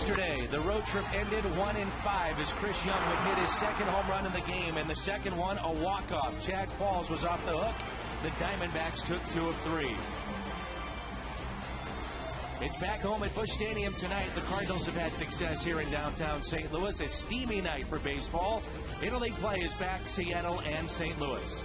Yesterday, the road trip ended 1-5 as Chris Young would hit his second home run in the game, and the second one a walk-off. Chad Qualls was off the hook. The Diamondbacks took 2 of 3. It's back home at Busch Stadium tonight. The Cardinals have had success here in downtown St. Louis. A steamy night for baseball. Interleague play is back, Seattle and St. Louis.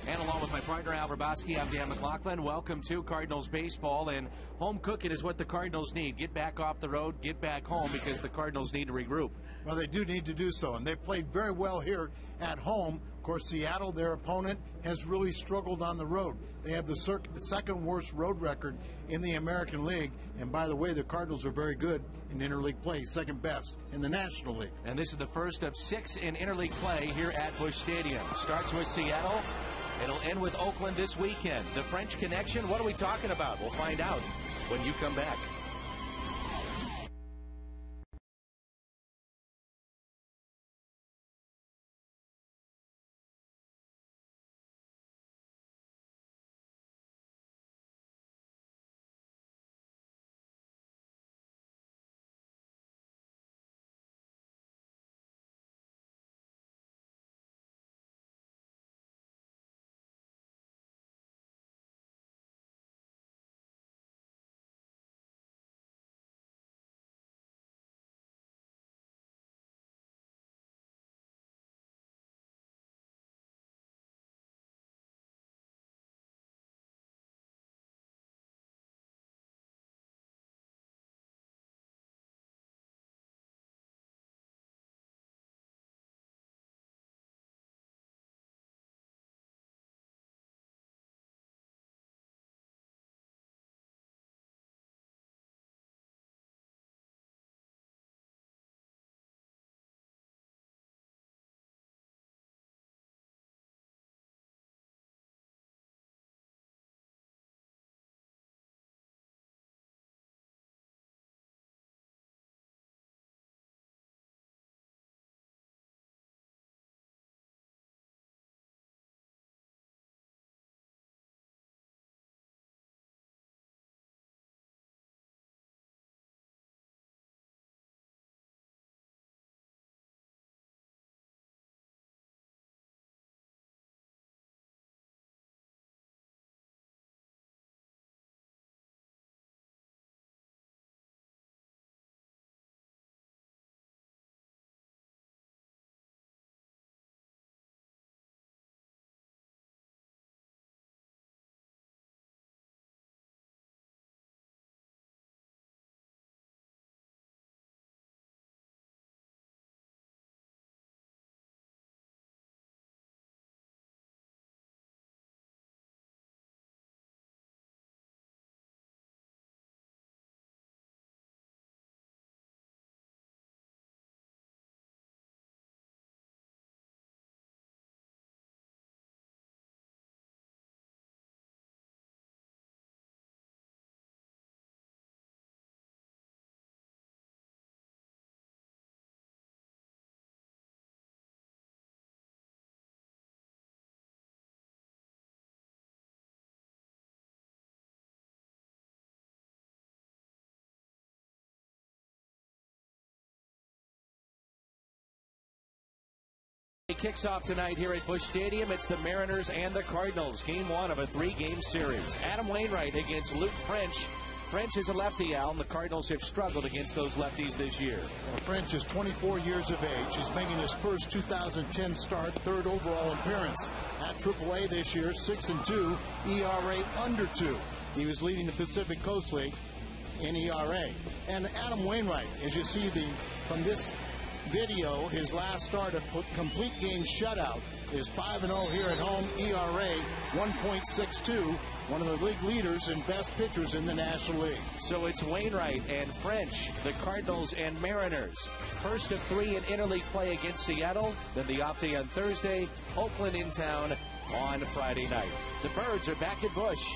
And along with my partner, Al Raboski, I'm Dan McLaughlin. Welcome to Cardinals baseball. And home cooking is what the Cardinals need. Get back off the road, get back home, because the Cardinals need to regroup. Well, they do need to do so, and they've played very well here at home. Of course, Seattle, their opponent, has really struggled on the road. They have the second worst road record in the American League. And by the way, the Cardinals are very good in interleague play, second best in the National League. And this is the first of 6 in interleague play here at Busch Stadium. Starts with Seattle. It'll end with Oakland this weekend. The French Connection, what are we talking about? We'll find out when you come back. It kicks off tonight here at Busch Stadium. It's the Mariners and the Cardinals. Game 1 of a 3-game series. Adam Wainwright against Luke French. French is a lefty, Al, and the Cardinals have struggled against those lefties this year. Well, French is 24 years of age. He's making his first 2010 start, third overall appearance at AAA this year, 6-2, ERA under 2. He was leading the Pacific Coast League in ERA. And Adam Wainwright, as you see from this video, his last start, a complete game shutout, is 5-0 here at home, ERA 1.62, one of the league leaders and best pitchers in the National League. So it's Wainwright and French, the Cardinals and Mariners. First of 3 in interleague play against Seattle, then the off day on Thursday, Oakland in town on Friday night. The Birds are back at Busch.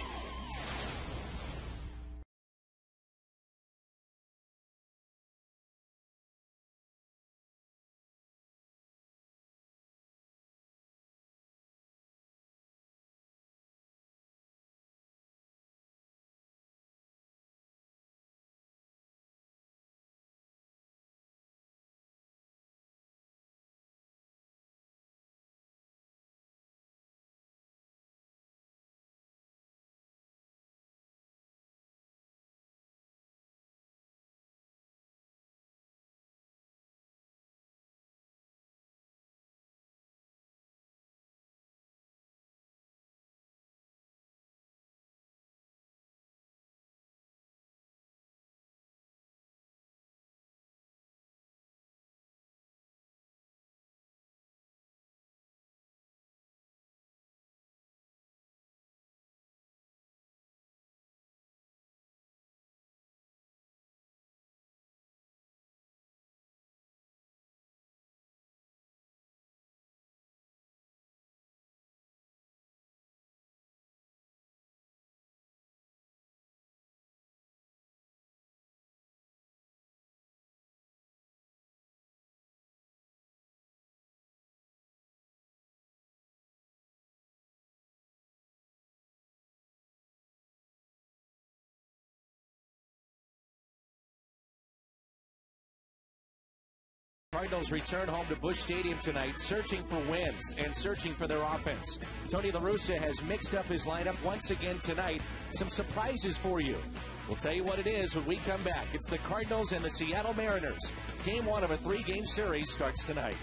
Cardinals return home to Busch Stadium tonight, searching for wins and searching for their offense. Tony La Russa has mixed up his lineup once again tonight. Some surprises for you. We'll tell you what it is when we come back. It's the Cardinals and the Seattle Mariners. Game 1 of a 3-game series starts tonight.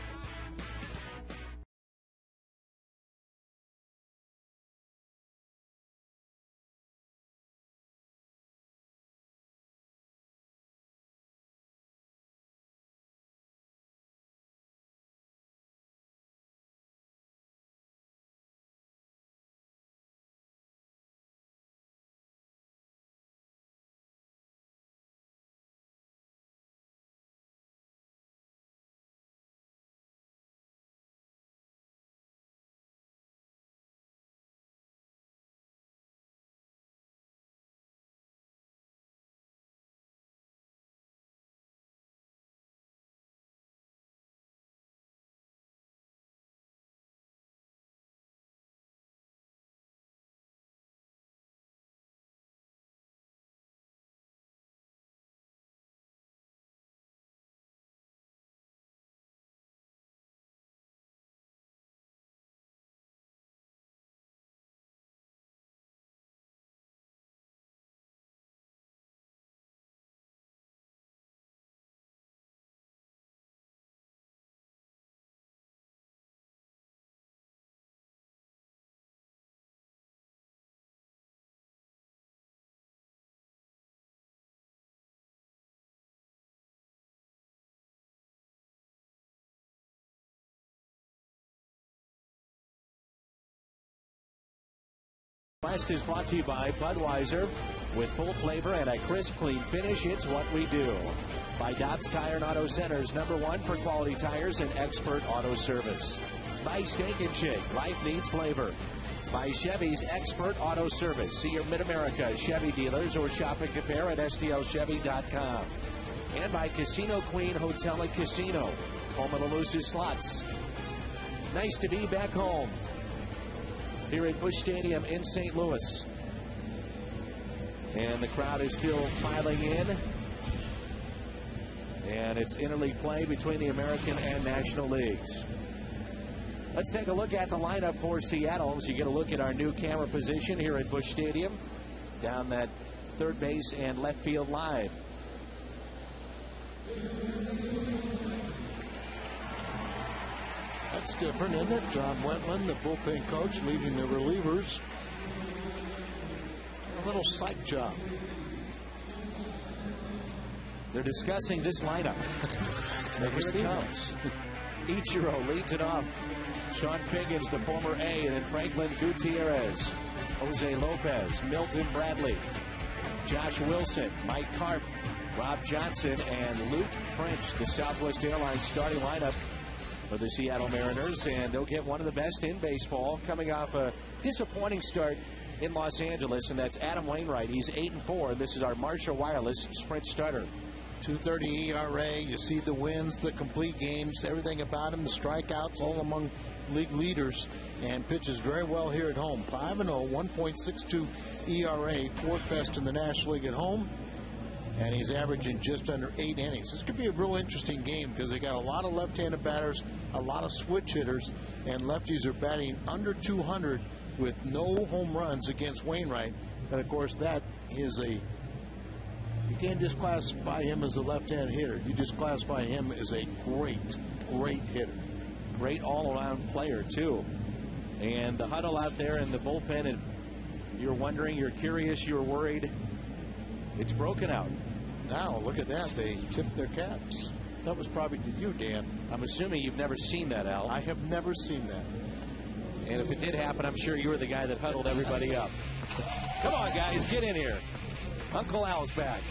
West is brought to you by Budweiser. With full flavor and a crisp, clean finish, it's what we do. By Dobbs Tire and Auto Centers, #1 for quality tires and expert auto service. By Steak and Shake, life needs flavor. By Chevy's Expert Auto Service. See your Mid-America Chevy dealers or shop and compare at stlchevy.com. And by Casino Queen Hotel and Casino, home of the loosest slots. Nice to be back home here at Busch Stadium in St. Louis. And the crowd is still filing in. And it's interleague play between the American and National Leagues. Let's take a look at the lineup for Seattle as you get a look at our new camera position here at Busch Stadium. Down that third base and left field line. That's different, isn't it? John Wetland, the bullpen coach, leading the relievers. A little psych job. They're discussing this lineup. Here it comes. Ichiro leads it off. Sean Figgins, the former A, and then Franklin Gutierrez, Jose Lopez, Milton Bradley, Josh Wilson, Mike Karp, Rob Johnson, and Luke French, the Southwest Airlines starting lineup for the Seattle Mariners, and they'll get one of the best in baseball coming off a disappointing start in Los Angeles, and that's Adam Wainwright. He's 8-4, and this is our Marshall Wireless Sprint starter. 2.30 ERA. You see the wins, the complete games, everything about him, the strikeouts, all among league leaders, and pitches very well here at home. 5-0, 1.62 ERA, fourth best in the National League at home. And he's averaging just under 8 innings. This could be a real interesting game because they got a lot of left-handed batters, a lot of switch hitters, and lefties are batting under 200 with no home runs against Wainwright. And of course, that is you can't just classify him as a left-hand hitter. You just classify him as a great hitter. Great all-around player, too. And the huddle out there in the bullpen, and you're wondering, you're curious, you're worried. It's broken out. Now, look at that. They tipped their caps. That was probably to you, Dan. I'm assuming you've never seen that, Al. I have never seen that. And if it did happen, I'm sure you were the guy that huddled everybody up. Come on, guys, get in here. Uncle Al's back.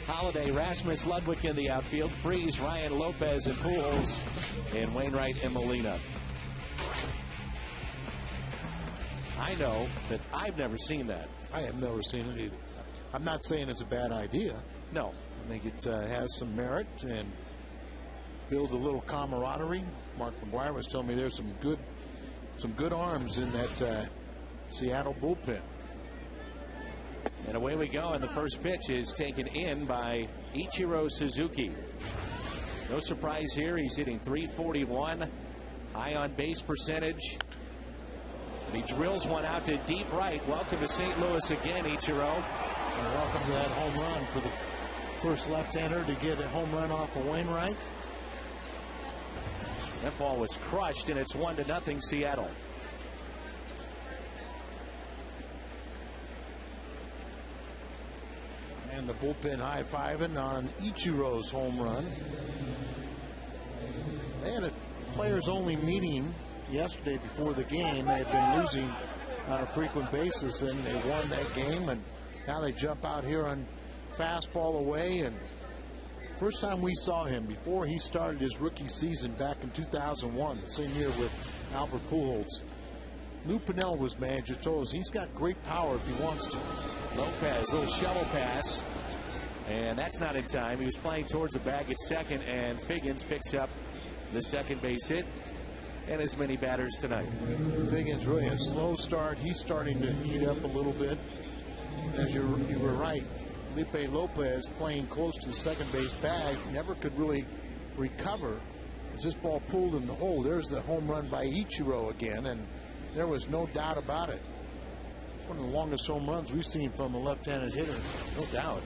Holiday, Rasmus Ludwig in the outfield. Freeze, Ryan Lopez, and Pujols, and Wainwright and Molina. I know that I've never seen that. I have never seen it either. I'm not saying it's a bad idea. No. I think it has some merit and builds a little camaraderie. Mark McGuire was telling me there's some good arms in that Seattle bullpen. And away we go, and the first pitch is taken in by Ichiro Suzuki. No surprise here. He's hitting .341, high on base percentage. And he drills one out to deep right. Welcome to St. Louis again, Ichiro. And welcome to that home run for the first left-hander to get a home run off of Wainwright. That ball was crushed, and it's 1-0 Seattle. And the bullpen high-fiving on Ichiro's home run. They had a players-only meeting yesterday before the game. They had been losing on a frequent basis, and they won that game. And now they jump out here on fastball away. And first time we saw him before he started his rookie season back in 2001, the same year with Albert Pujols. Lou Piniella was manager, told us he's got great power if he wants to. Lopez, little shovel pass, and that's not in time. He was playing towards the bag at second, and Figgins picks up the second base hit, and as many batters tonight. Figgins really a slow start. He's starting to heat up a little bit. As you were right, Felipe Lopez playing close to the second base bag never could really recover as this ball pulled in the hole. There's the home run by Ichiro again, and there was no doubt about it. It's one of the longest home runs we've seen from a left-handed hitter. No doubt.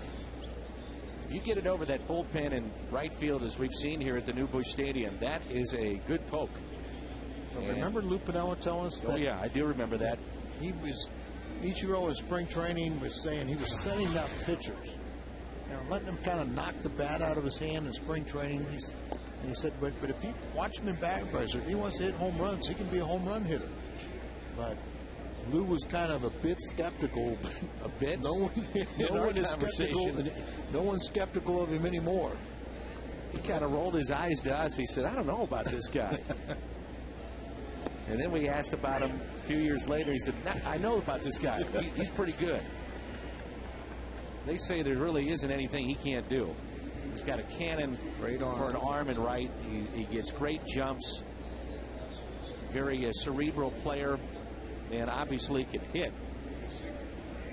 If you get it over that bullpen in right field, as we've seen here at the New Busch Stadium, that is a good poke. Remember Lou Piniella telling us that? Oh, yeah, I do remember that. Ichiro in spring training was saying he was setting up pitchers, letting them kind of knock the bat out of his hand in spring training. He said, but if you watch him in batting pressure, if he wants to hit home runs, he can be a home run hitter. But Lou was kind of a bit skeptical. A bit? No one is skeptical. No one's skeptical of him anymore. He kind of rolled his eyes to us. He said, I don't know about this guy. And then we asked about him a few years later. He said, I know about this guy. He's pretty good. They say there really isn't anything he can't do. He's got a cannon for an arm and right. He gets great jumps. Very cerebral player. And obviously can hit.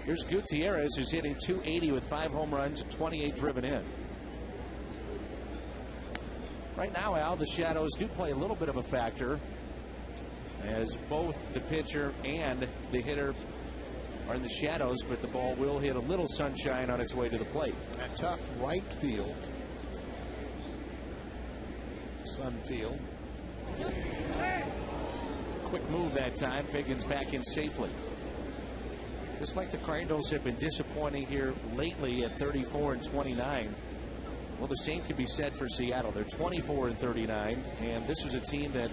Here's Gutierrez, who's hitting .280 with 5 home runs and 28 driven in. Right now, Al, the shadows do play a little bit of a factor, as both the pitcher and the hitter are in the shadows, but the ball will hit a little sunshine on its way to the plate. A tough right field. Sun field. Quick move that time. Figgins back in safely. Just like the Cardinals have been disappointing here lately at 34-29. Well, the same could be said for Seattle. They're 24-39, and this was a team that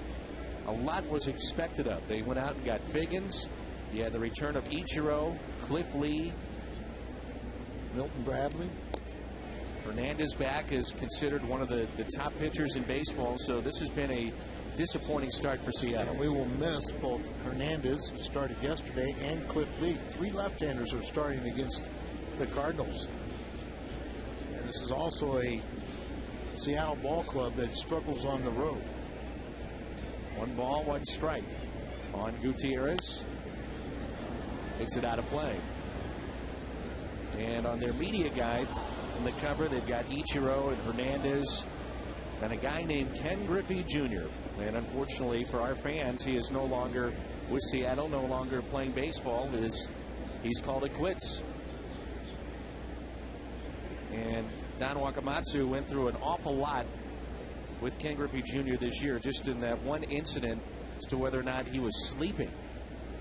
a lot was expected of. They went out and got Figgins. You had the return of Ichiro, Cliff Lee, Milton Bradley. Hernandez back is considered one of the top pitchers in baseball, so this has been a disappointing start for Seattle. And we will miss both Hernandez, who started yesterday, and Cliff Lee. 3 left-handers are starting against the Cardinals. And this is also a Seattle ball club that struggles on the road. 1 ball, 1 strike on Gutierrez. Takes it out of play. And on their media guide in the cover, they've got Ichiro and Hernandez and a guy named Ken Griffey Jr. And unfortunately for our fans, he is no longer with Seattle, no longer playing baseball. He's called it quits. And Don Wakamatsu went through an awful lot with Ken Griffey Jr. this year, just in that one incident as to whether or not he was sleeping.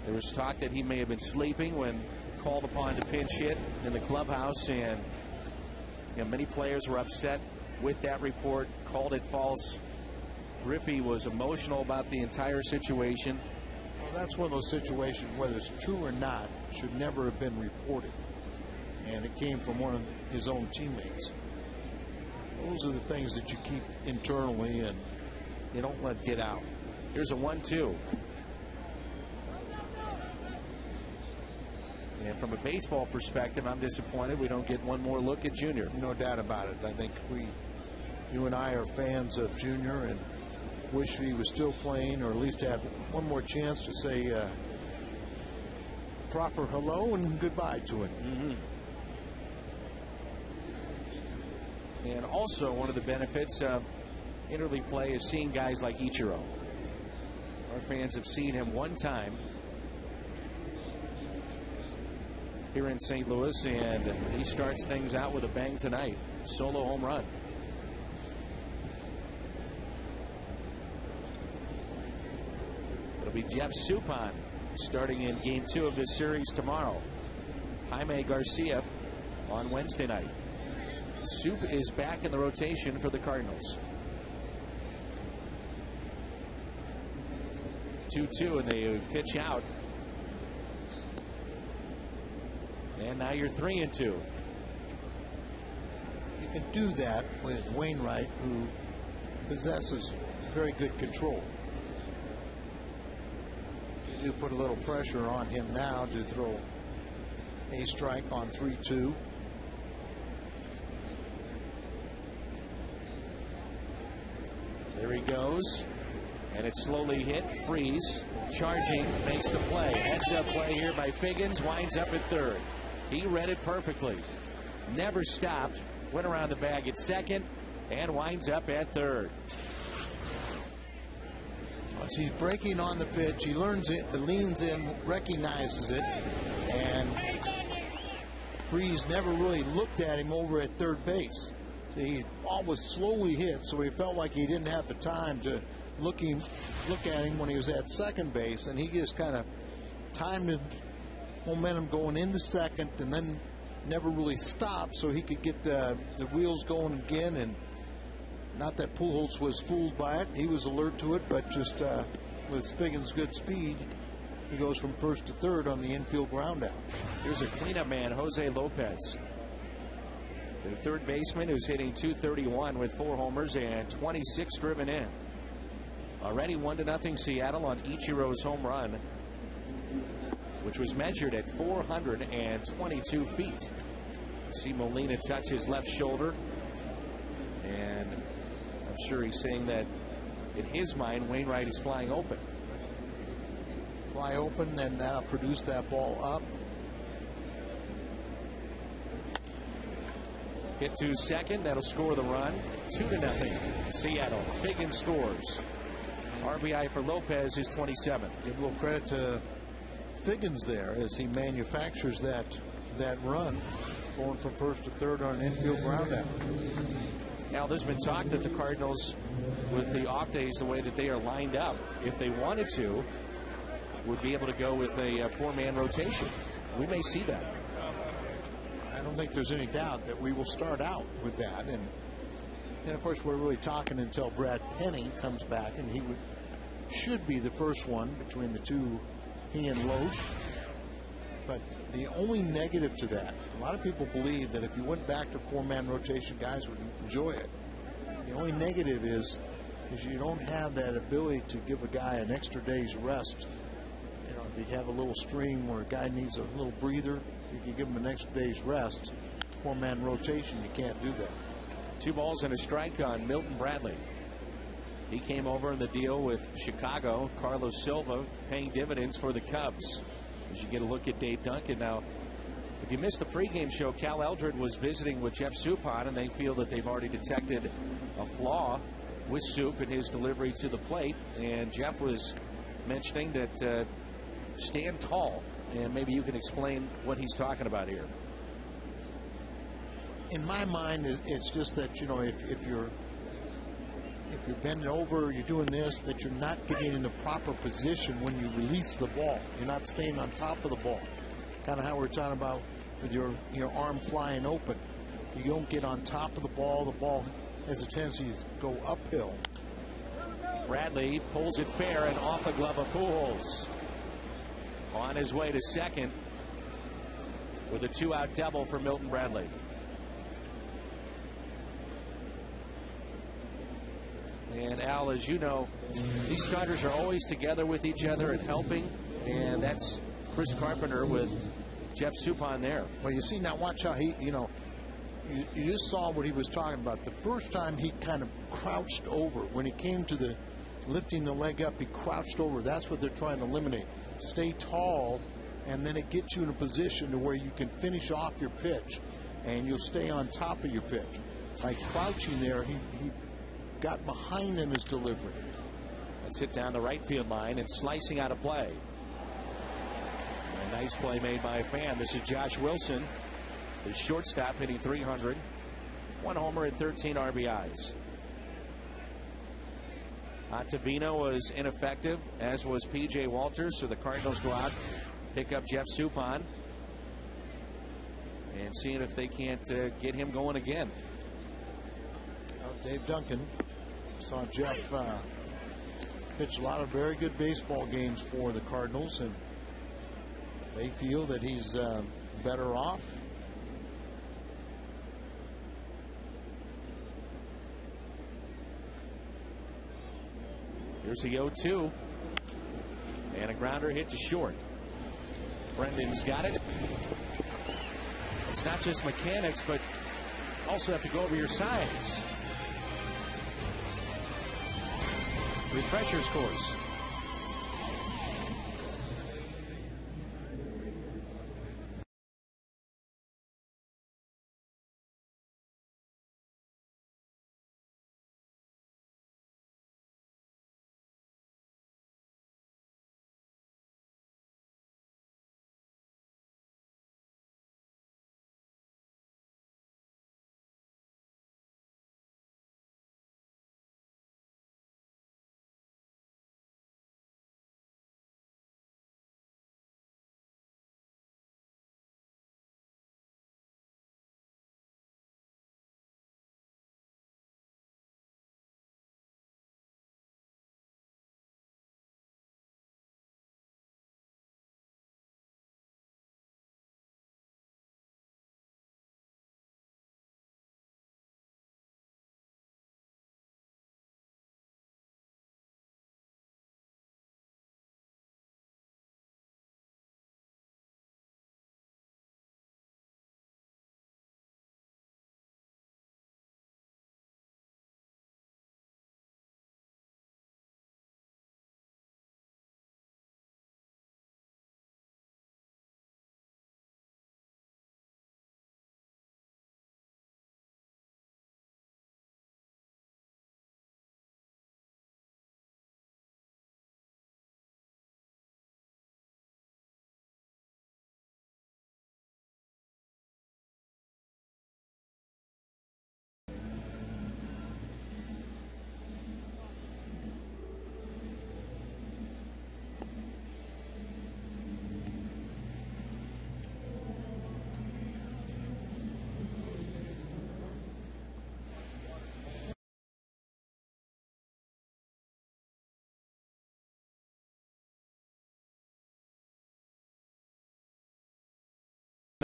There was talk that he may have been sleeping when called upon to pinch hit in the clubhouse, and many players were upset with that report, called it false. Griffey was emotional about the entire situation. Well, that's one of those situations, whether it's true or not, should never have been reported. And it came from one of his own teammates. Those are the things that you keep internally and you don't let get out. Here's a 1-2. And from a baseball perspective, I'm disappointed we don't get one more look at Junior. No doubt about it. I think you and I are fans of Junior and wish he was still playing, or at least had one more chance to say proper hello and goodbye to him. And also, one of the benefits of interleague play is seeing guys like Ichiro. Our fans have seen him one time here in St. Louis, and he starts things out with a bang tonight. Solo home run. It'll be Jeff Suppan starting in Game 2 of this series tomorrow. Jaime Garcia on Wednesday night. Soup is back in the rotation for the Cardinals. 2-2, and they pitch out. And now you're 3-2. You can do that with Wainwright, who possesses very good control. You do put a little pressure on him now to throw a strike on 3-2. There he goes. And it's slowly hit. Freeze. Charging. Makes the play. Heads up play here by Figgins. Winds up at third. He read it perfectly. Never stopped. Went around the bag at second. And winds up at third. As he's breaking on the pitch, he learns it, leans in, recognizes it, and Freeze never really looked at him over at third base. So he always slowly hit, so he felt like he didn't have the time to look at him when he was at second base, and he just kind of timed his momentum going into second and then never really stopped so he could get the wheels going again. And not that Pujols was fooled by it. He was alert to it, but just with Figgins' good speed, he goes from first to third on the infield ground out. Here's a cleanup man, Jose Lopez. The third baseman who's hitting .231 with 4 homers and 26 driven in. Already 1-0 Seattle on Ichiro's home run, which was measured at 422 feet. See Molina touch his left shoulder, and I'm sure he's saying that in his mind Wainwright is flying open. Fly open, and that'll produce that ball up. Hit to second. That'll score the run. 2-0 Seattle. Figgins scores. RBI for Lopez is 27. Give a little credit to Figgins there as he manufactures that run, going from first to third on an infield ground out. Now, there's been talk that the Cardinals, with the off days the way that they are lined up, if they wanted to, would be able to go with a 4-man rotation. We may see that. I don't think there's any doubt that we will start out with that. And of course, we're really talking until Brad Penny comes back, and he should be the first one between the two, he and Loesch. But the only negative to that, a lot of people believe that if you went back to 4-man rotation, guys would enjoy it. The only negative is you don't have that ability to give a guy an extra day's rest. You know, if you have a little stream where a guy needs a little breather, you can give him an extra day's rest. 4-man rotation, you can't do that. 2 balls and a strike on Milton Bradley. He came over in the deal with Chicago. Carlos Silva paying dividends for the Cubs. As you get a look at Dave Duncan. Now, if you missed the pregame show, Cal Eldred was visiting with Jeff Suppan, and they feel that they've already detected a flaw with Soup in his delivery to the plate. And Jeff was mentioning that stand tall, and maybe you can explain what he's talking about here. In my mind, it's just that, you know, if you're bending over, you're doing this, that you're not getting in the proper position when you release the ball. You're not staying on top of the ball. Kind of how we're talking about with your arm flying open. You don't get on top of the ball has a tendency to go uphill. Bradley pulls it fair and off the glove of Pujols. On his way to second with a 2-out double for Milton Bradley. And Al, as you know, these starters are always together with each other and helping, and that's Chris Carpenter with Jeff Suppan there. Well, you see, now watch how he, you just saw what he was talking about. The first time he kind of crouched over. When he came to the lifting the leg up, he crouched over. That's what they're trying to eliminate. Stay tall, and then it gets you in a position to where you can finish off your pitch, and you'll stay on top of your pitch. By crouching there, he got behind him his delivery. Let's hit down the right field line and slicing out of play. A nice play made by a fan. This is Josh Wilson, the shortstop, hitting .300. 1 homer and 13 RBIs. Ottavino was ineffective, as was P.J. Walters, so the Cardinals go out, pick up Jeff Suppan, and seeing if they can't get him going again. Dave Duncan saw Jeff pitch a lot of very good baseball games for the Cardinals, and they feel that he's better off. Here's the 0-2. And a grounder hit to short. Brendan's got it. It's not just mechanics, but also have to go over your size. Refresher's course.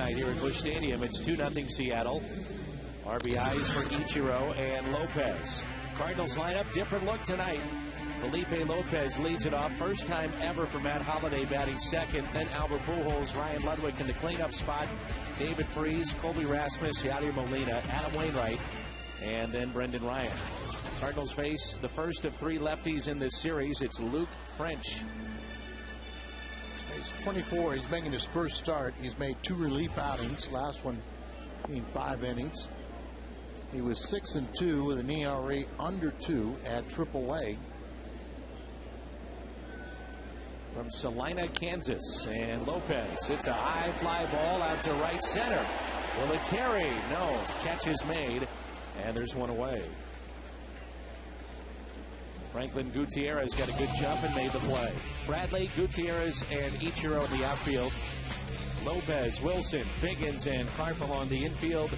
Here at Busch Stadium, it's 2-0 Seattle. RBIs for Ichiro and Lopez. Cardinals lineup, different look tonight. Felipe Lopez leads it off. First time ever for Matt Holliday batting second. Then Albert Pujols, Ryan Ludwig in the cleanup spot. David Freese, Colby Rasmus, Yadier Molina, Adam Wainwright, and then Brendan Ryan. Cardinals face the first of 3 lefties in this series. It's Luke French. He's 24. He's making his first start. He's made 2 relief outings, last one being 5 innings. He was 6-2 with an ERA under 2 at AAA. From Salina, Kansas, and Lopez. It's a high fly ball out to right center. Will it carry? No. Catch is made, and there's one away. Franklin Gutierrez got a good jump and made the play. Bradley, Gutierrez, and Ichiro in the outfield. Lopez, Wilson, Biggins, and Carpel on the infield.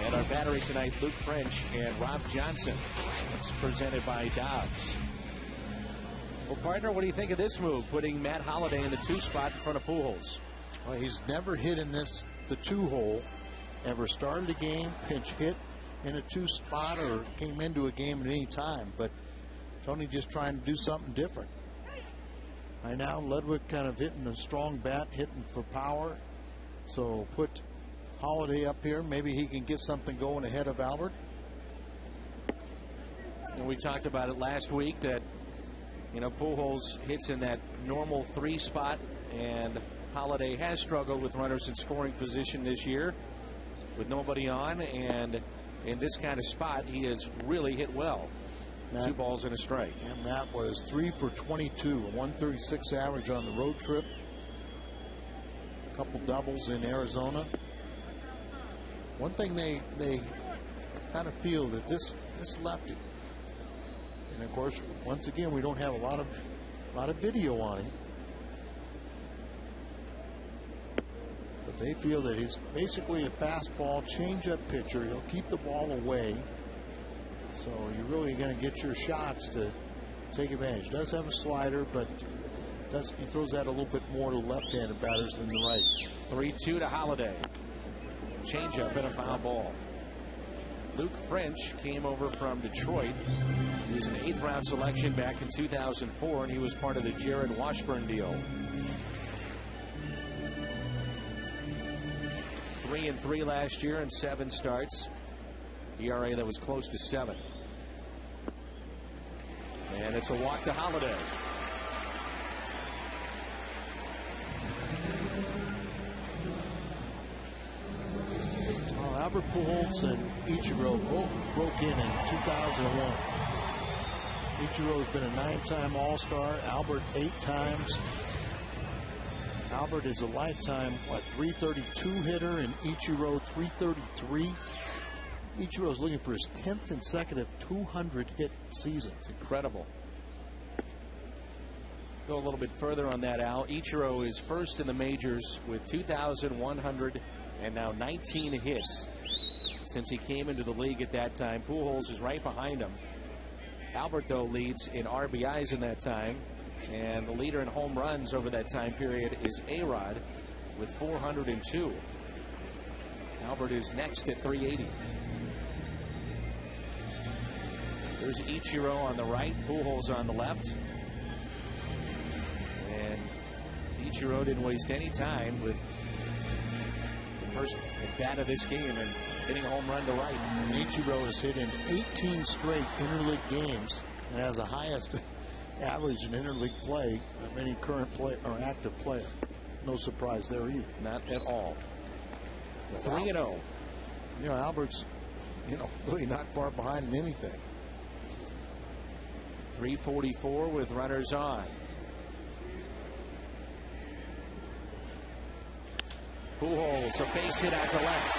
And our battery tonight, Luke French and Rob Johnson. It's presented by Dobbs. Well, partner, what do you think of this move, putting Matt Holliday in the 2 spot in front of Pujols? Well, he's never hit in the 2 hole. Ever started a game, pinch hit in a 2 spot, or came into a game at any time. But Tony just trying to do something different. Right now, Ludwig kind of hitting a strong bat, hitting for power. So put Holliday up here. Maybe he can get something going ahead of Albert. And we talked about it last week that, you know, Pujols hits in that normal 3 spot, and Holliday has struggled with runners in scoring position this year with nobody on, and in this kind of spot he has really hit well. 2 balls and a strike. And Matt was 3 for 22, a 136 average on the road trip. A couple doubles in Arizona. One thing they kind of feel that this lefty, and of course once again we don't have a lot of video on him, but they feel that he's basically a fastball changeup pitcher. He'll keep the ball away, so you're really going to get your shots to take advantage. Does have a slider, but he throws that a little bit more to left-handed batters than the rights. 3-2 to Holiday. Changeup and a foul ball. Luke French came over from Detroit. He was an 8th round selection back in 2004, and he was part of the Jared Washburn deal. 3-3 last year in 7 starts. ERA that was close to 7. And it's a walk to Holiday. Albert Pujols and Ichiro both broke in 2001. Ichiro has been a 9-time All-Star. Albert 8 times. Albert is a lifetime 332 hitter, and Ichiro 333. Ichiro is looking for his 10th consecutive 200 hit season. It's incredible. Go a little bit further on that, Al. Ichiro is first in the majors with 2,100 and now 19 hits since he came into the league at that time. Pujols is right behind him. Albert, though, leads in RBIs in that time, and the leader in home runs over that time period is A-Rod with 402. Albert is next at 380. There's Ichiro on the right, Pujols on the left. And Ichiro didn't waste any time with first at bat of this game and hitting a home run to right. Ichiro has hit in 18 straight interleague games and has the highest average in interleague play of any current play or active player. No surprise there either. Not at all. 3-0. You know, Albert's really not far behind in anything. 344 with runners on. Pujols, a base hit out to left.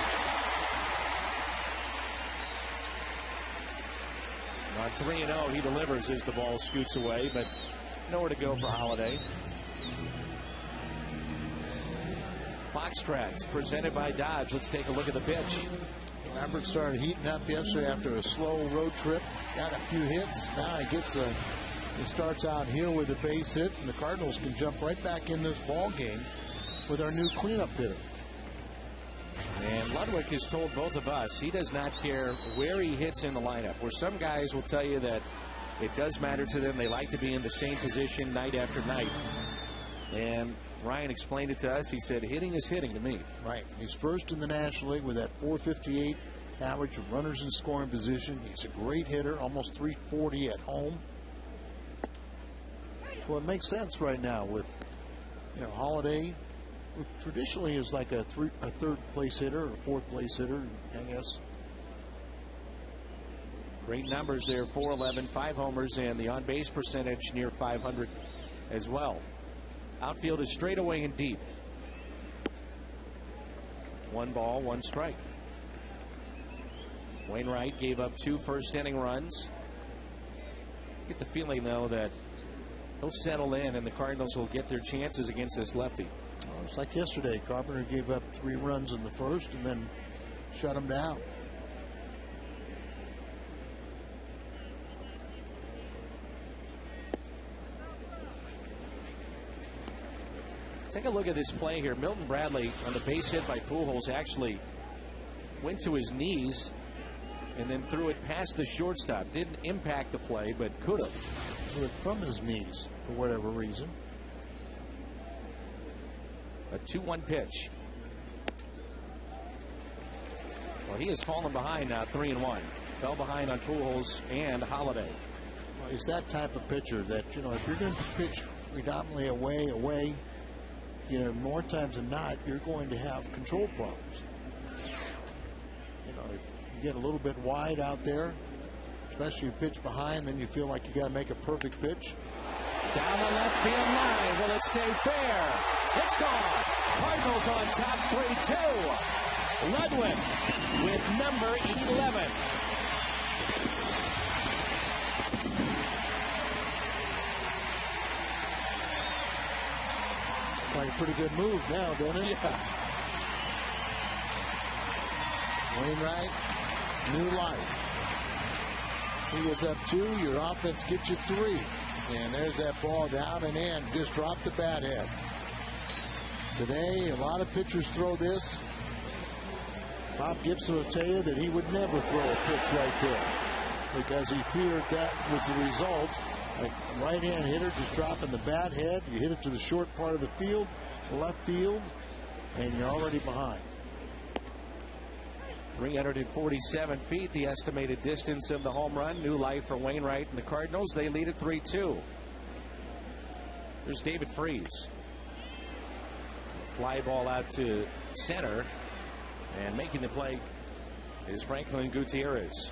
On 3-0, he delivers as the ball scoots away, but nowhere to go for Holiday. Fox Tracks presented by Dodge. Let's take a look at the pitch. Albert started heating up yesterday after a slow road trip. Got a few hits. Now he starts out here with a base hit, and the Cardinals can jump right back in this ball game with our new cleanup hitter. And Ludwig has told both of us he does not care where he hits in the lineup. Where some guys will tell you that it does matter to them. They like to be in the same position night after night. And Ryan explained it to us. He said hitting is hitting to me. Right. He's first in the National League with that 458 average of runners in scoring position. He's a great hitter, almost 340 at home. Well, it makes sense right now with Holiday, who traditionally is like a third place hitter or fourth place hitter, I guess. Great numbers there, 411, 5 homers, and the on-base percentage near 500 as well. Outfield is straight away and deep. 1 ball, 1 strike. Wainwright gave up 2 first-inning runs. Get the feeling, though, that he'll settle in and the Cardinals will get their chances against this lefty. Well, it's like yesterday. Carpenter gave up 3 runs in the first and then shut him down. Take a look at this play here. Milton Bradley on the base hit by Pujols actually went to his knees and then threw it past the shortstop. Didn't impact the play, but could have. Threw it from his knees for whatever reason. A 2-1 pitch. Well, he has fallen behind now, 3-1. Fell behind on Pujols and Holiday. Well, he's that type of pitcher that, if you're going to pitch predominantly away, more times than not, you're going to have control problems. If you get a little bit wide out there, especially you pitch behind, then you feel like you got to make a perfect pitch. Down the left field line. Will it stay fair? It's gone. Cardinals on top 3-2. Ludwig with number 11. Like a pretty good move now, doesn't it? Yeah. Wainwright, new life. He was up 2. Your offense gets you 3. And there's that ball down and in. Just drop the bat head. Today, a lot of pitchers throw this. Bob Gibson will tell you that he would never throw a pitch right there because he feared that was the result. A right-hand hitter just dropping the bat head. You hit it to the short part of the field, left field, and you're already behind. 347 feet, the estimated distance of the home run. New life for Wainwright and the Cardinals. They lead at 3-2. There's David Freese. Fly ball out to center, and making the play is Franklin Gutierrez.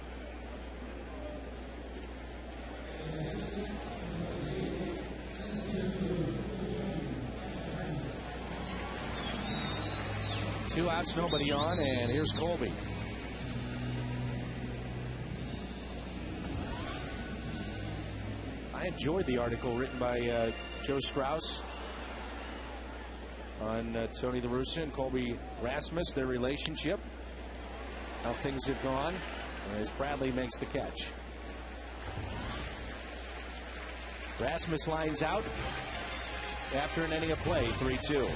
Two outs, nobody on, and here's Colby. I enjoyed the article written by Joe Strauss on Tony La Russa and Colby Rasmus, their relationship, how things have gone as Bradley makes the catch. Rasmus lines out after an inning of play, 3-2.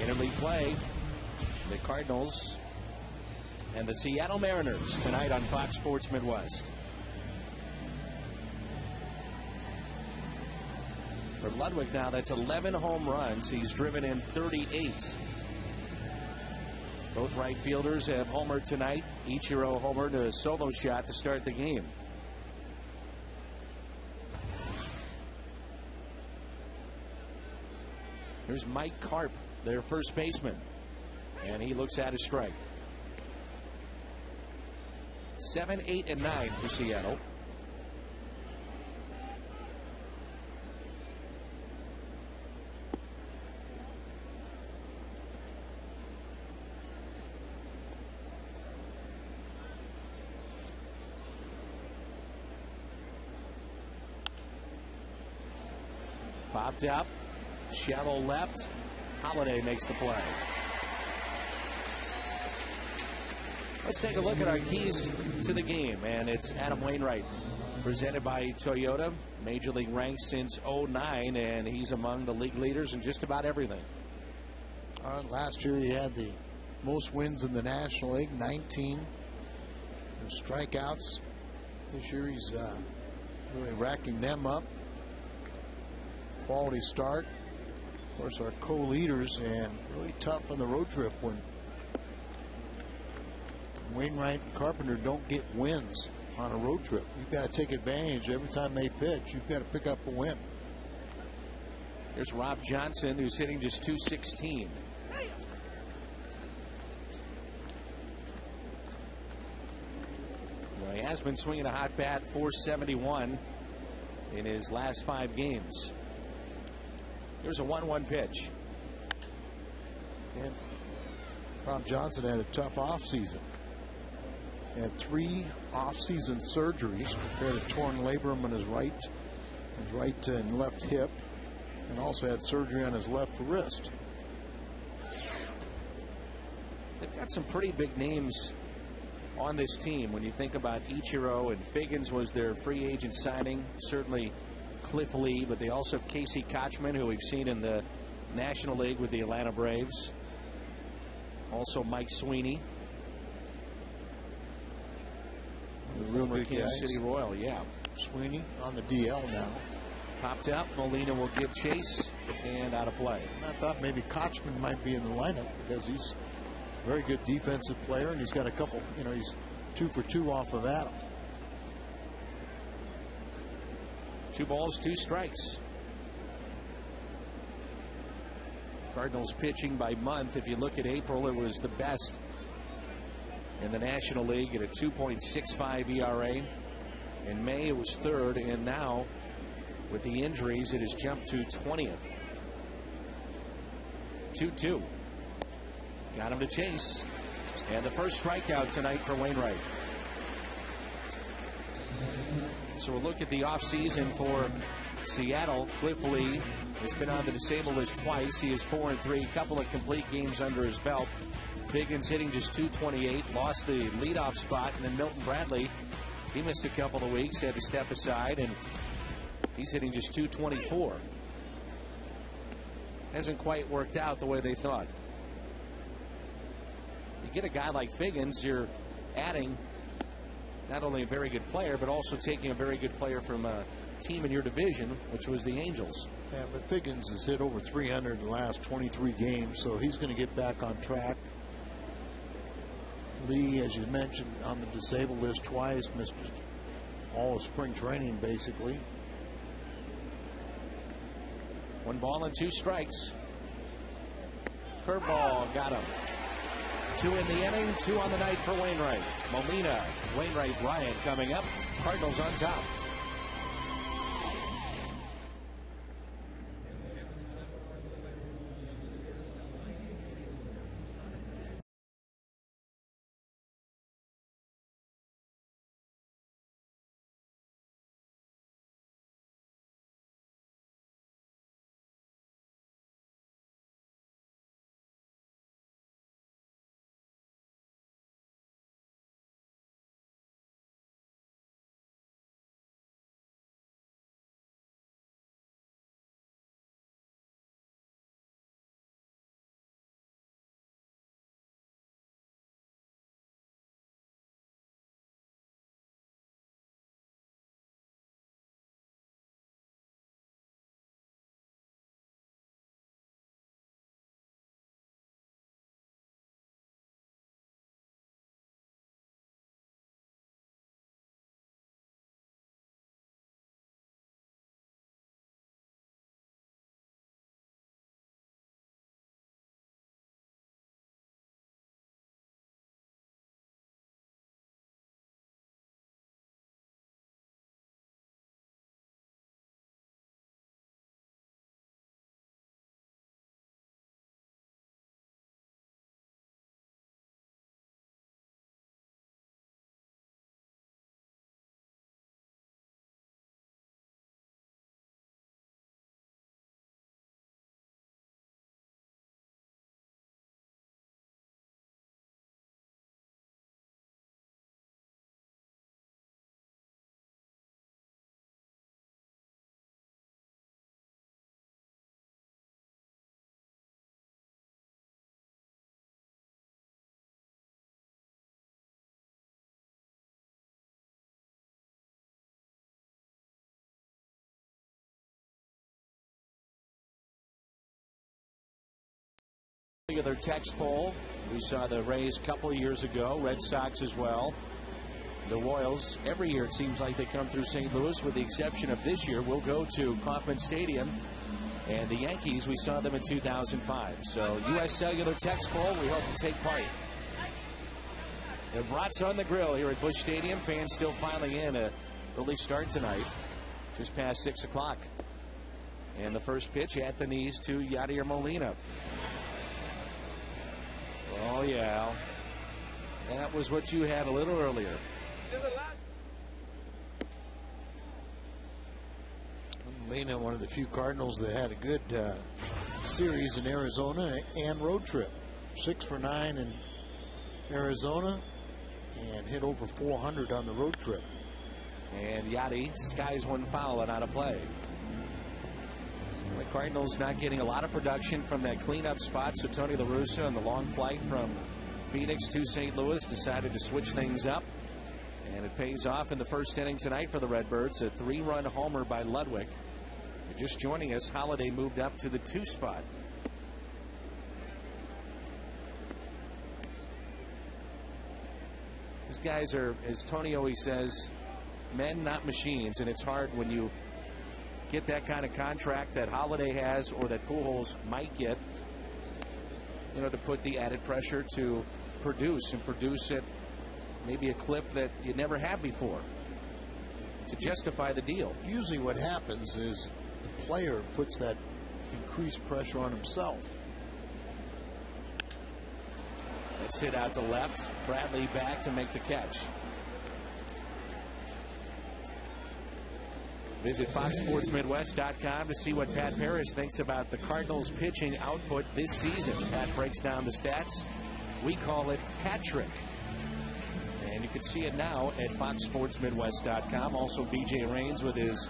Interleague play, the Cardinals and the Seattle Mariners tonight on Fox Sports Midwest. For Ludwig now, that's 11 home runs. He's driven in 38. Both right fielders have homered tonight. Ichiro homered a solo shot to start the game. Here's Mike Karp, their first baseman, and he looks at a strike. 7, 8, and 9 for Seattle. Popped up, shallow left. Holiday makes the play. Let's take a look at our keys to the game, and it's Adam Wainwright presented by Toyota. Major League ranked since '09, and he's among the league leaders in just about everything. Last year he had the most wins in the National League, 19. And strikeouts. This year he's really racking them up. Quality start. Of course, our co-leaders, and really tough on the road trip when Wainwright and Carpenter don't get wins on a road trip. You've got to take advantage every time they pitch. You've got to pick up a win. There's Rob Johnson, who's hitting just .216. Well, he has been swinging a hot bat, .471 in his last 5 games. Here's a 1-1 pitch. And Rob Johnson had a tough offseason. Had 3 off-season surgeries. Had a torn labrum in his right and left hip, and also had surgery on his left wrist. They've got some pretty big names on this team when you think about Ichiro, and Figgins was their free agent signing. Certainly Cliff Lee, but they also have Casey Kochman, who we've seen in the National League with the Atlanta Braves. Also Mike Sweeney, the rumored Kansas City Royal. Yeah, Sweeney on the DL now. Popped up. Molina will give chase and out of play. I thought maybe Kochman might be in the lineup because he's a very good defensive player, and he's got a couple, he's 2 for 2 off of Adam. 2 balls, 2 strikes. Cardinals pitching by month. If you look at April, it was the best in the National League at a 2.65 ERA. In May, it was 3rd, and now with the injuries, it has jumped to 20th. 2-2. Got him to chase. And the first strikeout tonight for Wainwright. So we'll look at the offseason for Seattle. Cliff Lee has been on the disabled list twice. He is 4-3, couple of complete games under his belt. Figgins hitting just .228, lost the leadoff spot, and then Milton Bradley, he missed a couple of weeks, had to step aside, and he's hitting just .224. Hasn't quite worked out the way they thought. You get a guy like Figgins, you're adding not only a very good player, but also taking a very good player from a team in your division, which was the Angels. Yeah, but Figgins has hit over 300 in the last 23 games, so he's going to get back on track. Lee, as you mentioned, on the disabled list twice, missed all of spring training, basically. 1 ball and 2 strikes. Curveball got him. 2 in the inning, 2 on the night for Wainwright. Molina, Wainwright, Bryant coming up. Cardinals on top. Their text poll. We saw the Rays a couple of years ago, Red Sox as well. The Royals, every year it seems like they come through St. Louis, with the exception of this year. We'll go to Kauffman Stadium. And the Yankees, we saw them in 2005. So U.S. Cellular text poll, we hope to take part. The brats on the grill here at Busch Stadium. Fans still filing in. A early start tonight, just past 6 o'clock. And the first pitch at the knees to Yadier Molina. Oh, yeah. That was what you had a little earlier. Molina, one of the few Cardinals that had a good series in Arizona and road trip. 6 for 9 in Arizona and hit over 400 on the road trip. And Yadi skies one foul and out of play. The Cardinals not getting a lot of production from that cleanup spot, so Tony La Russa on the long flight from Phoenix to St. Louis decided to switch things up. And it pays off in the first inning tonight for the Redbirds. A 3-run homer by Ludwig. Just joining us, Holiday moved up to the 2 spot. These guys are, as Tony always says, men, not machines. And it's hard when you get that kind of contract that Holiday has or that Pujols might get, you know, to put the added pressure to produce at maybe a clip that you never had before to justify the deal. Usually what happens is the player puts that increased pressure on himself. Let's hit out to left. Bradley back to make the catch. Visit FoxSportsMidwest.com to see what Pat Paris thinks about the Cardinals' pitching output this season. Pat breaks down the stats. We call it Patrick. And you can see it now at FoxSportsMidwest.com. Also, BJ Rains with his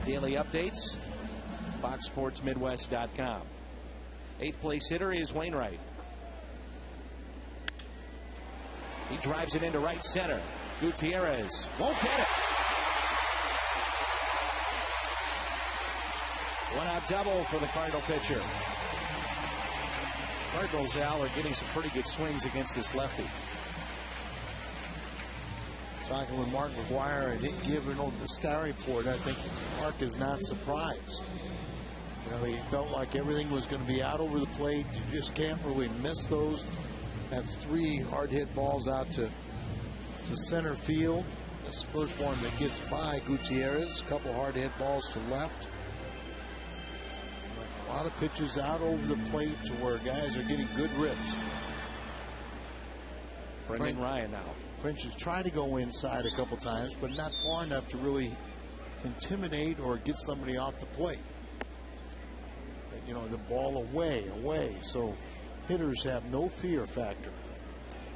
daily updates. FoxSportsMidwest.com. 8th place hitter is Wainwright. He drives it into right center. Gutierrez won't get it. One-out double for the Cardinal pitcher. Cardinals, Al, are getting some pretty good swings against this lefty. Talking with Mark McGuire, I didn't give the sky report. I think Mark is not surprised. You know, he felt like everything was going to be out over the plate. You just can't really miss those. Have 3 hard hit balls out to center field. This first one that gets by Gutierrez. A couple hard hit balls to left. A lot of pitches out over the plate to where guys are getting good rips. Brendan Ryan now. French has tried to go inside a couple times, but not far enough to really intimidate or get somebody off the plate. You know, the ball away. So hitters have no fear factor.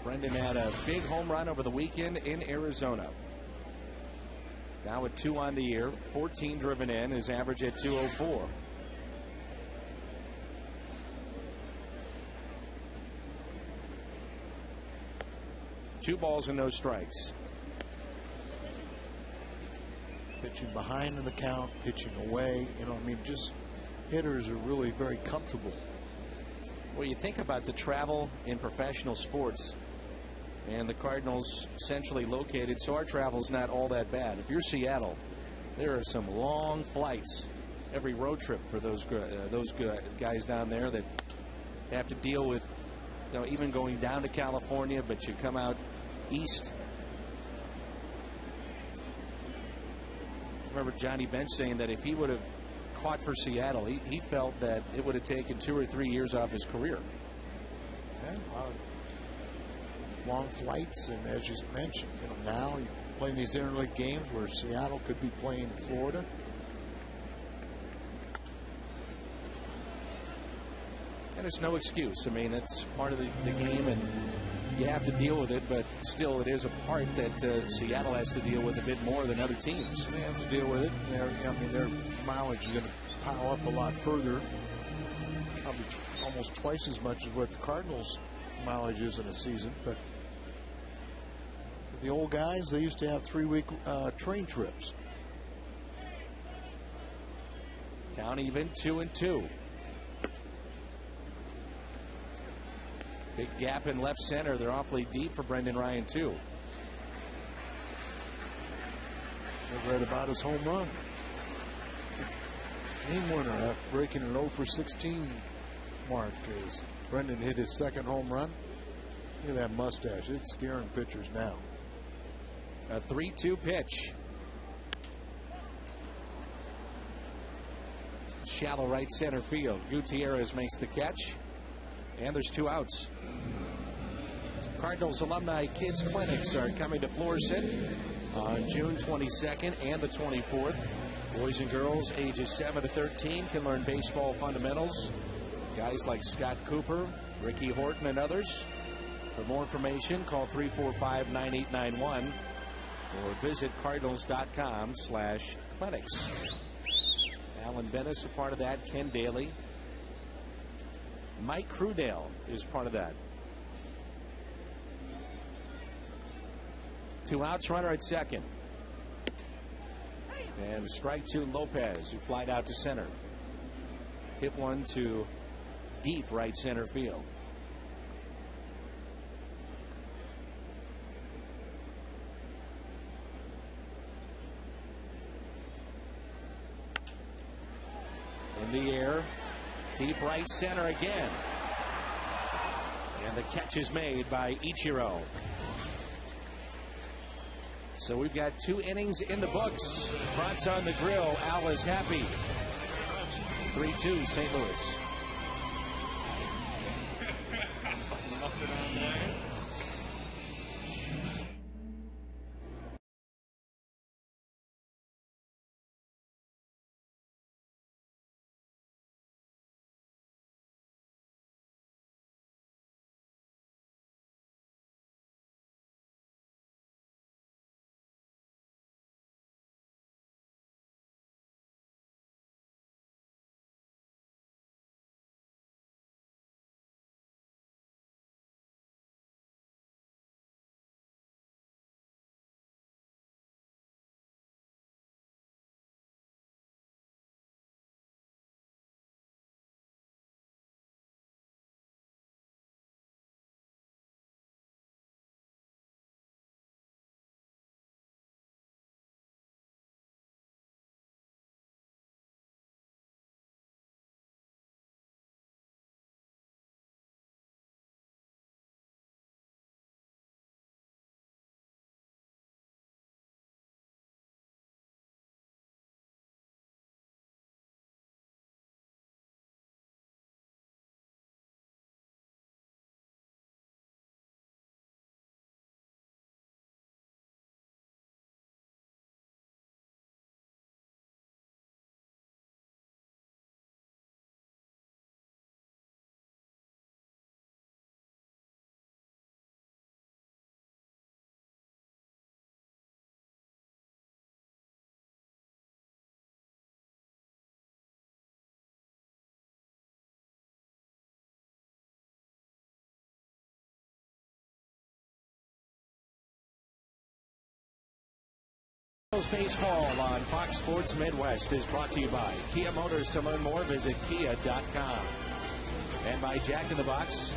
Brendan had a big home run over the weekend in Arizona. Now with 2 on the year, 14 driven in, his average at 204. Two balls and no strikes. Pitching behind in the count, pitching away. You know, I mean, just hitters are really very comfortable. Well, you think about the travel in professional sports, and the Cardinals centrally located, so our travel's not all that bad. If you're Seattle, there are some long flights every road trip for those guys down there that have to deal with, you know, even going down to California, but you come out east. I remember Johnny Bench saying that if he would have caught for Seattle, he felt that it would have taken 2 or 3 years off his career. Yeah, long flights, and as you mentioned, you know, now you're playing these interleague games where Seattle could be playing Florida. And it's no excuse. I mean, it's part of the game, and you have to deal with it, but still it is a part that Seattle has to deal with a bit more than other teams. They have to deal with it. Their mileage is going to pile up a lot further, probably almost twice as much as what the Cardinals' mileage is in a season. But the old guys, they used to have 3-week train trips. Count even 2-2. Big gap in left center. They're awfully deep for Brendan Ryan, too. I read about his home run. Game winner, breaking an 0 for 16 mark as Brendan hit his second home run. Look at that mustache. It's scaring pitchers now. A 3-2 pitch. Shallow right center field. Gutierrez makes the catch. And there's 2 outs. Cardinals Alumni Kids Clinics are coming to Florissant on June 22nd and the 24th. Boys and girls ages 7 to 13 can learn baseball fundamentals. Guys like Scott Cooper, Ricky Horton, and others. For more information, call 345-9891 or visit cardinals.com/clinics. Alan Bennis a part of that. Ken Daly. Mike Crudale is part of that. 2 outs, runner at second. And strike to Lopez, who flied out to center. Hit one to deep right center field. In the air, deep right center again. And the catch is made by Ichiro. So we've got 2 innings in the books. Brats on the grill. Al is happy. 3-2 St. Louis. Baseball on Fox Sports Midwest is brought to you by Kia Motors. To learn more, visit kia.com. And by Jack in the Box.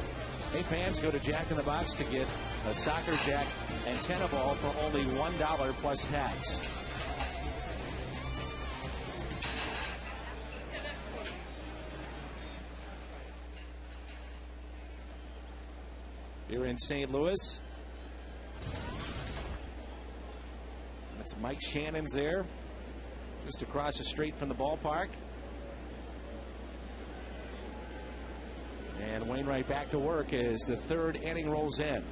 Hey, fans, go to Jack in the Box to get a Soccer Jack antenna ball for only $1 plus tax. Here in St. Louis. That's Mike Shannon's there, just across the street from the ballpark. And Wainwright back to work as the 3rd inning rolls in.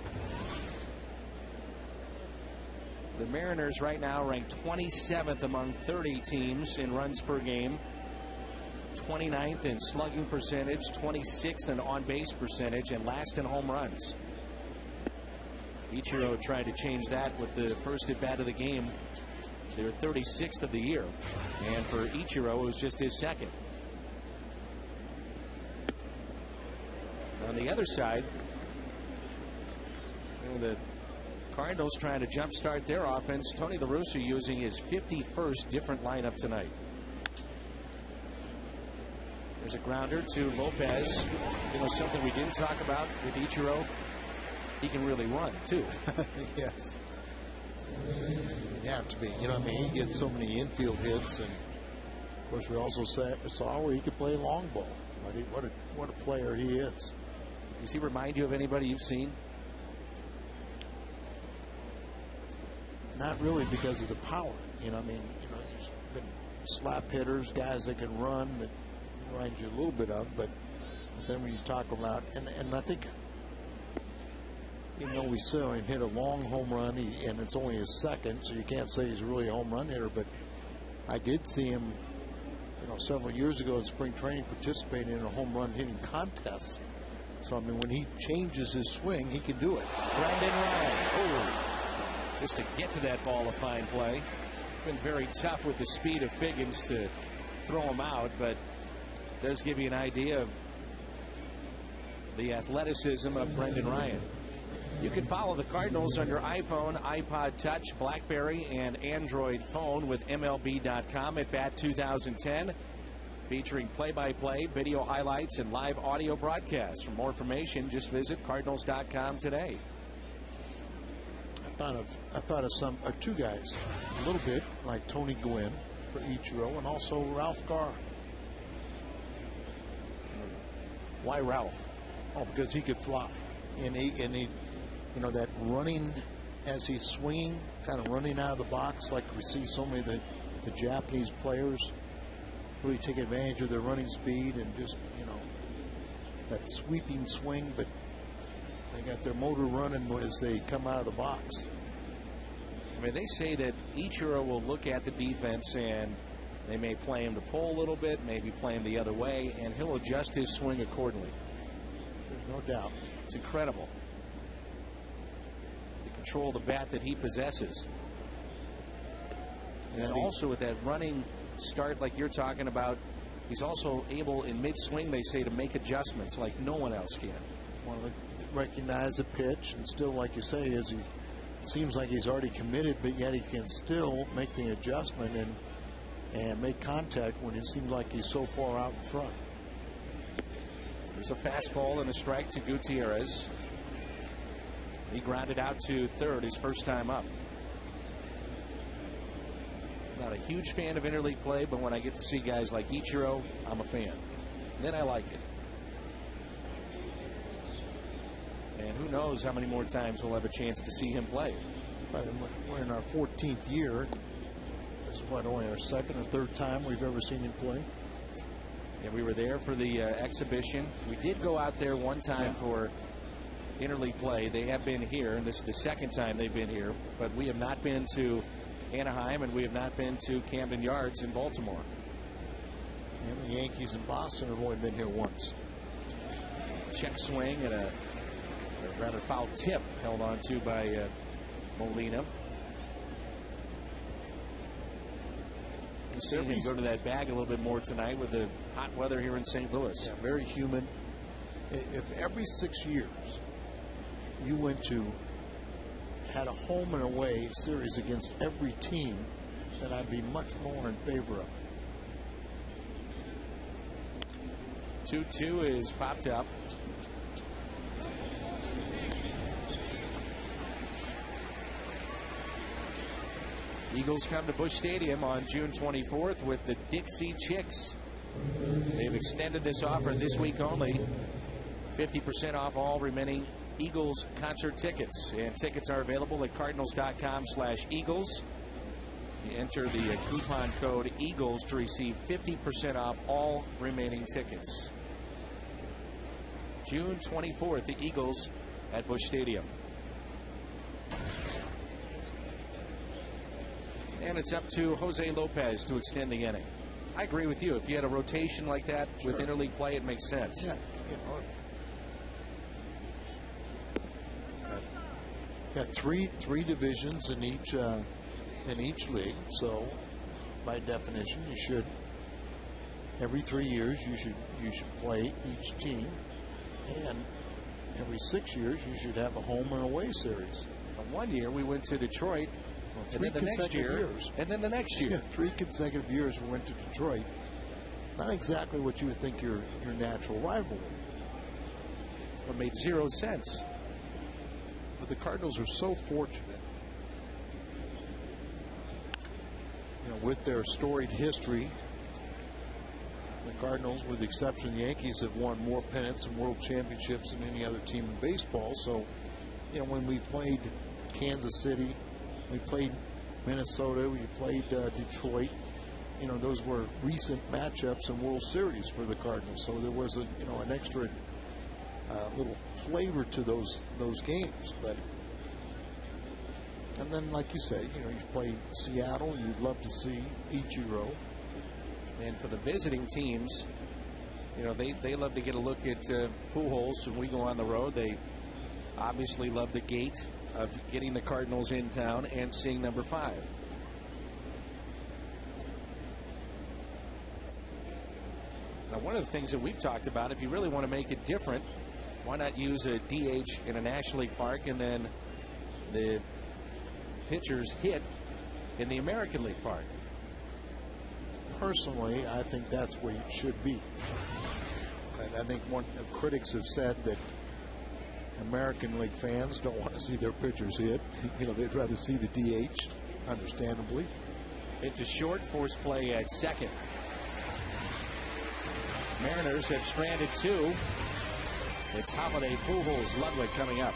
The Mariners right now ranked 27th among 30 teams in runs per game, 29th in slugging percentage, 26th in on-base percentage, and last in home runs. Ichiro tried to change that with the first at bat of the game. They're 36th of the year, and for Ichiro, it was just his second. On the other side, the Cardinals trying to jumpstart their offense. Tony La Russa using his 51st different lineup tonight. There's a grounder to Lopez. You know, something we didn't talk about with Ichiro. He can really run, too. Yes. You have to be. You know what I mean? He gets so many infield hits. And, of course, we also saw where he could play long ball. What a player he is. Does he remind you of anybody you've seen? Not really, because of the power. You know, I mean, you know, there's been slap hitters, guys that can run that reminds you a little bit of, but then when you talk about, and I think, even though we saw him hit a long home run, and it's only his second, so you can't say he's really a home run hitter, but I did see him, you know, several years ago in spring training participating in a home run hitting contest. So, I mean, when he changes his swing, he can do it. Brendan Ryan. Oh. Just to get to that ball, a fine play. Been very tough with the speed of Figgins to throw him out, but does give you an idea of the athleticism of Brendan Ryan. You can follow the Cardinals on your iPhone, iPod Touch, BlackBerry, and Android phone with MLB.com at Bat 2010, featuring play-by-play, video highlights, and live audio broadcasts. For more information, just visit Cardinals.com today. I thought of two guys, a little bit like Tony Gwynn for Ichiro, and also Ralph Garr. Why Ralph? Oh, because he could fly, and he, you know, that running as he's swinging, kind of running out of the box, like we see so many of the Japanese players really take advantage of their running speed and just, you know, that sweeping swing, but they got their motor running as they come out of the box. I mean, they say that Ichiro will look at the defense and they may play him to pull a little bit, maybe play him the other way, and he'll adjust his swing accordingly. There's no doubt. It's incredible. The control of the bat that he possesses. And also with that running start like you're talking about, he's also able in mid-swing, they say, to make adjustments like no one else can. Well, recognize the pitch, and still, like you say, he seems like he's already committed, but yet he can still make the adjustment and make contact when it seems like he's so far out in front. There's a fastball and a strike to Gutierrez. He grounded out to third his first time up. Not a huge fan of interleague play, but when I get to see guys like Ichiro, I'm a fan. Then I like it. And who knows how many more times we'll have a chance to see him play. But we're in our 14th year. This is only our second or third time we've ever seen him play. Yeah, we were there for the exhibition. We did go out there one time for interleague play. They have been here, and this is the second time they've been here. But we have not been to Anaheim, and we have not been to Camden Yards in Baltimore. And the Yankees in Boston have only been here once. Check swing and a rather foul tip held on to by Molina. We've seen him go to that bag a little bit more tonight with the hot weather here in St. Louis. Yeah, very humid. If every 6 years you had a home and away series against every team, then I'd be much more in favor of it. 2-2 is popped up. Eagles come to Busch Stadium on June 24th with the Dixie Chicks. They've extended this offer this week only. 50% off all remaining Eagles concert tickets. And tickets are available at Cardinals.com/Eagles. You enter the coupon code EAGLES to receive 50% off all remaining tickets. June 24th, the Eagles at Busch Stadium. And it's up to Jose Lopez to extend the inning. I agree with you. If you had a rotation like that with interleague play, it makes sense. Yeah. Got three divisions in each league, so by definition, you should every 3 years you should play each team, and every 6 years you should have a home and away series. One year we went to Detroit. Well, 3 consecutive years. And then the next year. Yeah, 3 consecutive years we went to Detroit. not exactly what you would think your natural rival would. It made 0 sense. But the Cardinals are so fortunate, with their storied history. The Cardinals, with the exception of the Yankees, have won more pennants and world championships than any other team in baseball. So, when we played Kansas City, we played Minnesota, we played Detroit, those were recent matchups in World Series for the Cardinals. So there was an extra little flavor to those games. But and then, like you said, you play Seattle. You'd love to see Ichiro. And for the visiting teams, they love to get a look at Pujols when we go on the road. They obviously love the gate of getting the Cardinals in town and seeing number 5. Now, one of the things that we've talked about, if you really want to make it different, why not use a DH in a National League park and then the pitchers hit in the American League park? Personally, I think that's where it should be. And I think critics have said that American League fans don't want to see their pitchers hit. They'd rather see the DH, understandably. Into short, force play at second. Mariners have stranded 2. It's Holiday, Pujols, Ludwig coming up.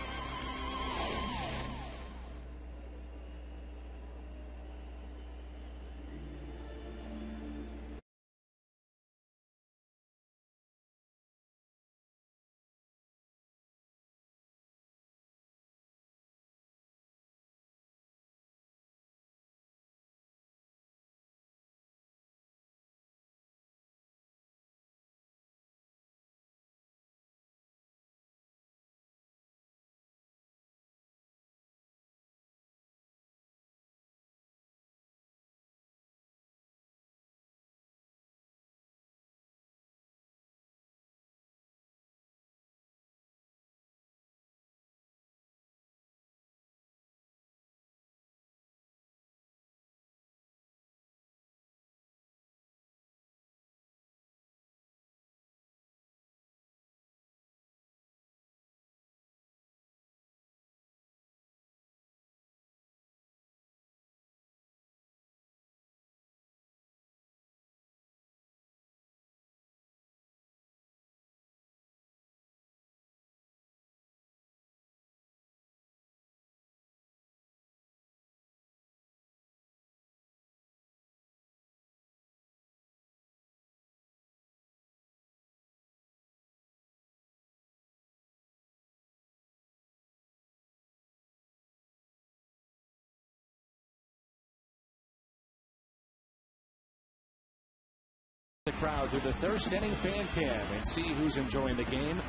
The crowd to the Thirst Inning Fan Cam and see who's enjoying the game.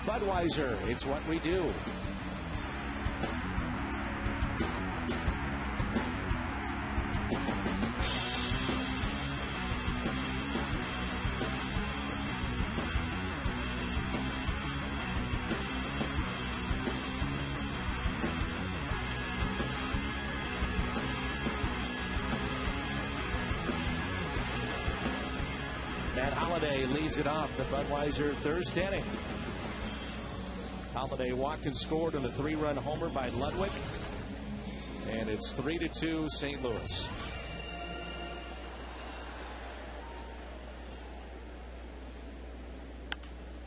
Budweiser, it's what we do. Leads it off the Budweiser Thirst Inning. Holiday walked and scored on the 3-run homer by Ludwig, and it's 3-2 St. Louis.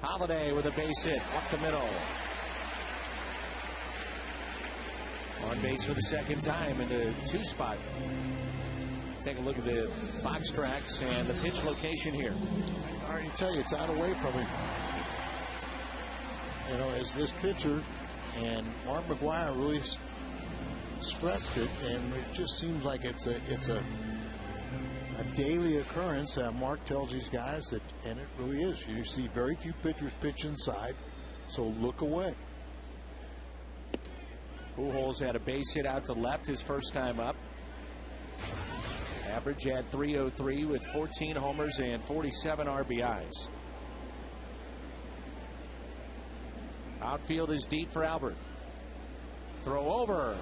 Holiday with a base hit up the middle. On base for the second time in the 2 spot. Take a look at the box tracks and the pitch location here. I already tell you, it's out away from him. As this pitcher, and Mark McGwire really stressed it, and it just seems like it's a daily occurrence. Mark tells these guys that, and it really is. You see very few pitchers pitch inside, so look away. Pujols had a base hit out to left his first time up. Average at .303 with 14 homers and 47 RBIs. Outfield is deep for Albert. Throw over.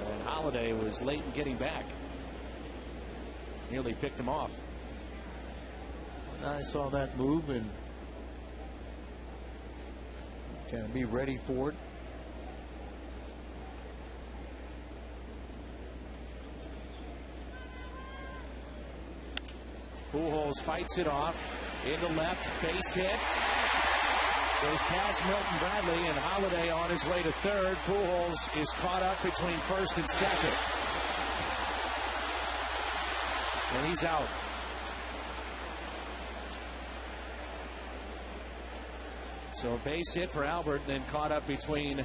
And Holiday was late in getting back. Nearly picked him off. I saw that move and kind of be ready for it. Pujols fights it off into left, base hit. Goes past Milton Bradley, and Holiday on his way to third. Pujols is caught up between first and second. And he's out. So a base hit for Albert, and then caught up between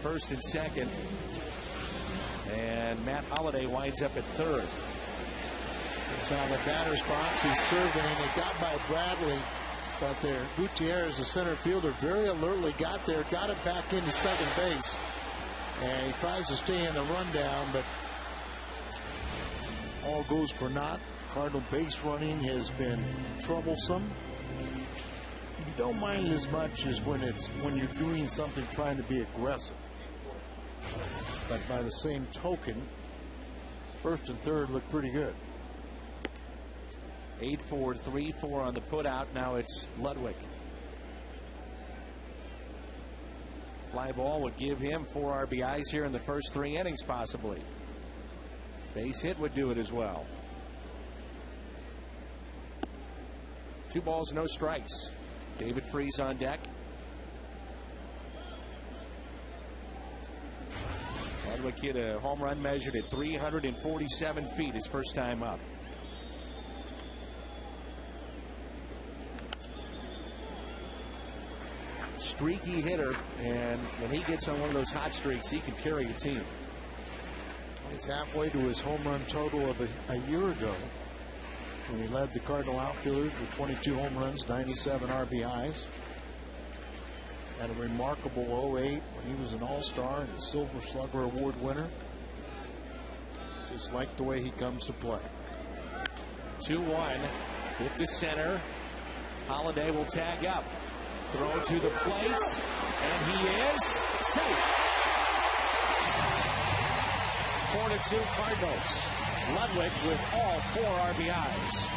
first and second. And Matt Holiday winds up at third. It's on the batter's box. He's surveying. It got by Bradley, but there Gutierrez, the center fielder, very alertly got there, got it back into second base, and he tries to stay in the rundown, but all goes for naught. Cardinal base running has been troublesome. You don't mind it as much as when you're doing something trying to be aggressive. But by the same token, first and third look pretty good. 8-4, 3-4 on the putout. Now it's Ludwig. Fly ball would give him 4 RBIs here in the first 3 innings, possibly. Base hit would do it as well. 2 balls, no strikes. David Freese on deck. Ludwig hit a home run measured at 347 feet his first time up. Streaky hitter, and when he gets on one of those hot streaks, he can carry a team. He's halfway to his home run total of a year ago, when he led the Cardinal outfielders with 22 home runs, 97 RBIs. Had a remarkable 08 when he was an all-star and a Silver Slugger Award winner. Just like the way he comes to play. 2-1, hit to center. Holiday will tag up. Throw to the plate, and he is safe. 4-2 Cardinals. Ludwig with all 4 RBIs.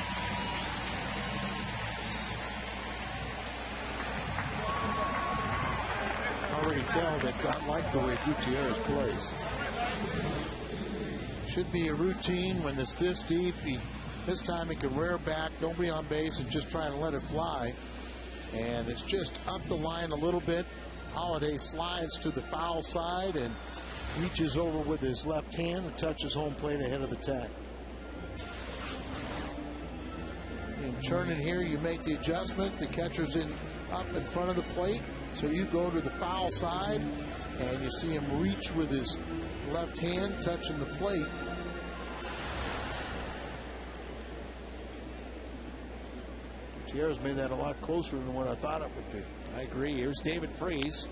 Already tell that God liked the way Gutierrez plays. Should be a routine when it's this deep. This time he can rear back, don't be on base, and just try to let it fly. And it's just up the line a little bit. Holiday slides to the foul side and reaches over with his left hand and touches home plate ahead of the tag. In churning here, you make the adjustment. The catcher's up in front of the plate, so you go to the foul side, and you see him reach with his left hand, touching the plate. Gutierrez made that a lot closer than what I thought it would be. I agree. Here's David Freese.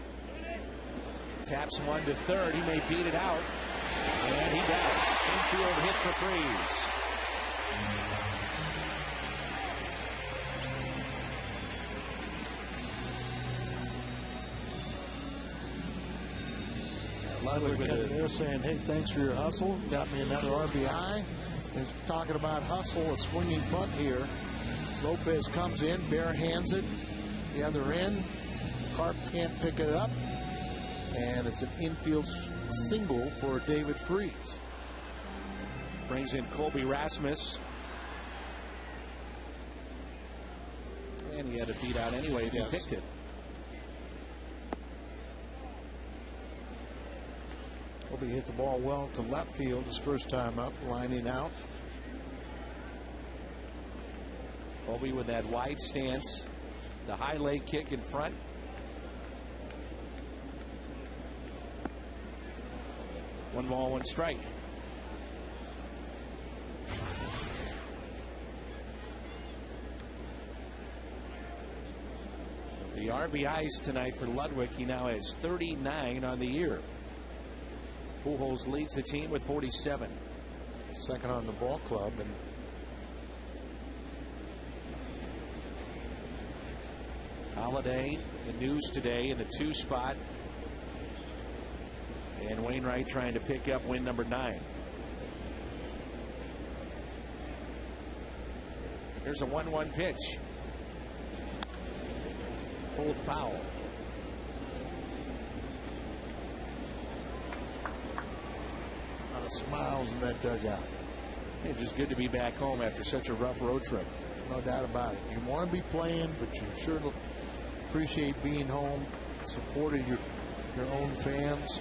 Taps one to third. He may beat it out. And he does. Infield hit for Freese. They're saying, hey, thanks for your hustle. Got me another RBI. He's talking about hustle, a swinging bunt here. Lopez comes in, bare hands it. The other end. Carp can't pick it up. And it's an infield single for David Freese. Brings in Colby Rasmus. And he had to beat out anyway if he picked it. Colby hit the ball well to left field his first time up, lining out. Colby with that wide stance. The high leg kick in front. One ball, one strike. The RBIs tonight for Ludwig. He now has 39 on the year. Pujols leads the team with 47. Second on the ball club. And Holiday, the news today in the 2 spot. And Wainwright trying to pick up win number 9. Here's a 1-1 pitch. Pulled foul. A lot of smiles in that dugout. It's just good to be back home after such a rough road trip. No doubt about it. You want to be playing, but you sure appreciate being home, supporting your own fans.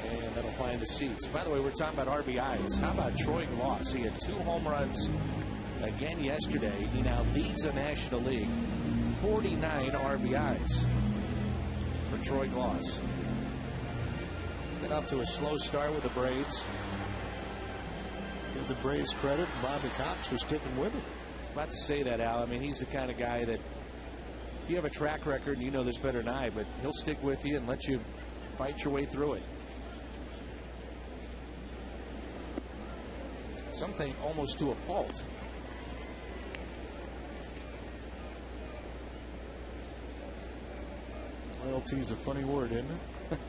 And that'll find the seats. By the way, we're talking about RBIs. How about Troy Gloss? He had 2 home runs again yesterday. He now leads the National League. 49 RBIs for Troy Gloss. Been up to a slow start with the Braves. Give the Braves credit. Bobby Cox was sticking with him. I was about to say that, Al. I mean, he's the kind of guy that if you have a track record, and you know this better than I, but he'll stick with you and let you fight your way through it. Something almost to a fault. Loyalty is a funny word, isn't it?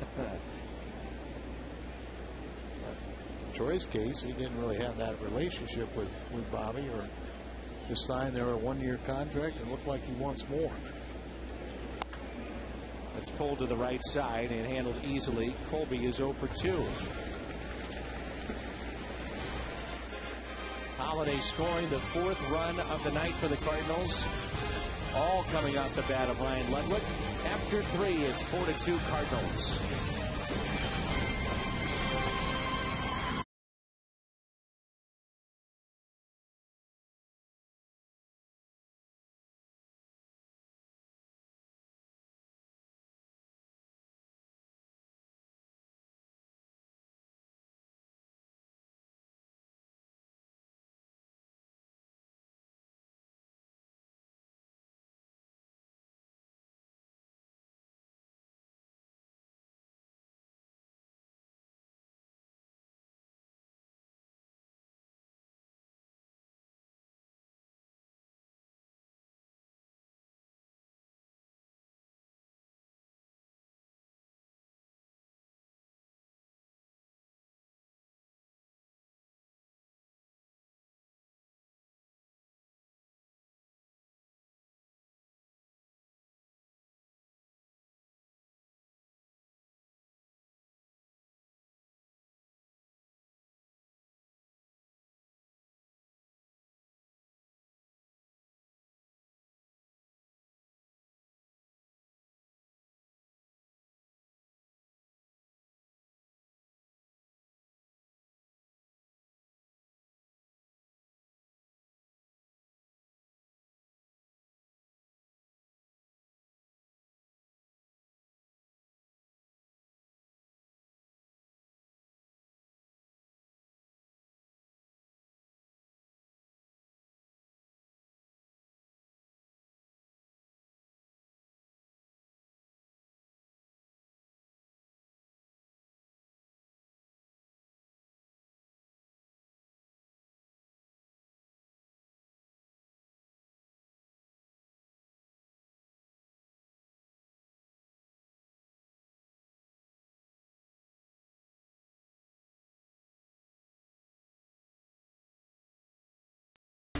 In Troy's case, he didn't really have that relationship with Bobby, or just signed there a 1-year contract and looked like he wants more. It's pulled to the right side and handled easily. Colby is 0 for 2. Holiday scoring the 4th run of the night for the Cardinals. All coming off the bat of Ryan Ludwig. After 3, it's 4-2 Cardinals.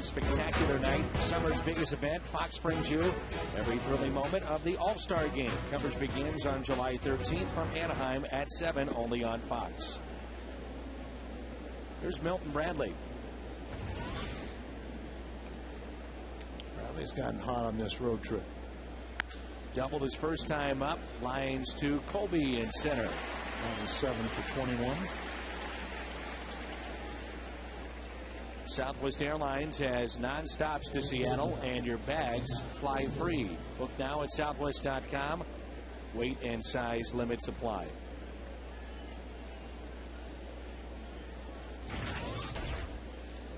Spectacular night, summer's biggest event. Fox brings you every thrilling moment of the All-Star Game. Coverage begins on July 13th from Anaheim at 7, only on Fox. There's Milton Bradley. Bradley's gotten hot on this road trip. Doubled his first time up. Lines to Colby in center. That was 7 for 21. Southwest Airlines has non-stops to Seattle, and your bags fly free. Book now at southwest.com. Weight and size limits apply.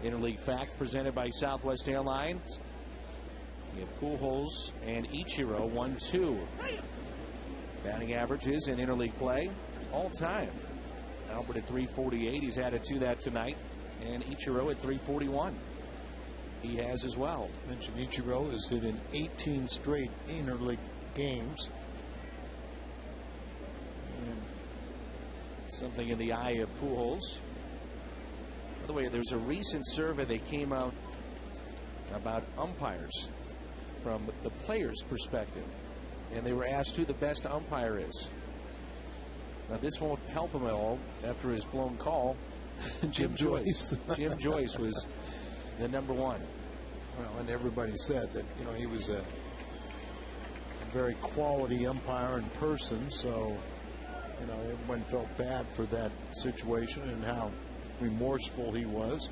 Interleague Fact presented by Southwest Airlines. You have Pujols and Ichiro 1-2. Batting averages in interleague play all time. Albert at 348. He's added to that tonight. And Ichiro at 341. He has as well. Mentioned Ichiro has hit in 18 straight interleague games. Something in the eye of Pujols. By the way, there's a recent survey that came out about umpires from the players' perspective, and they were asked who the best umpire is. Now, this won't help him at all after his blown call. Jim Joyce. Jim Joyce was the number one. Well, and everybody said that, you know, he was a very quality umpire in person, so, you know, everyone felt bad for that situation and how remorseful he was.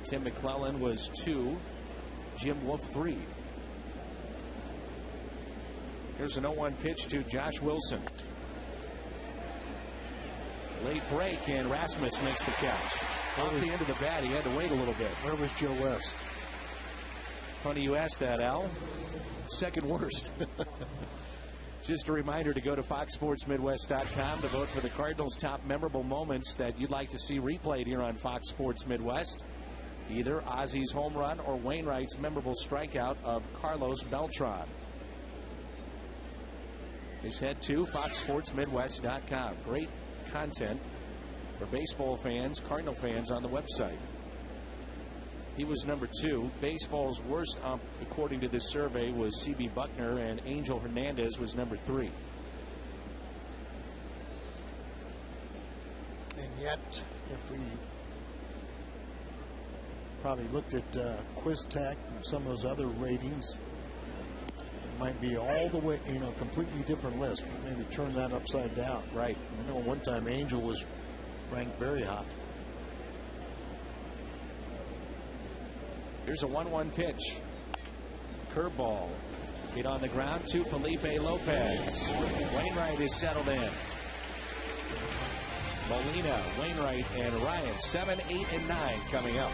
Tim McClellan was 2. Jim Wolf 3. Here's an 0-1 pitch to Josh Wilson. Late break, and Rasmus makes the catch. Off the end of the bat, he had to wait a little bit. Where was Joe West? Funny you asked that, Al. Second worst. Just a reminder to go to FoxSportsMidwest.com to vote for the Cardinals' top memorable moments that you'd like to see replayed here on Fox Sports Midwest. Either Ozzy's home run or Wainwright's memorable strikeout of Carlos Beltran. Just head to FoxSportsMidwest.com. Great content for baseball fans, Cardinal fans on the website. He was number 2. Baseball's worst ump, according to this survey, was C.B. Buckner, and Angel Hernandez was number 3. And yet, if we probably looked at QuizTech and some of those other ratings, it might be all the way, you know, completely different list. Maybe turn that upside down. Right. I know one time Angel was ranked very high. Here's a 1-1 pitch. Curveball. Hit on the ground to Felipe Lopez. Wainwright is settled in. Molina, Wainwright, and Ryan. 7, 8, and 9 coming up.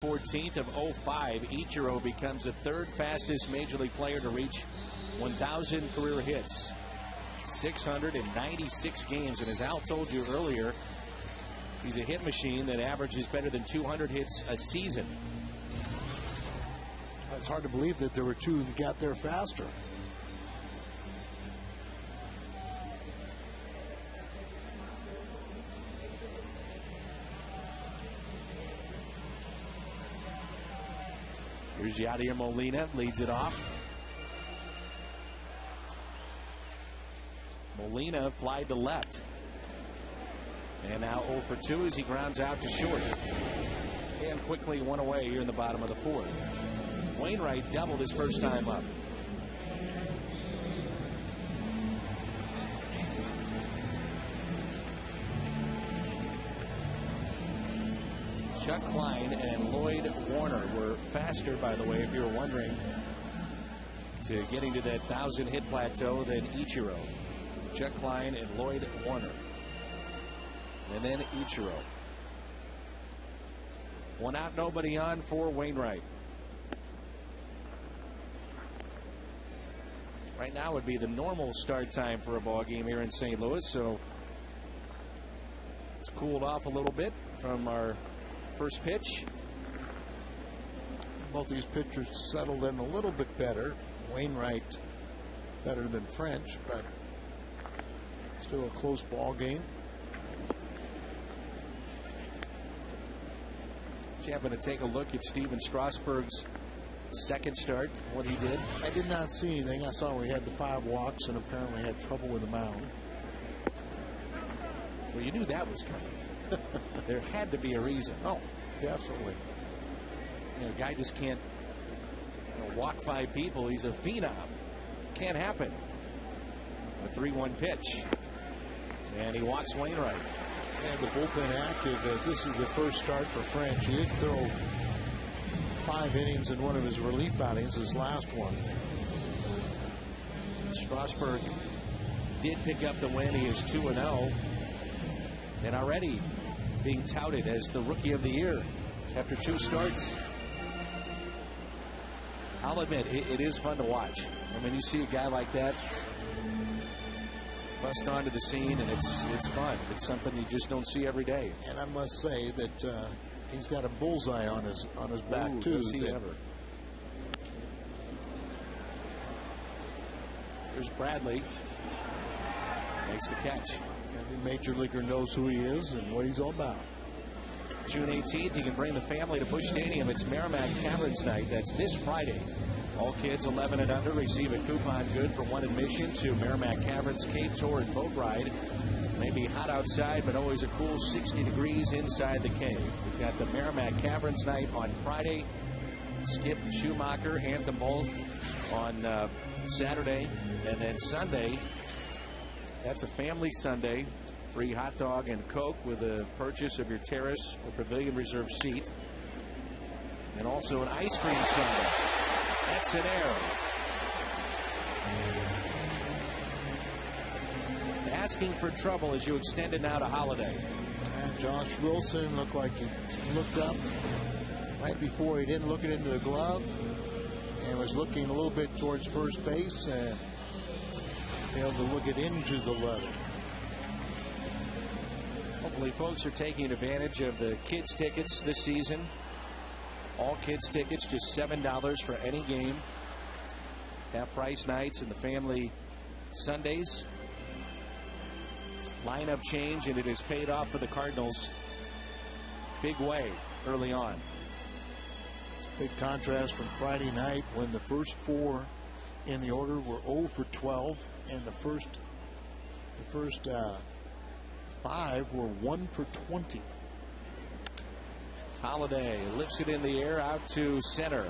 .14th of 05, Ichiro becomes the 3rd fastest Major League player to reach 1,000 career hits. 696 games, and as Al told you earlier, he's a hit machine that averages better than 200 hits a season. It's hard to believe that there were 2 that got there faster. Here's Yadier Molina, leads it off. Molina flied to left. And now 0 for 2 as he grounds out to short. And quickly 1 away here in the bottom of the 4th. Wainwright doubled his first time up. Chuck Klein and Lloyd Warner were faster, by the way, if you were wondering, to getting to that 1,000 hit plateau than Ichiro. Chuck Klein and Lloyd Warner. And then Ichiro. One out, nobody on for Wainwright. Right now would be the normal start time for a ball game here in St. Louis, so it's cooled off a little bit from our first pitch. Both these pitchers settled in a little bit better. Wainwright better than French, but still a close ball game. Did you happen to take a look at Steven Strasburg's second start, what he did? I did not see anything. I saw he had the 5 walks and apparently had trouble with the mound. Well, you knew that was coming. There had to be a reason. Oh, definitely. A guy just can't walk 5 people. He's a phenom. Can't happen. A 3-1 pitch. And he walks Wainwright. And the bullpen active. This is the first start for French. He did throw 5 innings in one of his relief outings, his last one. Strasburg did pick up the win. He is 2-0. And already being touted as the rookie of the year after 2 starts. I'll admit, it is fun to watch. I mean, you see a guy like that bust onto the scene, and it's fun. It's something you just don't see every day. And I must say that he's got a bullseye on his back. Ooh, too. Does he ever? Here's Bradley. Makes the catch. Every major leaguer knows who he is and what he's all about. June 18th, you can bring the family to Busch Stadium. It's Merrimack Caverns night. That's this Friday. All kids 11 and under receive a coupon good for 1 admission to Merrimack Caverns Cape Tour and Boat Ride. Maybe hot outside, but always a cool 60 degrees inside the cave. We've got the Merrimack Caverns night on Friday. Skip Schumacher, Anthem Bolt on Saturday. And then Sunday, that's a family Sunday. Free hot dog and Coke with the purchase of your terrace or pavilion reserved seat. And also an ice cream sundae. That's an error. Asking for trouble as you extend it now to Holiday. And Josh Wilson looked like he looked up right before he didn't look it into the glove and was looking a little bit towards first base and failed to look it into the leather. Hopefully folks are taking advantage of the kids tickets this season. All kids tickets just $7 for any game. Half price nights and the family Sundays. Lineup change, and it has paid off for the Cardinals big way early on. Big contrast from Friday night when the first 4 in the order were 0 for 12 and the first 5 were 1 for 20. Holiday lifts it in the air out to center.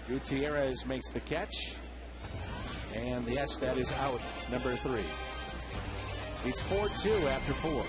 Gutierrez makes the catch. And yes, that is out, number 3. It's 4-2 after 4.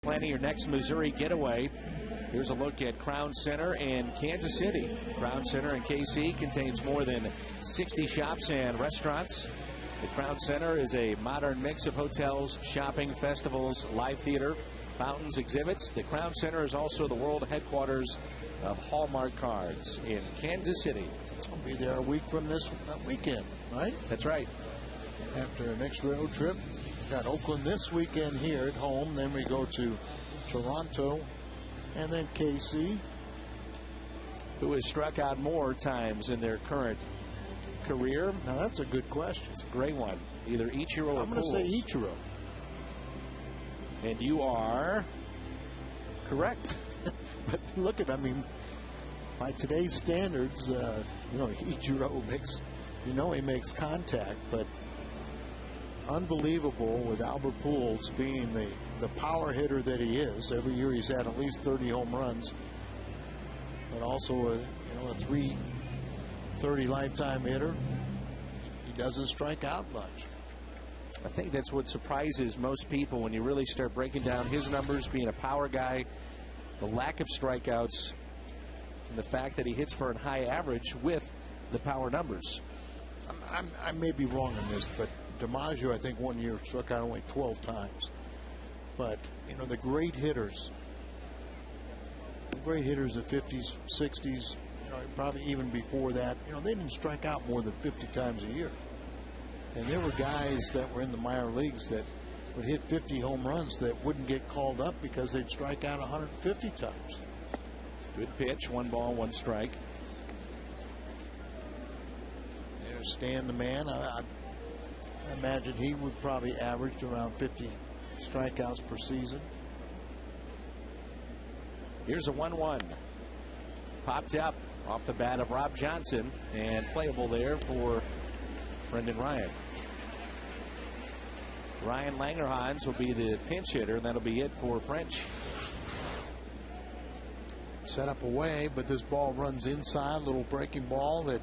Planning your next Missouri getaway. Here's a look at Crown Center and Kansas City. Crown Center in KC contains more than 60 shops and restaurants. The Crown Center is a modern mix of hotels, shopping, festivals, live theater, fountains, exhibits. The Crown Center is also the world headquarters of Hallmark cards in Kansas City. I'll be there a week from this weekend, right? That's right. After our next road trip, got Oakland this weekend here at home. Then we go to Toronto and then KC. Who has struck out more times in their current career? Now that's a good question. It's a great one. Either Ichiro or I'm going to say Ichiro. And you are correct. But look at, I mean, by today's standards, Ichiro makes, he makes contact, but unbelievable with Albert Pujols being the power hitter that he is. Every year he's had at least 30 home runs, but also a 330 lifetime hitter. He doesn't strike out much. I think that's what surprises most people when you really start breaking down his numbers, being a power guy, the lack of strikeouts, and the fact that he hits for a high average with the power numbers. I may be wrong on this, but DiMaggio, I think, one year struck out only 12 times. But, the great hitters, of 50s, 60s, probably even before that, they didn't strike out more than 50 times a year. And there were guys that were in the minor leagues that would hit 50 home runs that wouldn't get called up because they'd strike out 150 times. Good pitch, 1 ball, 1 strike. There's Stan the man. I imagine he would probably average around 50 strikeouts per season. Here's a 1-1. Popped up off the bat of Rob Johnson and playable there for Brendan Ryan. Ryan Langerhans will be the pinch hitter, and that'll be it for French. Set up away, but this ball runs inside. Little breaking ball that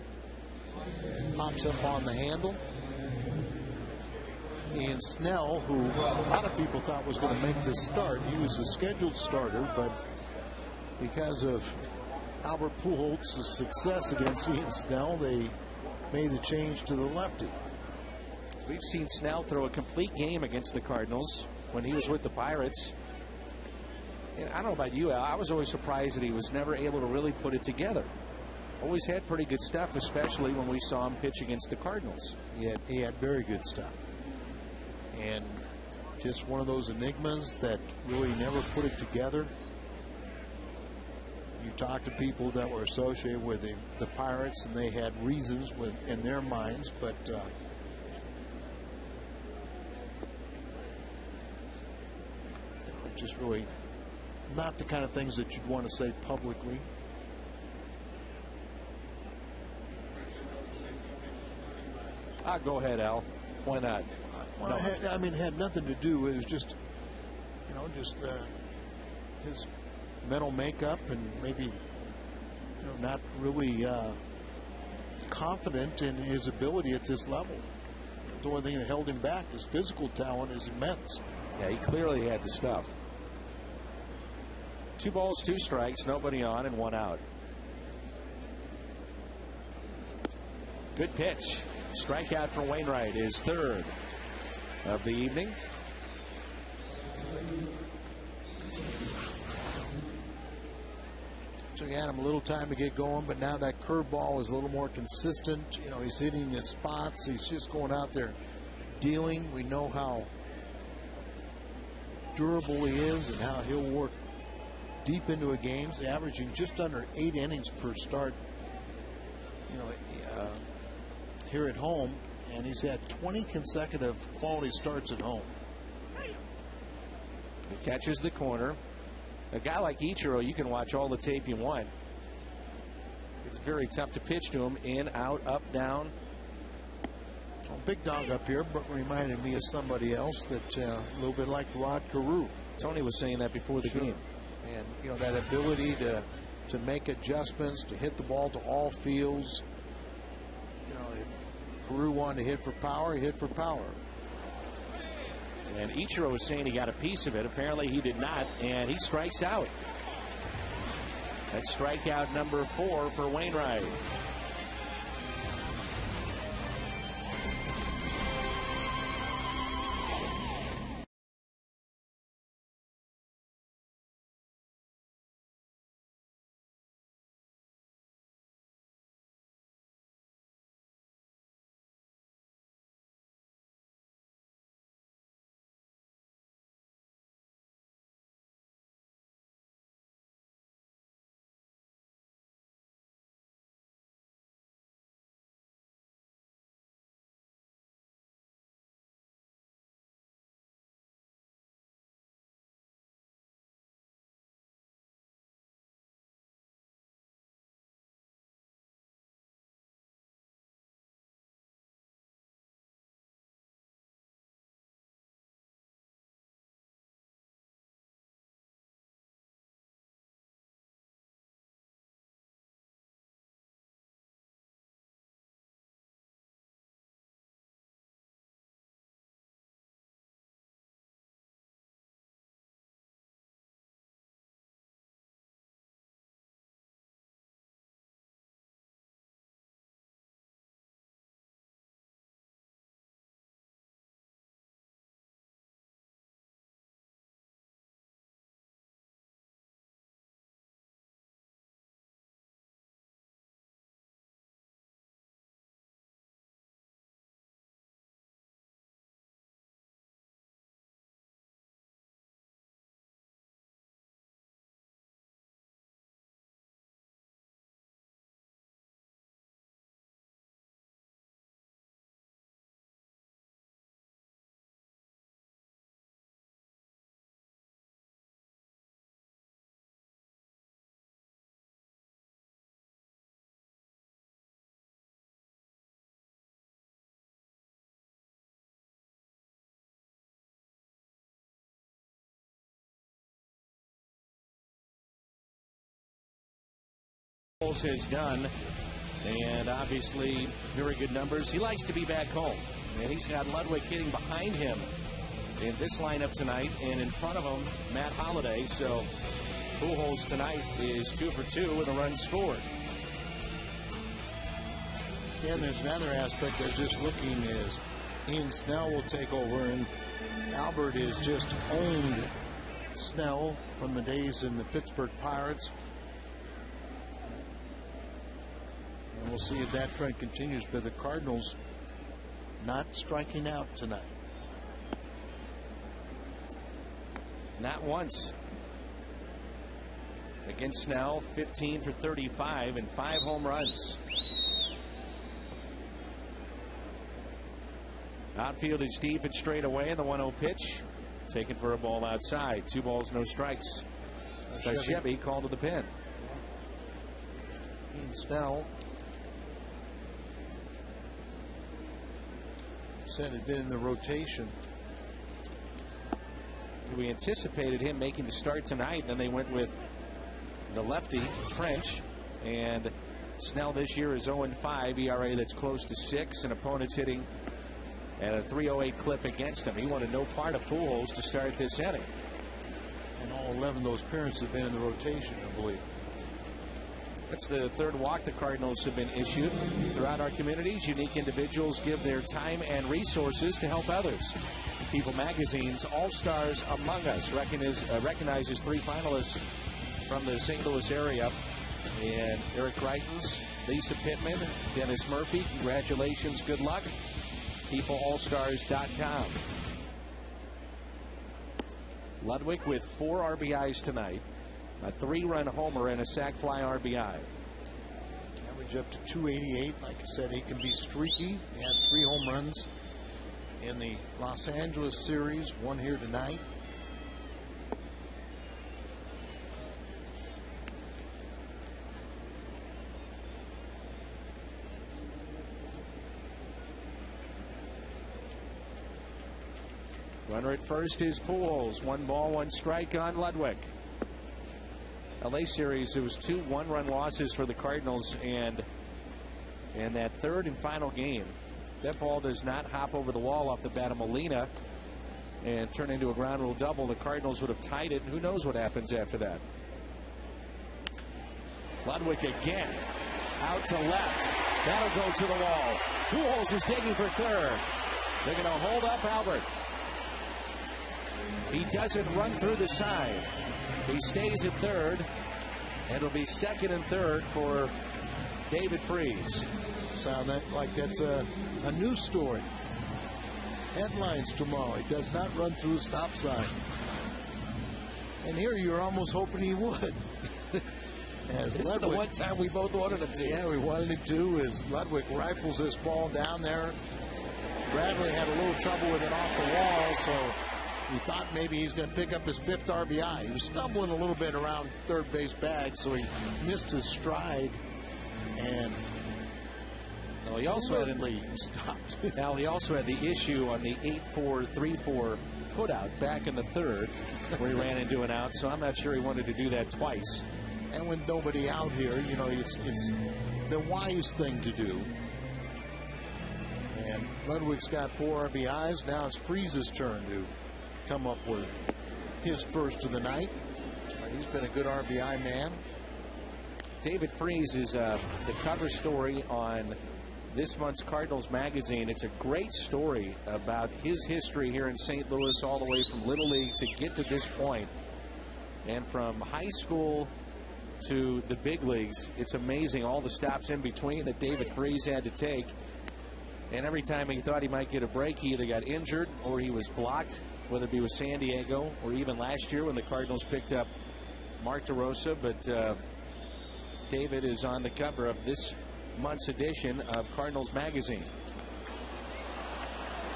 pops up on the handle. And Snell, who a lot of people thought was going to make this start, he was a scheduled starter, but because of Albert Pujols' success against Ian Snell, they made the change to the lefty. We've seen Snell throw a complete game against the Cardinals when he was with the Pirates. And I don't know about you, Al, I was always surprised that he was never able to really put it together. Always had pretty good stuff, especially when we saw him pitch against the Cardinals. He had very good stuff. And just one of those enigmas that really never put it together. You talk to people that were associated with the Pirates, and they had reasons in their minds, but just really not the kind of things that you'd want to say publicly. Go ahead, Al. Why not? Well, it had nothing to do. It was just, his mental makeup and maybe, not really confident in his ability at this level. The only thing that held him back, his physical talent, is immense. Yeah, he clearly had the stuff. 2 balls, 2 strikes, nobody on, and 1 out. Good pitch. Strikeout for Wainwright, his 3rd of the evening. So he had him a little time to get going, but now that curveball is a little more consistent. He's hitting his spots. He's just going out there dealing. We know how durable he is and how he'll work deep into a game. He's averaging just under 8 innings per start, here at home, and he's had 20 consecutive quality starts at home. He catches the corner. A guy like Ichiro, you can watch all the tape you want. It's very tough to pitch to him. In, out, up, down. Well, big dog up here, but reminded me of somebody else that a little bit like Rod Carew. Tony was saying that before the game. And that ability to make adjustments, to hit the ball to all fields. If Carew wanted to hit for power, he hit for power. And Ichiro was saying he got a piece of it. Apparently he did not, and he strikes out. That's strikeout number 4 for Wainwright. Has done, and obviously very good numbers. He likes to be back home, and he's got Ludwig hitting behind him in this lineup tonight, and in front of him Matt Holliday. So Pujols tonight is 2 for 2 with a run scored. And there's another aspect they're just looking is Ian Snell will take over, and Albert has just owned Snell from the days in the Pittsburgh Pirates. And we'll see if that trend continues, but the Cardinals not striking out tonight. Not once. Against Snell, 15 for 35 and 5 home runs. Outfield is deep and straight away, and the 1-0 pitch taken for a ball outside. 2 balls, no strikes. Chevy called to the pin. Ian Snell said had been in the rotation. We anticipated him making the start tonight, and they went with the lefty French, and Snell this year is 0-5, ERA that's close to 6, and opponents hitting at a 3.08 clip against him. He wanted no part of Pujols to start this inning. And all 11 of those appearances have been in the rotation, I believe. That's the 3rd walk the Cardinals have been issued. Throughout our communities, unique individuals give their time and resources to help others. People Magazine's All-Stars Among Us recognizes 3 finalists from the St. Louis area. And Eric Greitens, Lisa Pittman, Dennis Murphy. Congratulations. Good luck. PeopleAllStars.com. Ludwig with 4 RBIs tonight. A 3-run homer and a sac fly RBI. Average up to 288. Like I said, he can be streaky. He had 3 home runs in the Los Angeles series, 1 here tonight. Runner at first is Pujols. 1 ball, 1 strike on Ludwig. LA series, it was 2 one-run losses for the Cardinals, and that 3rd and final game, that ball does not hop over the wall off the bat of Molina, and turn into a ground rule double, the Cardinals would have tied it, and who knows what happens after that. Ludwig again, out to left. That'll go to the wall. Pujols is digging for third. They're going to hold up Albert. He doesn't run through the side. He stays at third. And it'll be second and third for David Freese. Sound like that's a news story. Headlines tomorrow. He does not run through a stop sign. And here you're almost hoping he would. This is the one time we both wanted him to. Yeah, we wanted him to, as Ludwig rifles this ball down there. Bradley had a little trouble with it off the wall, so he thought maybe he's going to pick up his 5th RBI. He was stumbling a little bit around third base bag, so he missed his stride. And he also stopped. Now he also had the issue on the 8-4-3-4 putout back in the third, where he ran into an out. So I'm not sure he wanted to do that twice. And with nobody out here, you know, it's the wise thing to do. And Ludwig's got 4 RBIs. Now it's Freese's turn to come up with his first of the night. He's been a good RBI man. David Freese is the cover story on this month's Cardinals magazine. It's a great story about his history here in St. Louis, all the way from Little League to get to this point. And from high school to the big leagues, it's amazing all the stops in between that David Freese had to take. And every time he thought he might get a break, he either got injured or he was blocked, whether it be with San Diego or even last year when the Cardinals picked up Mark DeRosa. But David is on the cover of this month's edition of Cardinals magazine.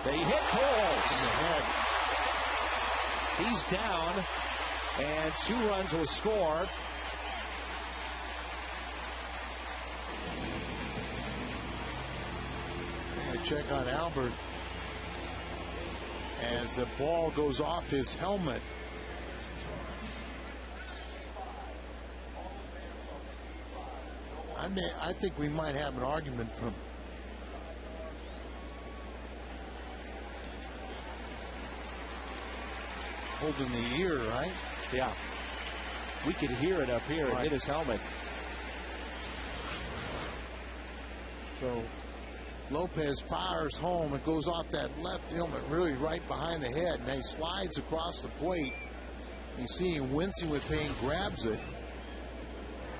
They hit Pujols. He's down, and 2 runs will score. Check on Albert as the ball goes off his helmet. I think we might have an argument from holding the ear, right? Yeah. We could hear it up here. Right. It hit his helmet. So Lopez fires home. It goes off that left helmet, really right behind the head, and he slides across the plate. You see him wincing with pain, grabs it,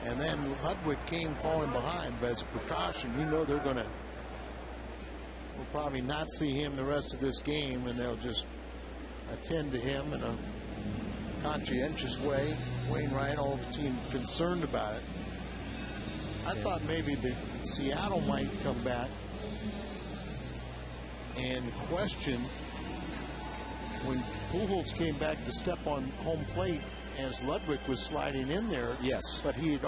and then Ludwig came falling behind. But as a precaution, you know they're going to, we'll probably not see him the rest of this game, and they'll just attend to him in a conscientious way. Wainwright, all the team concerned about it. I thought maybe the Seattle might come back and question when Pujols came back to step on home plate as Ludwig was sliding in there. Yes. But he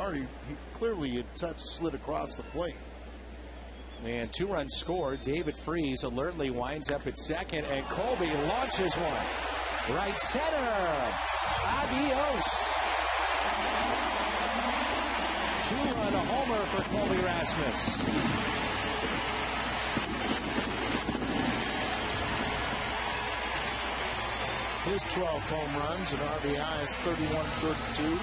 clearly had slid across the plate. And 2 runs scored. David Freese alertly winds up at second, and Colby launches one. Right center. Adios. 2-run homer for Colby Rasmus. His 12 home runs and RBIs 31-32.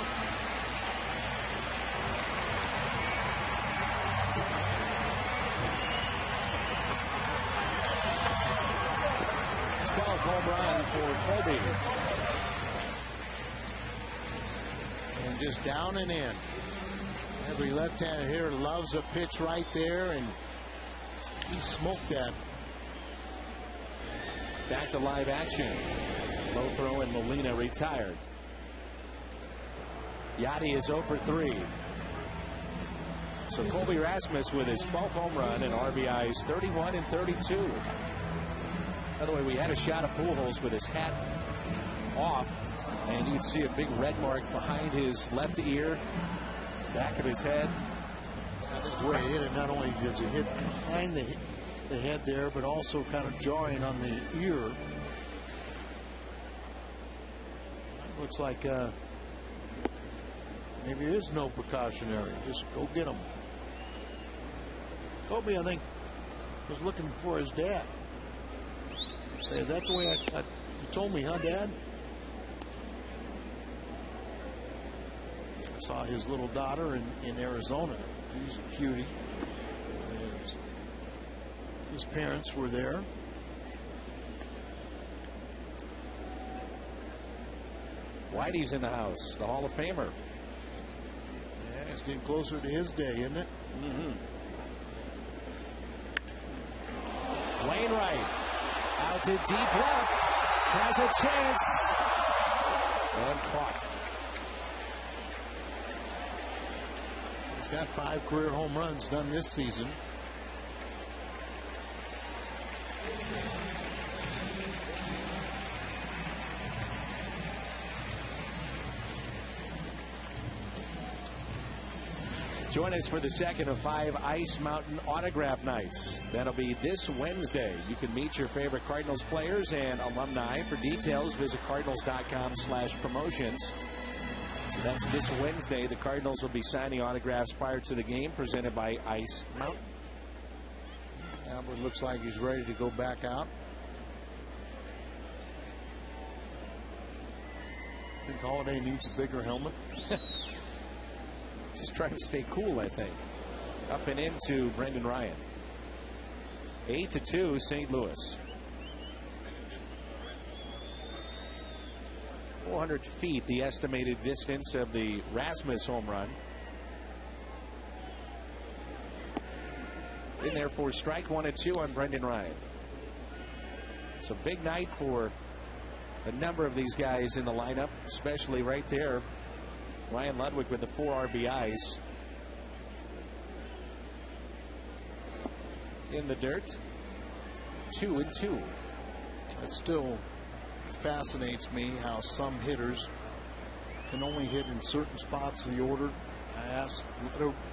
Home run for Colby. And just down and in. Every left-handed hitter loves a pitch right there, and he smoked that. Back to live action. Low throw, and Molina retired. Yachty is 0 for 3. So Colby Rasmus with his 12th home run and RBIs 31 and 32. By the way, we had a shot of Pujols with his hat off, and you can see a big red mark behind his left ear, back of his head. I think where he hit it, not only does he hit behind the head there, but also kind of jarring on the ear. Looks like maybe there is no precautionary. Just go get him. Colby, I think, was looking for his dad. Say, that's the way I told me, huh, Dad? Saw his little daughter in Arizona. She's a cutie. His parents were there. Whitey's in the house, the Hall of Famer. Yeah, it's getting closer to his day, isn't it? Wainwright out to deep left. Has a chance. And caught. He's got 5 career home runs done this season. Join us for the second of 5 Ice Mountain Autograph Nights. That'll be this Wednesday. You can meet your favorite Cardinals players and alumni. For details, visit cardinals.com/promotions. So that's this Wednesday. The Cardinals will be signing autographs prior to the game, presented by Ice Mountain. Albert looks like he's ready to go back out. I think Holiday needs a bigger helmet. Just trying to stay cool, I think. Up and into Brendan Ryan. 8-2 St. Louis. 400 feet, the estimated distance of the Rasmus home run. In there for strike 1 and 2 on Brendan Ryan. It's a big night for a number of these guys in the lineup, especially right there. Ryan Ludwig with the 4 RBIs. In the dirt. 2 and 2. It still fascinates me how some hitters can only hit in certain spots of the order. I asked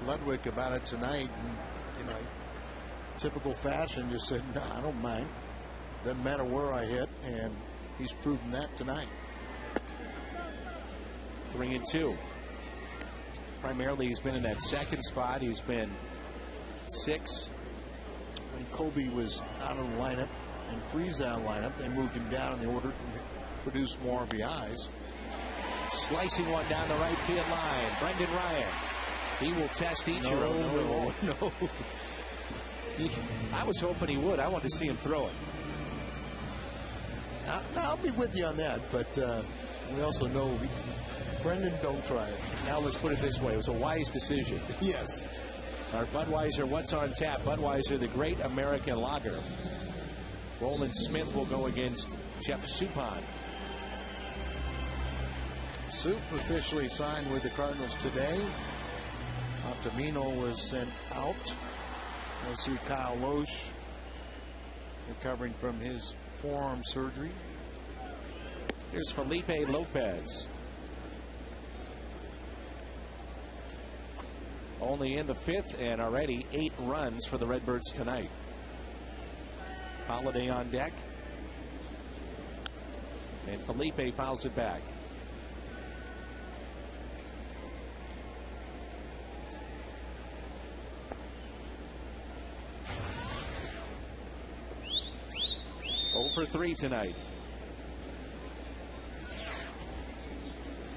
Ludwig about it tonight, and typical fashion just said, no, I don't mind. Doesn't matter where I hit, and he's proven that tonight. 3 and 2. Primarily, he's been in that second spot. He's been 6. When Kobe was out of the lineup and Freeze out of the lineup, they moved him down in the order to produce more RBIs. Slicing one down the right field line. Brendan Ryan. He will test Ichiro. No. I was hoping he would. I wanted to see him throw it. I'll be with you on that, but we also know Brendan, don't try it. Now let's put it this way. It was a wise decision. Yes. Our Budweiser What's on Tap. Budweiser, the Great American Lager. Roland Smith will go against Jeff Suppan. Soup officially signed with the Cardinals today. Ottavino was sent out. We'll see Kyle Loesch recovering from his forearm surgery. Here's Felipe Lopez. Only in the 5th and already 8 runs for the Redbirds tonight. Holiday on deck. And Felipe fouls it back. For 3 tonight.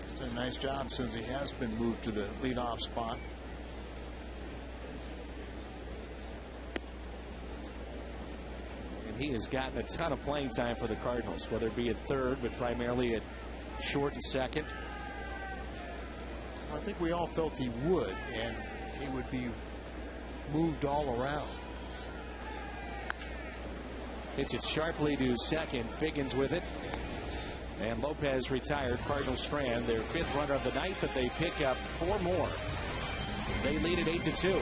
He's done a nice job since he has been moved to the leadoff spot. And he has gotten a ton of playing time for the Cardinals, whether it be at third, but primarily at short and second. I think we all felt he would, and he would be moved all around. Hits it sharply to second. Figgins with it. And Lopez retired. Cardinals strand their 5th runner of the night, but they pick up 4 more. They lead at 8-2.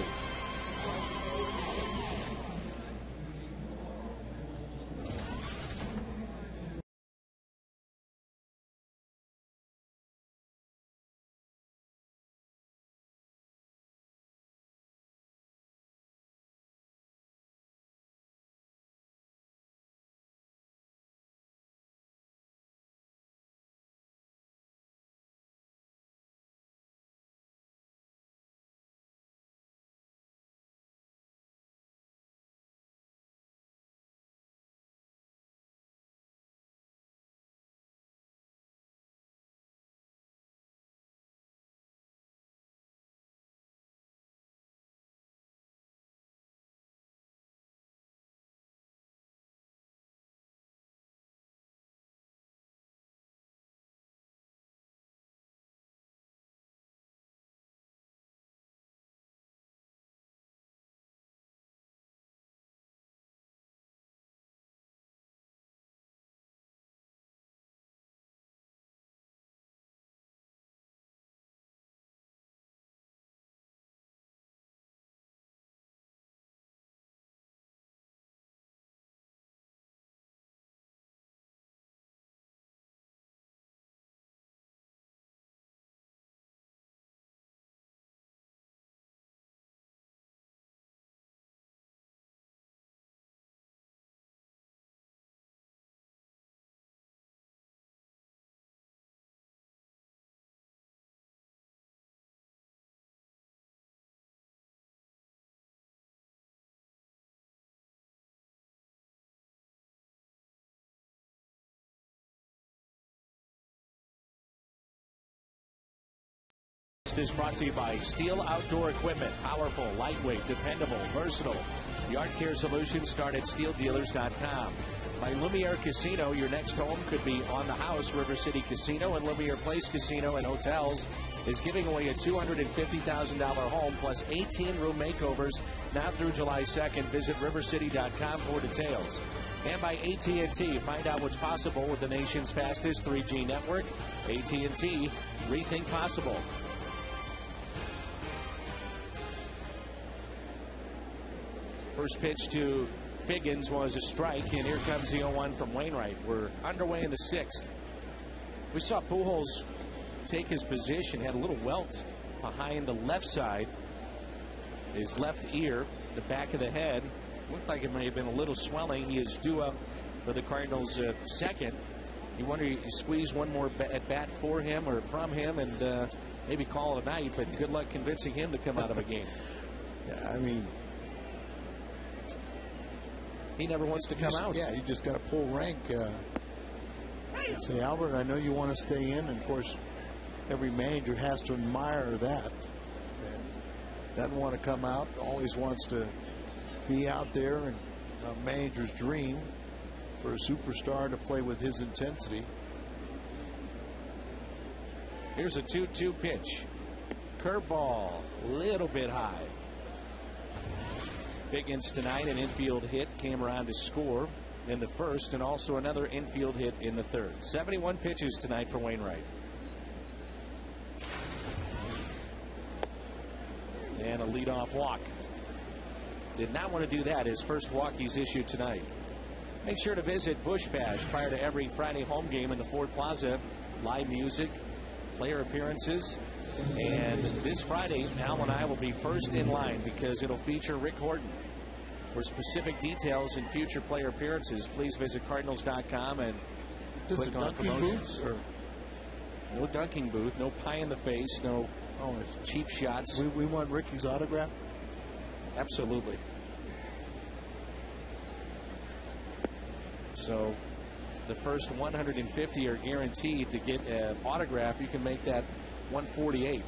is brought to you by Steel Outdoor Equipment. Powerful, lightweight, dependable, versatile. Yard care solutions start at steeldealers.com. By Lumiere Casino, your next home could be on the house. River City Casino and Lumiere Place Casino and Hotels is giving away a $250,000 home plus 18-room makeovers now through July 2nd. Visit rivercity.com for details. And by AT&T, find out what's possible with the nation's fastest 3G network. AT&T, rethink possible. First pitch to Figgins was a strike, and here comes the 0-1 from Wainwright. We're underway in the 6th. We saw Pujols take his position, had a little welt behind the left side, his left ear, the back of the head. Looked like it may have been a little swelling. He is due up for the Cardinals' second. You wonder, you squeeze one more at bat for him or from him and maybe call it a night, but good luck convincing him to come out of a game. Yeah, I mean, he never wants to come out. Yeah, you just got to pull rank. Say, Albert, I know you want to stay in, and of course, every manager has to admire that. And doesn't want to come out, always wants to be out there, and a manager's dream for a superstar to play with his intensity. Here's a 2-2 pitch. Curveball, little bit high. Figgins tonight, an infield hit, came around to score in the first, and also another infield hit in the third. 71 pitches tonight for Wainwright. And a leadoff walk. Did not want to do that. His first walk he's issued tonight. Make sure to visit Bush Bash prior to every Friday home game in the Ford Plaza. Live music, player appearances. And this Friday, Al and I will be first in line because it'll feature Rick Horton. For specific details and future player appearances, please visit Cardinals.com and click on promotions. No dunking booth, no pie in the face, no cheap shots. We want Ricky's autograph? Absolutely. So the first 150 are guaranteed to get an autograph. You can make that 148.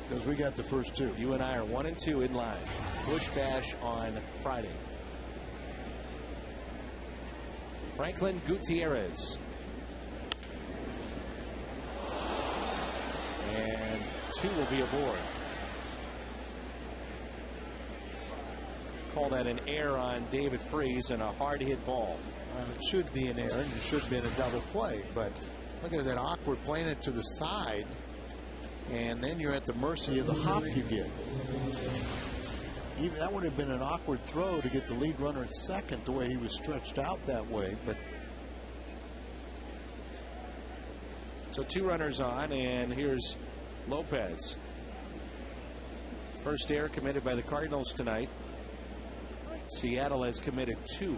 Because we got the first two. You and I are 1 and 2 in line. Bush Bash on Friday. Franklin Gutierrez. And 2 will be aboard. Call that an error on David Freese and a hard hit ball. It should be an error, and it should have been a double play, but look at that awkward playing it to the side, and then you're at the mercy of the hop you get. Even that would have been an awkward throw to get the lead runner at second, the way he was stretched out that way. But so 2 runners on, and here's Lopez. First error committed by the Cardinals tonight. Seattle has committed 2.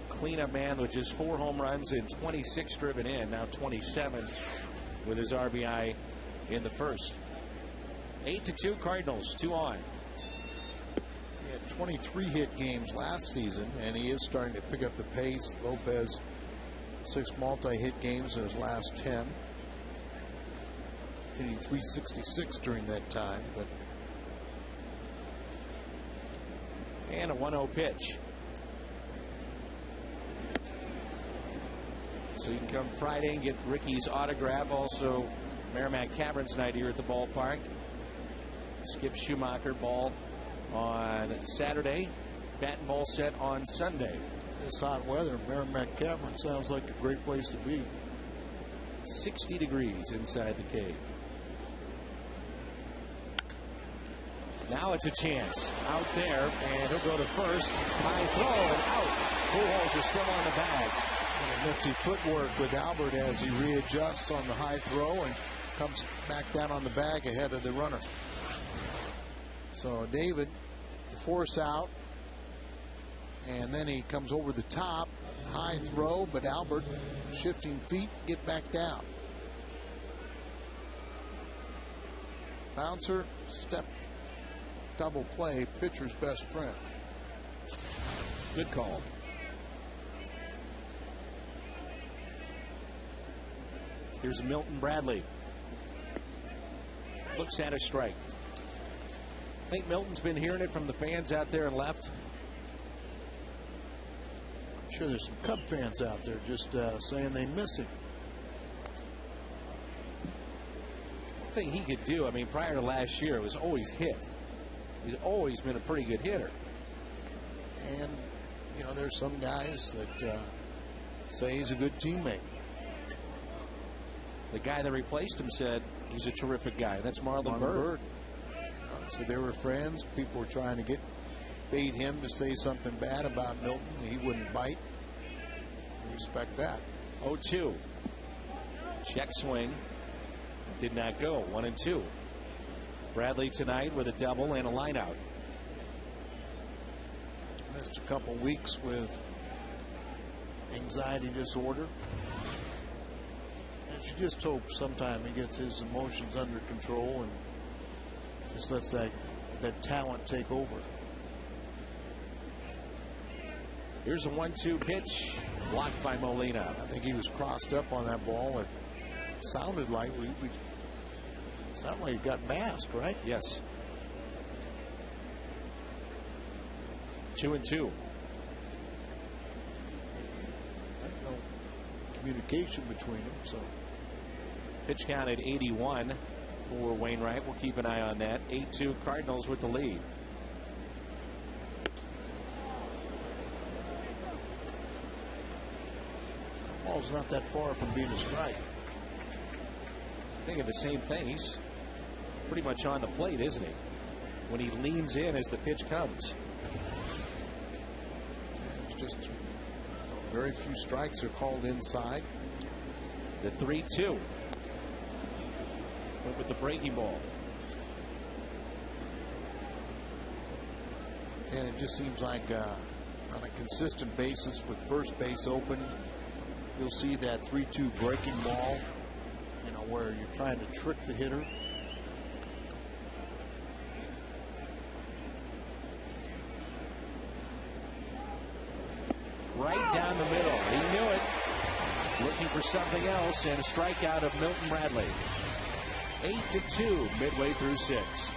Cleanup man with just 4 home runs and 26 driven in, now 27 with his RBI in the first. 8-2 Cardinals, 2 on. He had 23 hit games last season, and he is starting to pick up the pace. Lopez, 6 multi-hit games in his last 10. Hitting 366 during that time. And a 1-0 pitch. So you can come Friday and get Ricky's autograph. Also, Merrimack Caverns night here at the ballpark. Skip Schumacher ball on Saturday. Bat and ball set on Sunday. This hot weather, Merrimack Cavern sounds like a great place to be. 60 degrees inside the cave. Now it's a chance out there, and he'll go to first. High throw and out. Pujols is still on the bag. Nifty footwork with Albert as he readjusts on the high throw and comes back down on the bag ahead of the runner. So David, the force out, and then he comes over the top, high throw, but Albert shifting feet, get back down. Bouncer, step, double play, pitcher's best friend. Good call. Here's Milton Bradley. Looks at a strike. I think Milton's been hearing it from the fans out there and left. I'm sure there's some Cub fans out there just saying they miss him. One thing he could do, I mean, prior to last year, was always hit. He's always been a pretty good hitter. And, you know, there's some guys that say he's a good teammate. The guy that replaced him said he's a terrific guy. That's Marlon Byrd. So they were friends. People were trying to bait him to say something bad about Milton. He wouldn't bite. I respect that. 0-2. Check swing. Did not go. 1-2. Bradley tonight with a double and a lineout. Missed a couple weeks with anxiety disorder. And she just hopes sometime he gets his emotions under control and just lets that talent take over. Here's a 1-2 pitch, blocked by Molina. I think he was crossed up on that ball. It sounded like sounded like he got masked, right? Yes. 2-2. No communication between them. So pitch count at 81 for Wainwright. We'll keep an eye on that. 8-2 Cardinals with the lead. The ball's not that far from being a strike. Thinking the same thing. He's pretty much on the plate, isn't he? When he leans in as the pitch comes. It's just very few strikes are called inside. The 3-2. Went with the breaking ball. And it just seems like on a consistent basis with first base open, you'll see that 3-2 breaking ball, you know, where you're trying to trick the hitter. Right down the middle. He knew it. Looking for something else, and a strikeout of Milton Bradley. 8-2 midway through 6.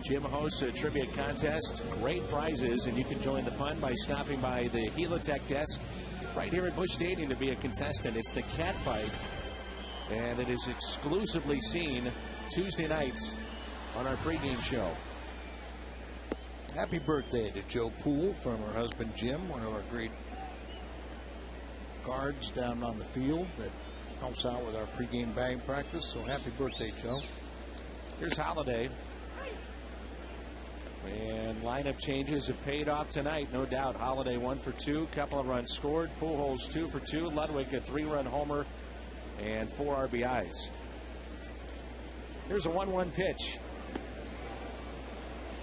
Jim hosts a trivia contest. Great prizes, and you can join the fun by stopping by the Helitech desk right here at Busch Stadium to be a contestant. It's the cat fight, and it is exclusively seen Tuesday nights on our pregame show. Happy birthday to Joe Poole from her husband Jim, one of our great guards down on the field that helps out with our pregame batting practice. So happy birthday, Joe. Here's Holiday. And lineup changes have paid off tonight, no doubt. Holiday 1 for 2, couple of runs scored. Pujols 2 for 2. Ludwig a 3-run homer and 4 RBIs. Here's a 1-1 pitch.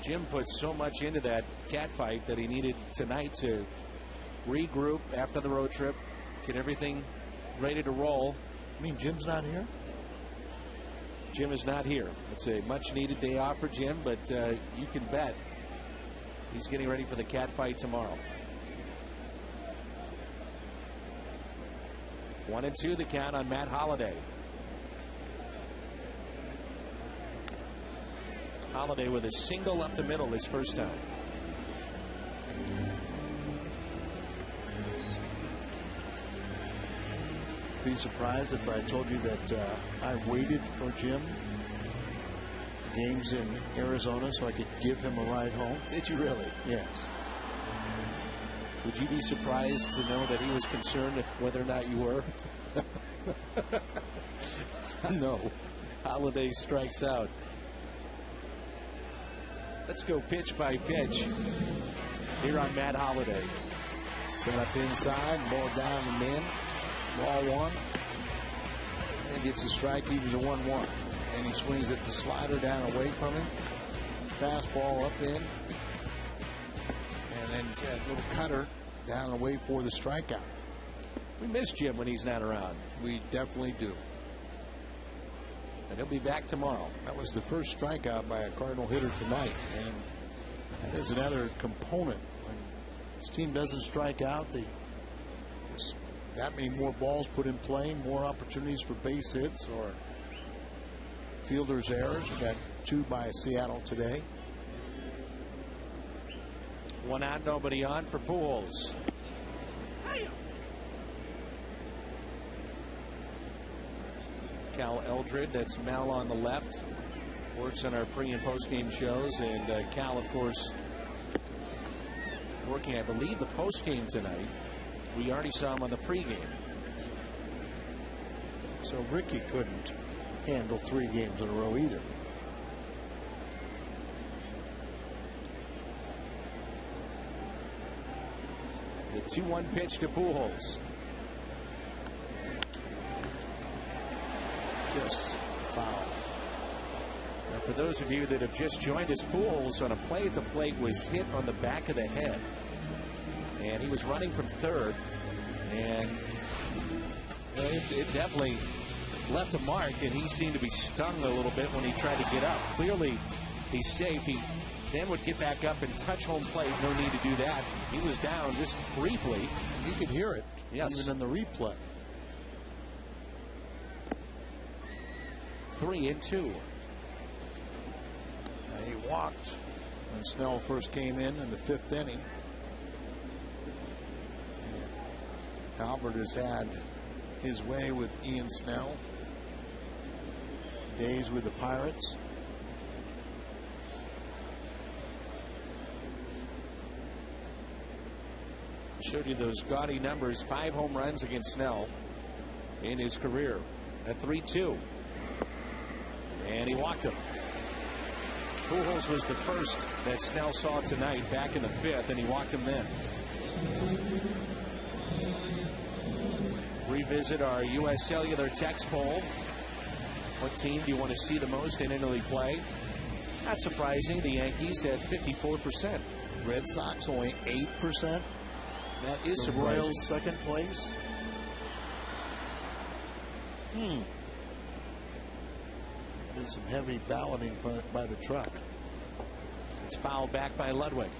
Jim put so much into that cat fight that he needed tonight to regroup after the road trip, get everything ready to roll. I mean, Jim's not here? Jim is not here. It's a much needed day off for Jim, but you can bet he's getting ready for the cat fight tomorrow. 1-2 the count on Matt Holliday. Holliday with a single up the middle his first time. Be surprised if I told you that I waited for Jim games in Arizona so I could give him a ride home. Did you really? Yes. Would you be surprised to know that he was concerned whether or not you were? No. Holliday strikes out. Let's go pitch by pitch here on Matt Holliday. Set up inside, ball down and in. Ball 1. And gets a strike. He was a 1-1. And he swings at the slider down away from him. Fastball up in. And then a little cutter down and away for the strikeout. We miss Jim when he's not around. We definitely do. And he'll be back tomorrow. That was the first strikeout by a Cardinal hitter tonight. And that is another component. When this team doesn't strike out, that many more balls put in play, more opportunities for base hits or fielder's errors. We got 2 by Seattle today. 1 out, nobody on for Pujols. Cal Eldred, that's Mel on the left, works on our pre and post game shows, and Cal, of course, working, I believe, the post game tonight. We already saw him on the pregame. So Ricky couldn't handle 3 games in a row either. The 2-1 pitch to Pujols. Just foul. Now, for those of you that have just joined us, Pujols on a play at the plate was hit on the back of the head. And he was running from third, and it definitely left a mark, and he seemed to be stung a little bit when he tried to get up. Clearly, he's safe. He then would get back up and touch home plate. No need to do that. He was down just briefly. You could hear it, yes, even in the replay. 3-2. He walked when Snell first came in the 5th inning. Albert has had his way with Ian Snell. Days with the Pirates. Showed you those gaudy numbers. 5 home runs against Snell in his career at 3-2. And he walked him. Pujols was the first that Snell saw tonight back in the 5th, and he walked him then. Revisit our U.S. Cellular text poll. What team do you want to see the most in interleague play? Not surprising, the Yankees at 54%. Red Sox only 8%. That is the surprising. Royals second place. There's some heavy balloting by the truck. It's fouled back by Ludwig.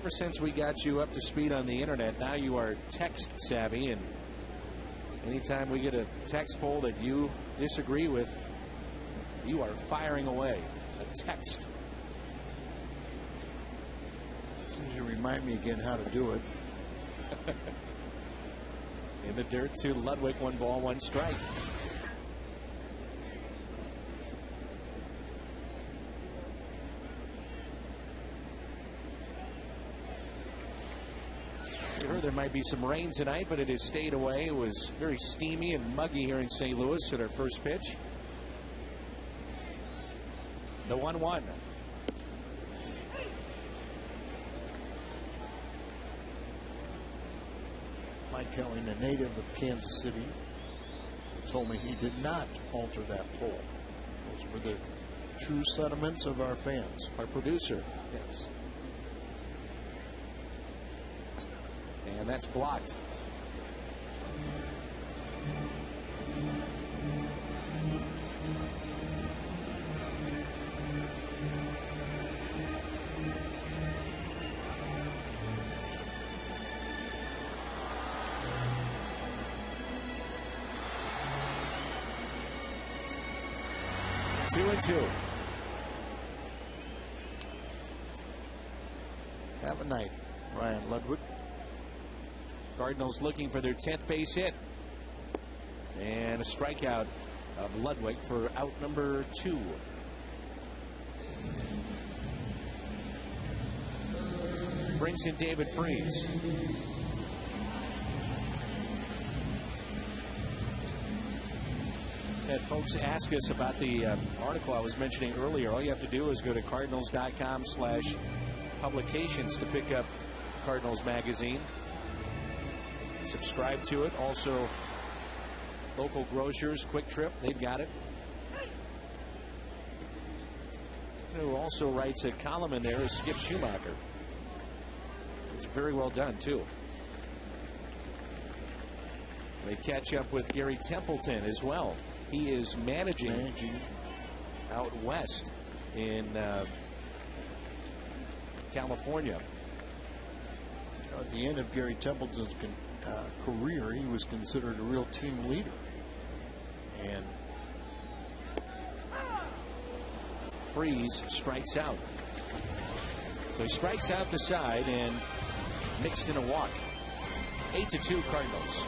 Ever since we got you up to speed on the internet, now you are text savvy, and anytime we get a text poll that you disagree with, you are firing away a text. You should remind me again how to do it. In the dirt to Ludwig, 1 ball, 1 strike. heard there might be some rain tonight, but it has stayed away. It was very steamy and muggy here in St. Louis at our first pitch. The 1-1. Mike Kelly, a native of Kansas City, told me he did not alter that poll. Those were the true sentiments of our fans. Our producer. Yes. And that's blocked. Two and two. Have a night, Ryan Ludwig. Cardinals looking for their 10th base hit. And a strikeout of Ludwig for out number 2. Brings in David Freese. Had folks ask us about the article I was mentioning earlier. All you have to do is go to cardinals.com/publications to pick up Cardinals magazine. Subscribe to it. Also, local grocers, Quick Trip, they've got it. Who also writes a column in there is Skip Schumacher. It's very well done, too. They catch up with Gary Templeton as well. He is managing out west in California. At the end of Gary Templeton's career, he was considered a real team leader. And Freese strikes out. So he strikes out the side and mixed in a walk. 8-2 Cardinals.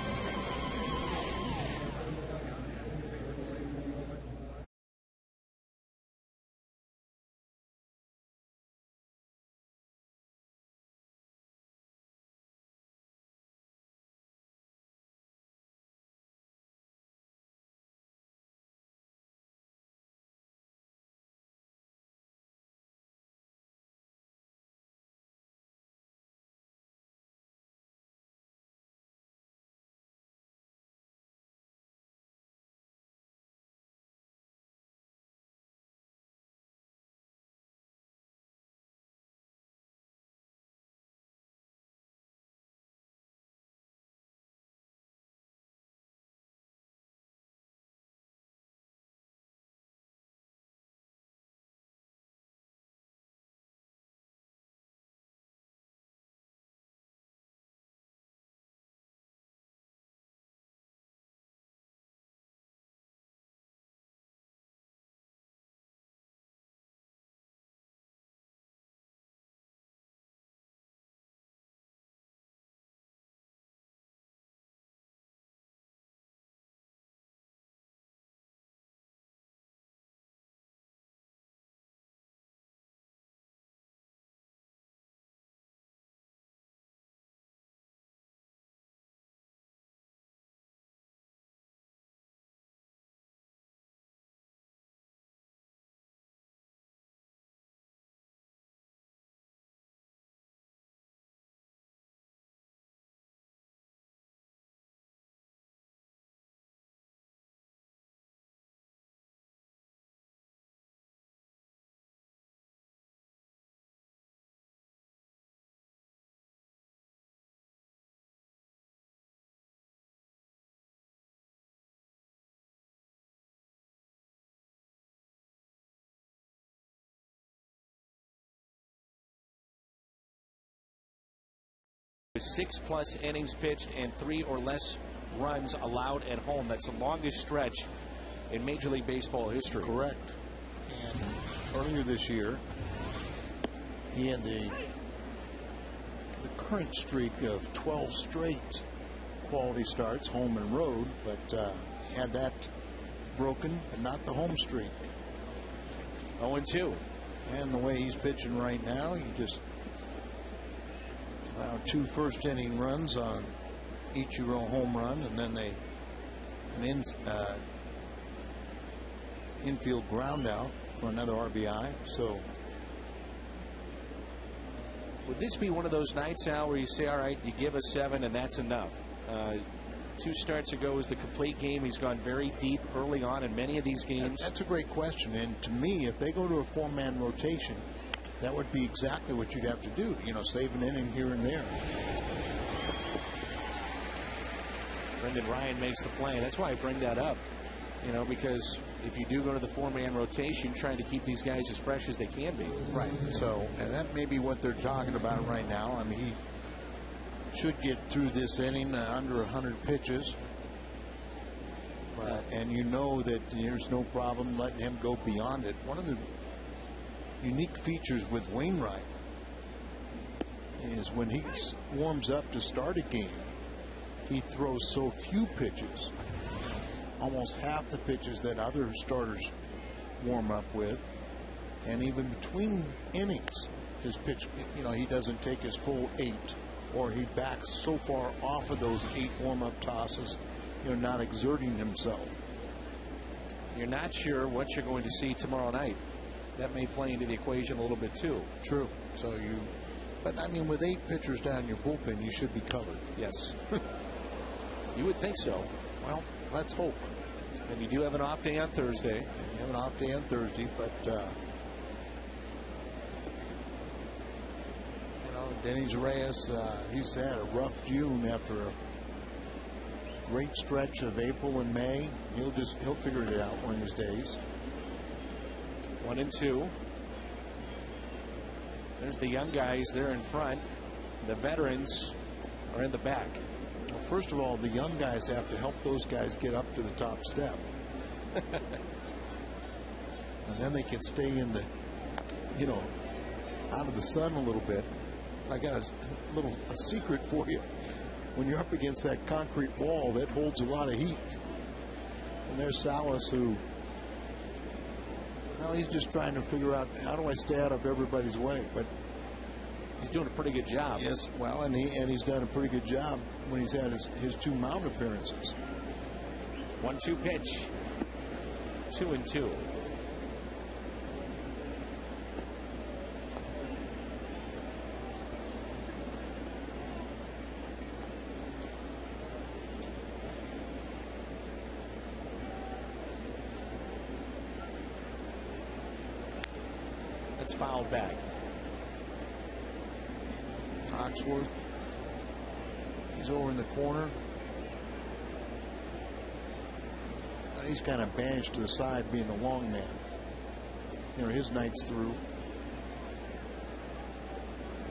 With 6+ innings pitched and 3 or less runs allowed at home. That's the longest stretch in Major League Baseball history. Correct. And earlier this year, he had the current streak of 12 straight quality starts, home and road, but had that broken, but not the home streak. 0-2. And the way he's pitching right now, you just, Now 2 first-inning runs on Ichiro home run, and then an infield ground out for another RBI. So would this be one of those nights, Al, where you say, all right, you give us 7 and that's enough? 2 starts ago was the complete game. He's gone very deep early on in many of these games. That's a great question. And to me, if they go to a 4-man rotation, that would be exactly what you'd have to do. You know, save an inning here and there. Brendan Ryan makes the play. That's why I bring that up. You know, because if you do go to the 4-man rotation, trying to keep these guys as fresh as they can be. Right. So, and that may be what they're talking about right now. I mean, he should get through this inning under 100 pitches. And you know that there's no problem letting him go beyond it. One of the unique features with Wainwright is when he warms up to start a game, he throws so few pitches, almost half the pitches that other starters warm up with. And even between innings, his pitch, you know, he doesn't take his full 8, or he backs so far off of those 8 warm-up tosses, you know, not exerting himself. You're not sure what you're going to see tomorrow night. That may play into the equation a little bit too. True. So but I mean, with 8 pitchers down your bullpen, you should be covered. Yes. You would think so. Well, let's hope. And you do have an off day on Thursday. And you have an off day on Thursday, but you know, Dennis Reyes, he's had a rough June after a great stretch of April and May. He'll figure it out one of these days. 1-2. There's the young guys there in front. The veterans are in the back. Well, first of all, the young guys have to help those guys get up to the top step. And then they can stay in the, you know, out of the sun a little bit. I got a secret for you. When you're up against that concrete wall, that holds a lot of heat. And there's Salas, who, well, he's just trying to figure out, how do I stay out of everybody's way? But he's doing a pretty good job. Yes, well, and he's done a pretty good job when he's had his 2 mound appearances. 1-2 pitch. 2-2. That's fouled back. Oxworth, he's over in the corner. He's kind of banished to the side, being the long man. You know, his night's through.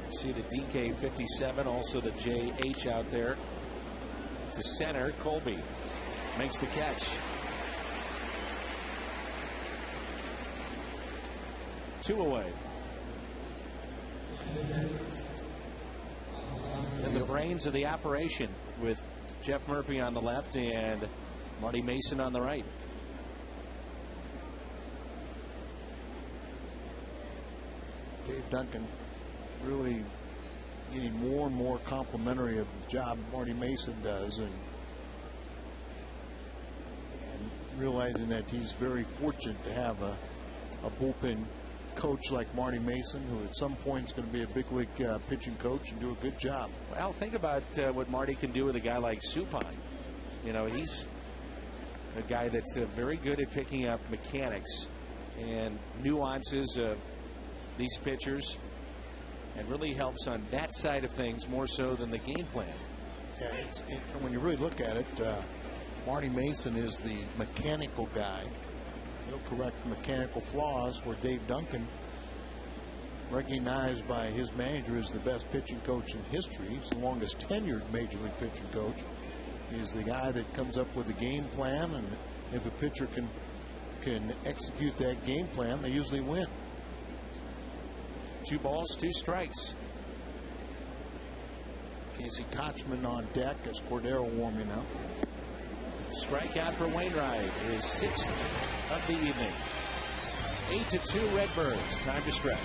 See the DK 57, also the JH out there to center. Colby makes the catch. 2 away. And the brains of the operation with Jeff Murphy on the left and Marty Mason on the right. Dave Duncan really getting more and more complimentary of the job Marty Mason does, and realizing that he's very fortunate to have a bullpen coach like Marty Mason, who at some point is going to be a big league pitching coach and do a good job. Well, think about what Marty can do with a guy like Suppan. You know, he's a guy that's very good at picking up mechanics and nuances of these pitchers, and really helps on that side of things more so than the game plan. Yeah, when you really look at it, Marty Mason is the mechanical guy. He'll correct mechanical flaws, where Dave Duncan, recognized by his manager as the best pitching coach in history, he's the longest tenured major league pitching coach. He's the guy that comes up with a game plan, and if a pitcher can execute that game plan, they usually win. 2 balls, 2 strikes. Casey Kochman on deck as Cordero warming up. Strikeout for Wainwright, his 6th of the evening. 8-2 Redbirds. Time to stretch.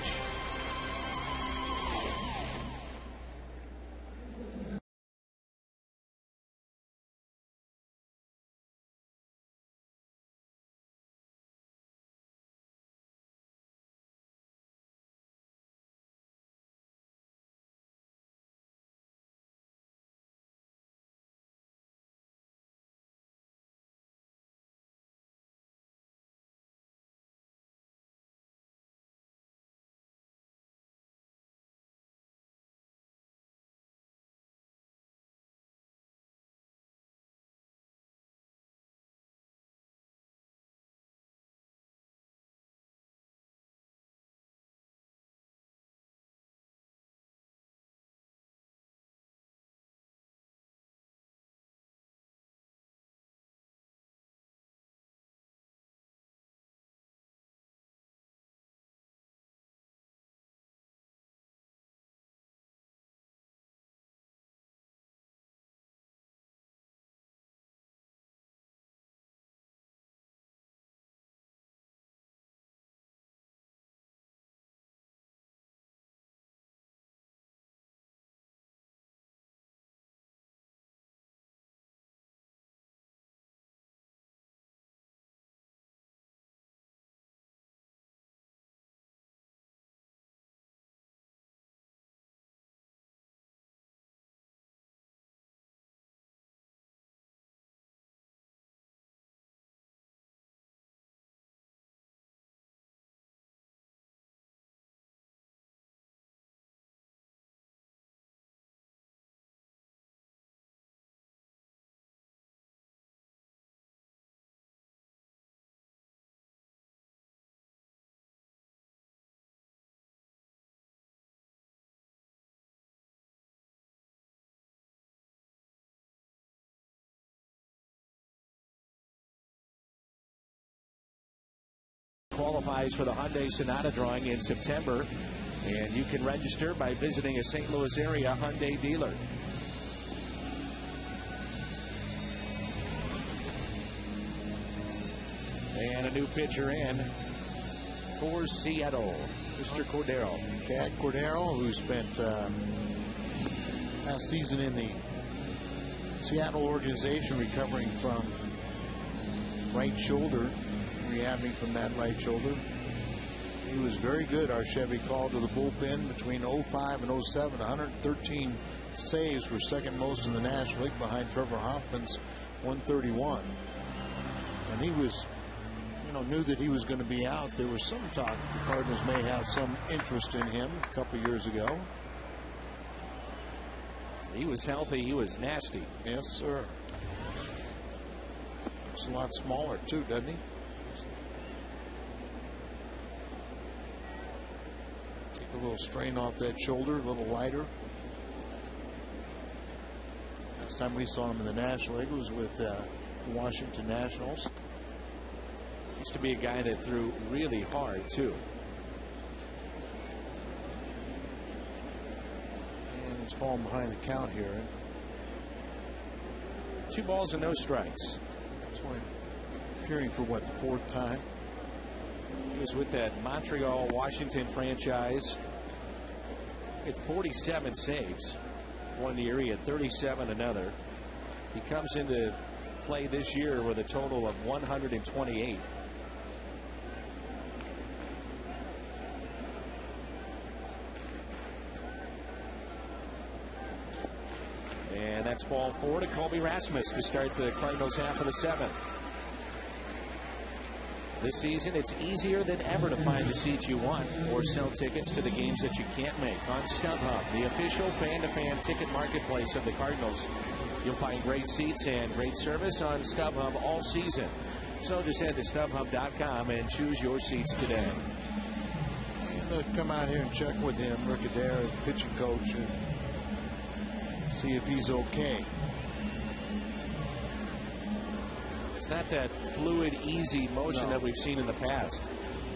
qualifies for the Hyundai Sonata drawing in September. And you can register by visiting a St. Louis area Hyundai dealer. And a new pitcher in for Seattle, Mr. Cordero. Chad Cordero, who spent last season in the Seattle organization recovering from right shoulder, rehabbing from that right shoulder. He was very good. Our Chevy called to the bullpen between 05 and 07. 113 saves, were second most in the National League behind Trevor Hoffman's 131. And he was, knew that he was going to be out. There was some talk that the Cardinals may have some interest in him a couple years ago. He was healthy. He was nasty. Yes, sir. Looks a lot smaller, too, doesn't he? Take a little strain off that shoulder, a little lighter. Last time we saw him in the National League was with the Washington Nationals. Used to be a guy that threw really hard, too. And he's falling behind the count here. 2 balls and no strikes. That's why appearing for what, the 4th time? He was with that Montreal Washington franchise. He had 47 saves one year. He had 37 another. He comes into play this year with a total of 128. And that's ball 4 to Colby Rasmus to start the Cardinals half of the 7th. This season, it's easier than ever to find the seats you want or sell tickets to the games that you can't make on StubHub, the official fan-to-fan ticket marketplace of the Cardinals. You'll find great seats and great service on StubHub all season. So just head to StubHub.com and choose your seats today. And they'll come out here and check with him, Rick Adair, the pitching coach, and see if he's okay. It's not that fluid, easy motion that we've seen in the past.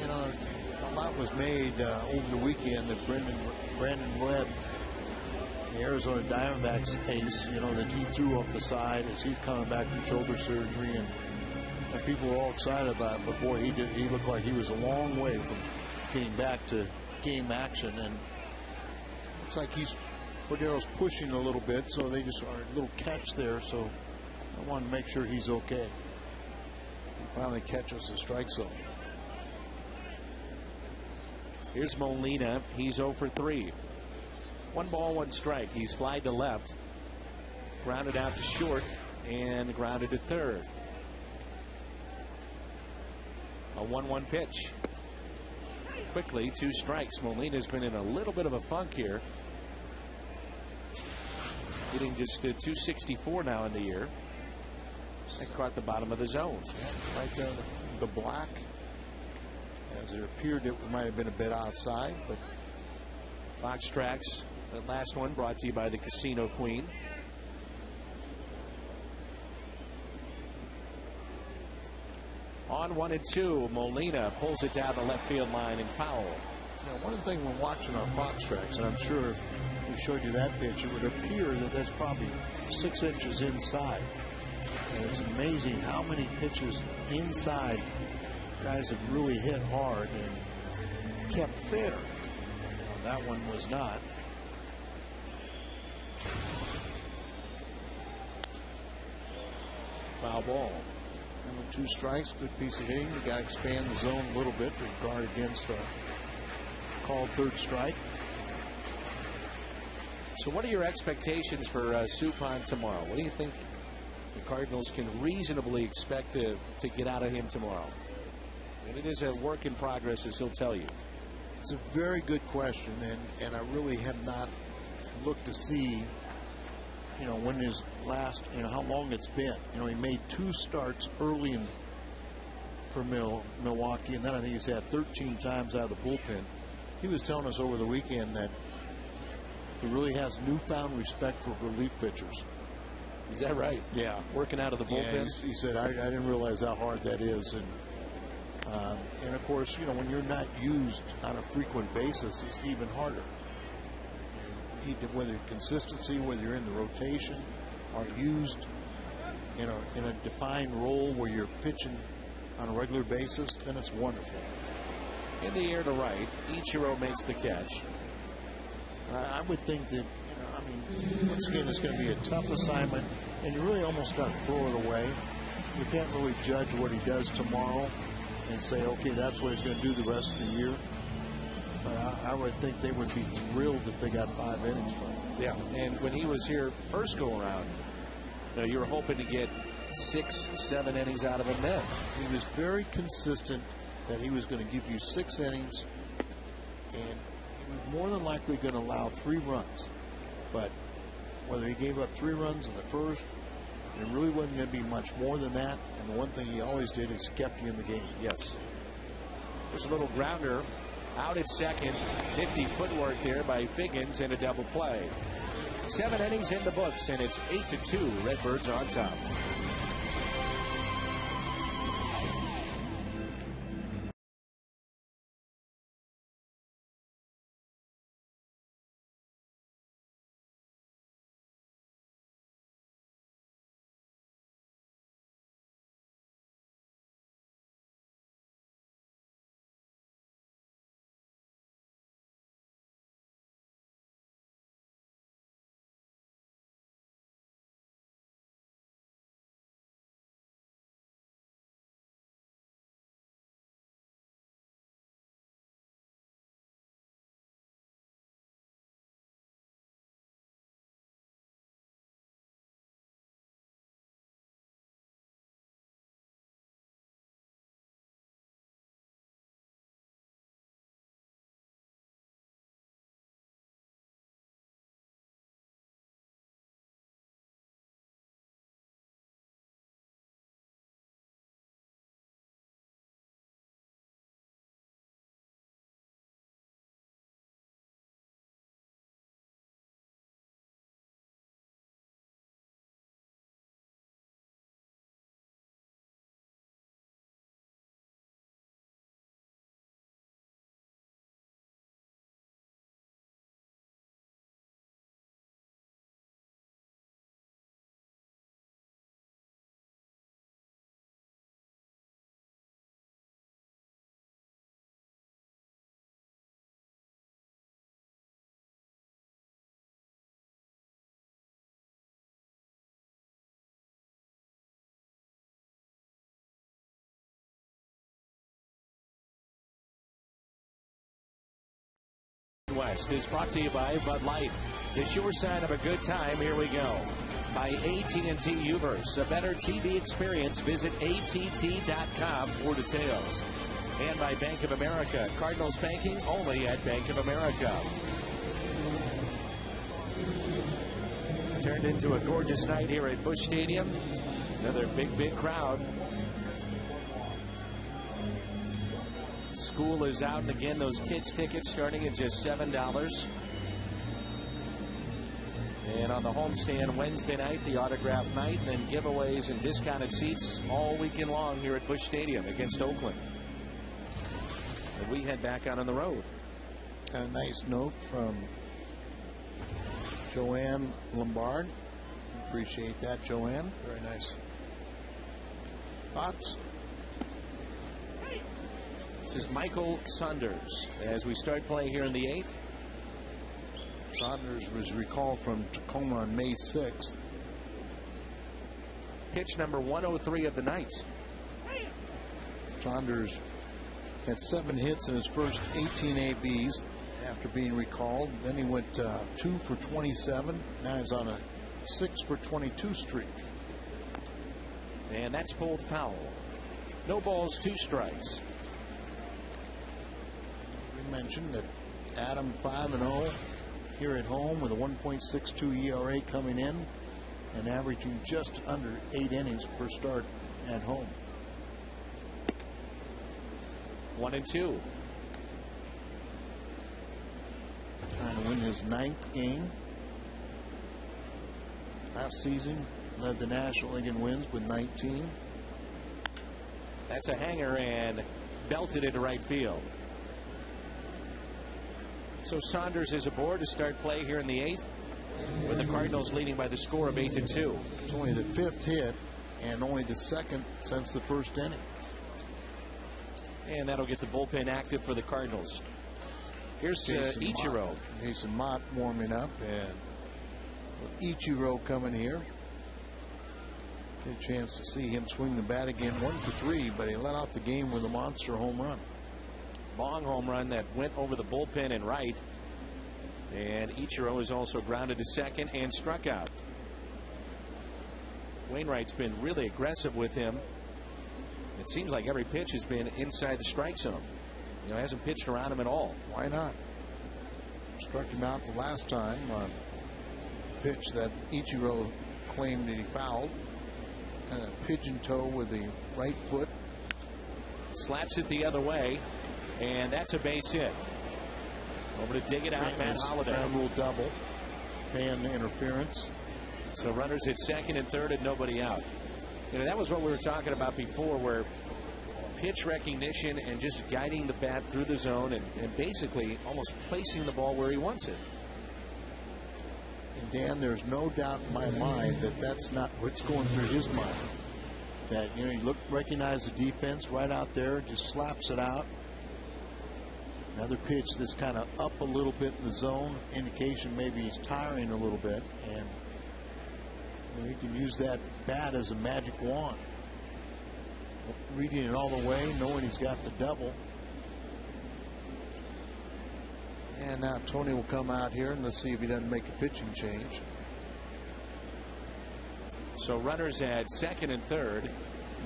A lot was made over the weekend that Brandon Webb, the Arizona Diamondbacks ace, that he threw up the side as he's coming back from shoulder surgery, and people were all excited about it. But boy, he looked like he was a long way from getting back to game action, and looks like Cordero's pushing a little bit, so they just are a little catch there. So I want to make sure he's okay. He finally catches the strike zone. Here's Molina. He's 0 for 3. 1 ball, 1 strike. He's flied to left, grounded out to short, and grounded to third. A 1-1 pitch. Quickly, 2 strikes. Molina's been in a little bit of a funk here. Hitting just 264 now in the year. That caught the bottom of the zone. Right down the black. As it appeared it might have been a bit outside, but Fox Tracks, that last one brought to you by the Casino Queen. On 1-2, Molina pulls it down the left field line and foul. One of the things when watching on Fox Tracks, and I'm sure if we showed you that pitch, it would appear that that's probably 6 inches inside. And it's amazing how many pitches inside guys have really hit hard and kept fair. That one was not. Foul ball. 2 strikes, good piece of hitting. You got to expand the zone a little bit to guard against a called 3rd strike. So what are your expectations for Suppan tomorrow? What do you think the Cardinals can reasonably expect to get out of him tomorrow? And it is a work in progress, as he'll tell you. It's a very good question, and I really have not looked to see, when his last, how long it's been. He made 2 starts early for Milwaukee, and then I think he's had 13 times out of the bullpen. He was telling us over the weekend that he really has newfound respect for relief pitchers. Is that right? Yeah. Working out of the bullpen? Yeah, he said, I didn't realize how hard that is. And And of course, you know, when you're not used on a frequent basis, it's even harder. Whether consistency, whether you're in the rotation, or used in a defined role where you're pitching on a regular basis, then it's wonderful. In the air to right, Ichiro makes the catch. I would think that, you know, I mean, once again, it's going to be a tough assignment, and you really almost got to throw it away. You can't really judge what he does tomorrow and say, okay, that's what he's going to do the rest of the year. But I would think they would be thrilled if they got 5 innings from him. Yeah, and when he was here first go around, you were hoping to get 6, 7 innings out of him then. He was very consistent that he was going to give you 6 innings, and he was more than likely going to allow 3 runs. But whether he gave up 3 runs in the first, there really wasn't going to be much more than that. And the one thing he always did is kept you in the game. Yes. There's a little grounder out at second. 50 footwork there by Figgins and a double play. 7 innings in the books, and it's 8-2. Redbirds on top. West is brought to you by Bud Light. The sure sign of a good time. Here we go. By AT&T Uverse, a better TV experience. Visit att.com for details. And by Bank of America. Cardinals banking only at Bank of America. Turned into a gorgeous night here at Busch Stadium. Another big crowd. School is out, and again, those kids' tickets starting at just $7. And on the homestand Wednesday night, the autograph night, and then giveaways and discounted seats all weekend long here at Busch Stadium against Oakland. And we head back out on the road. Got a nice note from Joanne Lombard. Appreciate that, Joanne. Very nice thoughts. This is Michael Saunders as we start play here in the 8th. Saunders was recalled from Tacoma on May 6th. Pitch number 103 of the night. Saunders had 7 hits in his first 18 ABs after being recalled. Then he went 2 for 27. Now he's on a 6 for 22 streak. And that's pulled foul. No balls, 2 strikes. Mentioned that Adam 5-0 here at home with a 1.62 ERA coming in and averaging just under 8 innings per start at home. 1-2. Trying to win his 9th game. Last season led the National League in wins with 19. That's a hanger, and belted into right field. So Saunders is aboard to start play here in the 8th, with the Cardinals leading by the score of 8-2. It's only the 5th hit and only the 2nd since the 1st inning. And that'll get the bullpen active for the Cardinals. Here's Ichiro. Jason Mott warming up, and Ichiro coming here. Get a chance to see him swing the bat again. 1-for-3, but he let out the game with a monster home run. Long home run that went over the bullpen and right. And Ichiro is also grounded to second and struck out. Wainwright's been really aggressive with him. It seems like every pitch has been inside the strike zone. You know, hasn't pitched around him at all. Why not? Struck him out the last time on a pitch that Ichiro claimed that he fouled. Pigeon toe with the right foot. Slaps it the other way, and that's a base hit. Over to dig it out, Matt Holliday. Ground rule double. Fan interference. So runners at second and third and nobody out. You know, that was what we were talking about before, where pitch recognition and just guiding the bat through the zone and basically almost placing the ball where he wants it. And Dan, there's no doubt in my mind that that's not what's going through his mind. That, you know, recognize the defense right out there, just slaps it out. Another pitch that's kind of up a little bit in the zone, indication maybe he's tiring a little bit, and you know, he can use that bat as a magic wand. Reading it all the way, knowing he's got the double. And now Tony will come out here, and let's see if he doesn't make a pitching change. So runners at second and third,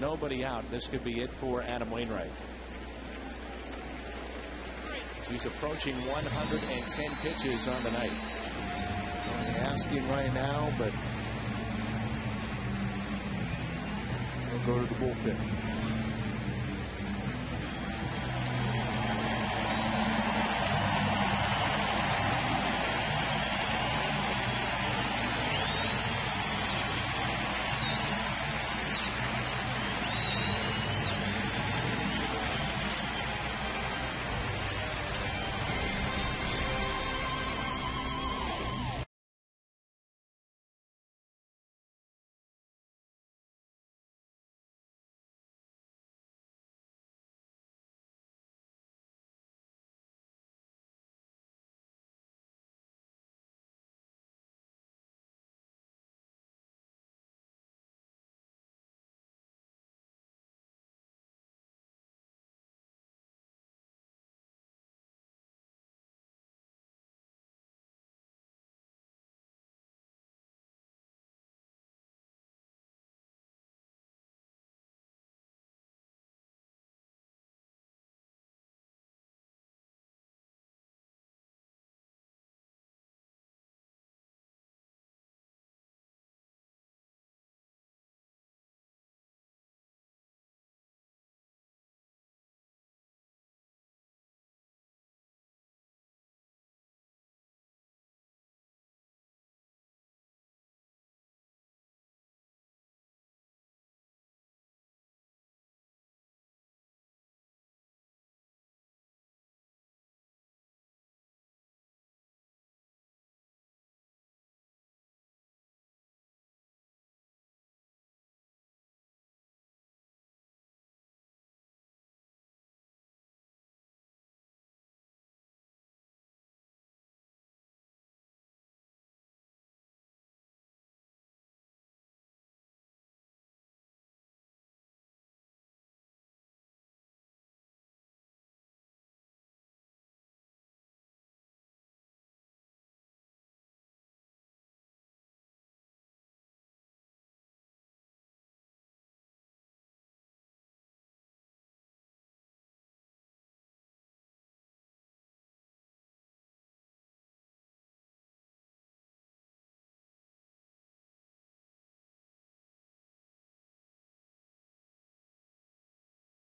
nobody out. This could be it for Adam Wainwright. He's approaching 110 pitches on the night. Only asking right now, but we'll go to the bullpen.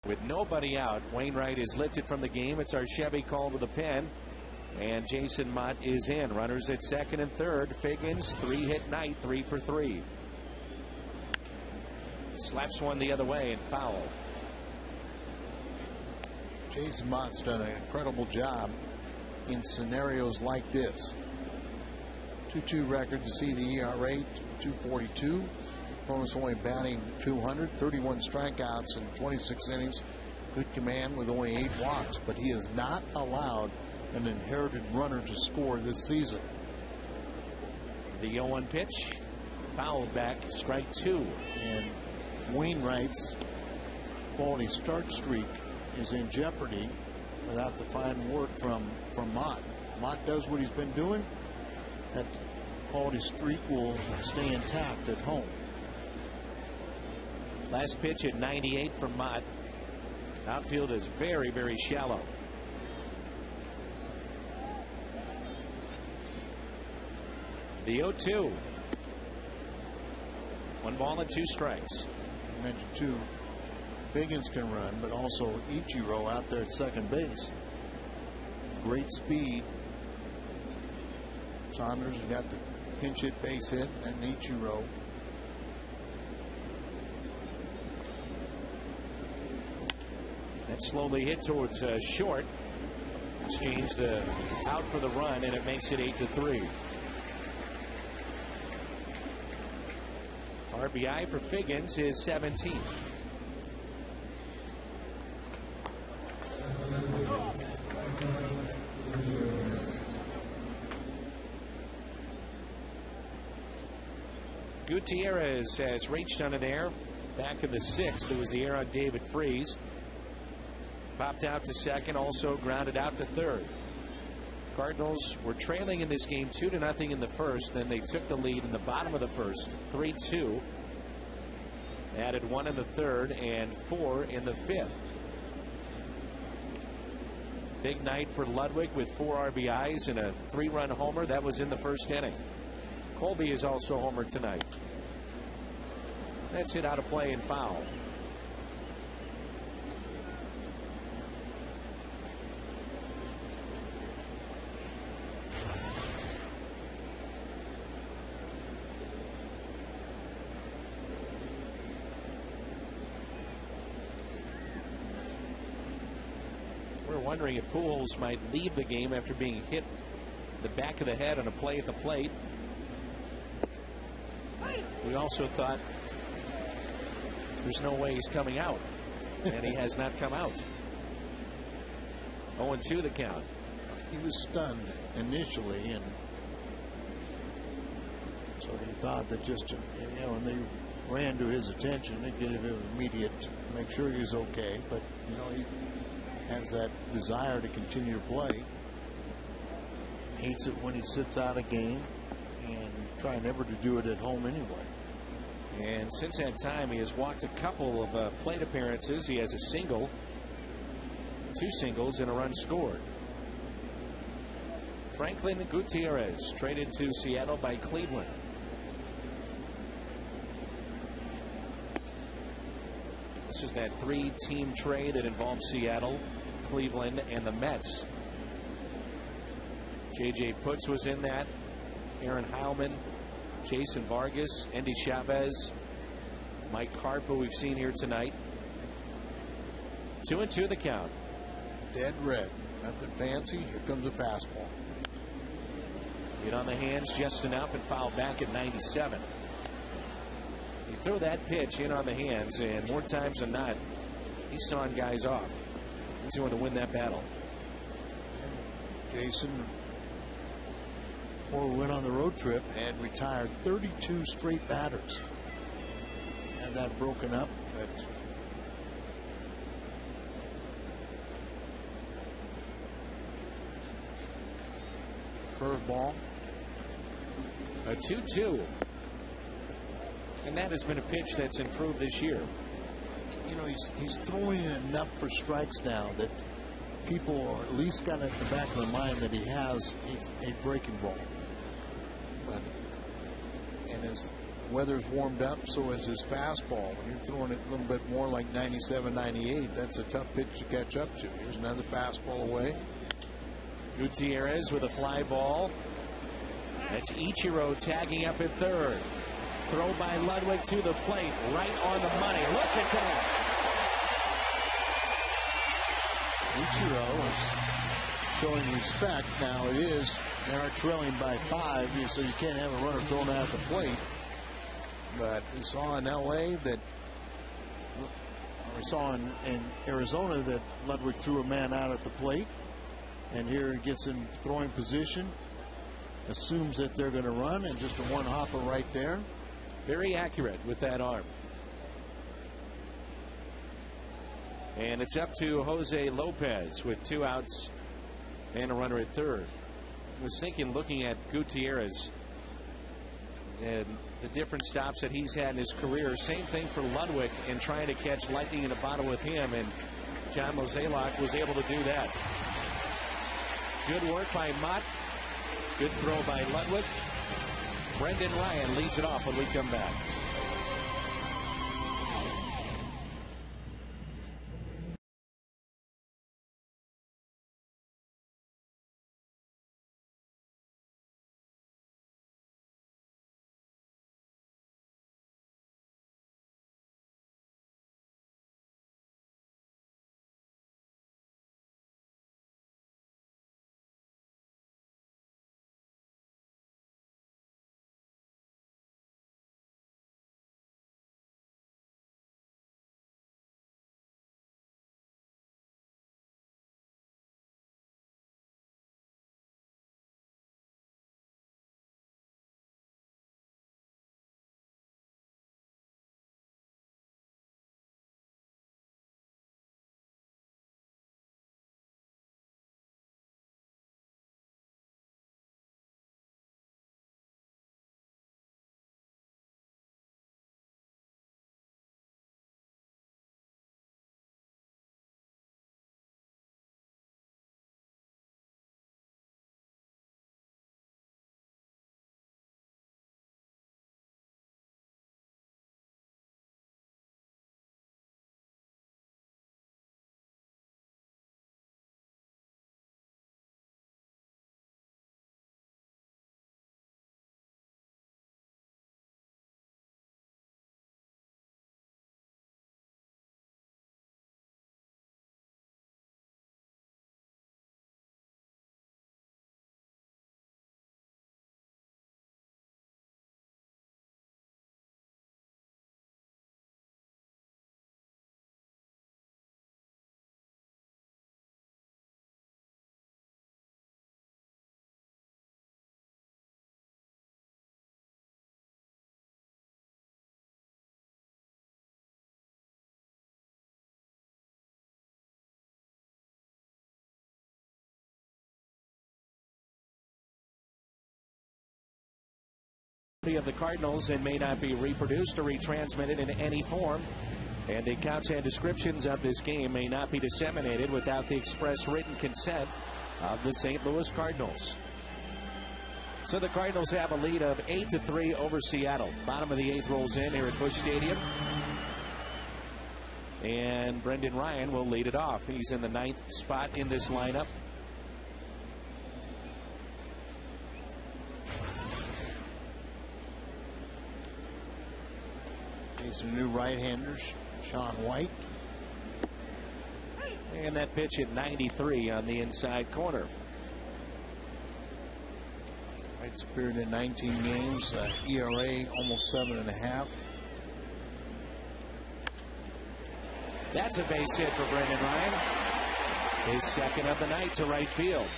With nobody out, Wainwright is lifted from the game. It's our Chevy call to the pen. And Jason Mott is in. Runners at second and third. Figgins, 3-hit night, 3 for 3. Slaps one the other way and foul. Jason Mott's done an incredible job in scenarios like this. 2-2 record to see the ERA 242. Opponents only batting 200, 31 strikeouts in 26 innings. Good command with only 8 walks, but he has not allowed an inherited runner to score this season. The 0-1 pitch, fouled back, strike 2. And Wainwright's quality start streak is in jeopardy without the fine work from Mott. Mott does what he's been doing. That quality streak will stay intact at home. Last pitch at 98 from Mott. Outfield is very, very shallow. The 0-2. 1 ball and 2 strikes. You mentioned too, Figgins can run, but also Ichiro out there at second base. Great speed. Saunders got the pinch hit, base hit, and Ichiro. That slowly hit towards short. Exchange the out for the run, and it makes it 8-3. RBI for Figgins, his 17th. Gutierrez has reached on an error. Back in the 6th, there was the error on David Freese. Popped out to second, also grounded out to third. Cardinals were trailing in this game 2-0 in the first. Then they took the lead in the bottom of the first, 3-2. Added 1 in the third and 4 in the 5th. Big night for Ludwig with 4 RBIs and a 3-run homer. That was in the first inning. Colby is also homered tonight. That's hit out of play and foul. Wondering if Pujols might leave the game after being hit the back of the head on a play at the plate. We also thought there's no way he's coming out, and he has not come out. 0-2 the count. He was stunned initially, and so he thought that just to, and they ran to his attention and get him immediate, make sure he was okay. But he has that desire to continue to play. Hates it when he sits out a game, and try never to do it at home anyway. And since that time, he has walked a couple of plate appearances. He has a single, 2 singles, and a run scored. Franklin Gutierrez traded to Seattle by Cleveland. This is that 3-team trade that involves Seattle, Cleveland, and the Mets. J.J. Putz was in that. Aaron Heilman, Jason Vargas, Endy Chavez, Mike Harp, who we've seen here tonight. 2-2 the count. Dead red. Nothing fancy. Here comes a fastball. Hit on the hands just enough and fouled back at 97. You throw that pitch in on the hands, and more times than not, he's sawing guys off. He's going to win that battle. Jason, before we went on the road trip, had retired 32 straight batters. Had that broken up, but curveball. A 2-2. And that has been a pitch that's improved this year. He's throwing enough for strikes now that people are at least got at the back of their mind that he has a breaking ball. And as weather's warmed up, so is his fastball. When you're throwing it a little bit more like 97, 98, that's a tough pitch to catch up to. Here's another fastball away. Gutierrez with a fly ball. That's Ichiro tagging up at third. Throw by Ludwig to the plate, right on the money. Look at that. Ichiro is showing respect. Now it is, they are trailing by 5, so you can't have a runner thrown out at the plate. But we saw in LA that, we saw in Arizona that Ludwig threw a man out at the plate. And here he gets in throwing position, assumes that they're going to run, and just a one hopper right there. Very accurate with that arm. And it's up to Jose Lopez with 2 outs and a runner at third. I was thinking, looking at Gutierrez and the different stops that he's had in his career, same thing for Ludwig, and trying to catch lightning in a bottle with him, and John Mozeliak was able to do that. Good work by Mott. Good throw by Ludwig. Brendan Ryan leads it off when we come back. Of the Cardinals and may not be reproduced or retransmitted in any form, and the accounts and descriptions of this game may not be disseminated without the express written consent of the St. Louis Cardinals. So the Cardinals have a lead of 8-3 over Seattle. Bottom of the 8th rolls in here at Busch Stadium, and Brendan Ryan will lead it off. He's in the 9th spot in this lineup. Some new right-handers, Sean White. And that pitch at 93 on the inside corner. White's appeared in 19 games, ERA almost 7.5. That's a base hit for Brendan Ryan. His second of the night to right field.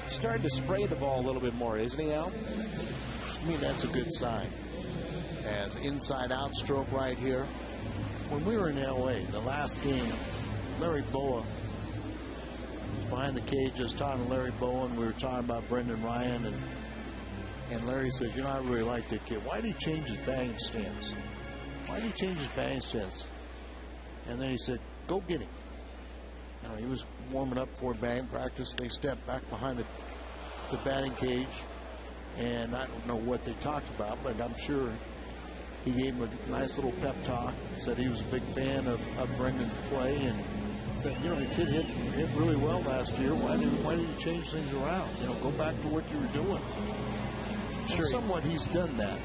Starting to spray the ball a little bit more, isn't he, Al? To me, that's a good sign. As inside out stroke right here. When we were in LA, the last game, Larry Boa was behind the cage. I was talking to Larry Boa, and we were talking about Brendan Ryan, and Larry said, you know, I really like that kid. Why did he change his batting stance? Why did he change his batting stance? And then he said, go get him. You know, he was warming up for batting practice. They stepped back behind the batting cage. And I don't know what they talked about, but I'm sure he gave him a nice little pep talk. Said he was a big fan of Brendan's play, and said, you know, the kid hit really well last year. Why did you change things around? You know, go back to what you were doing. Sure, somewhat he's done that.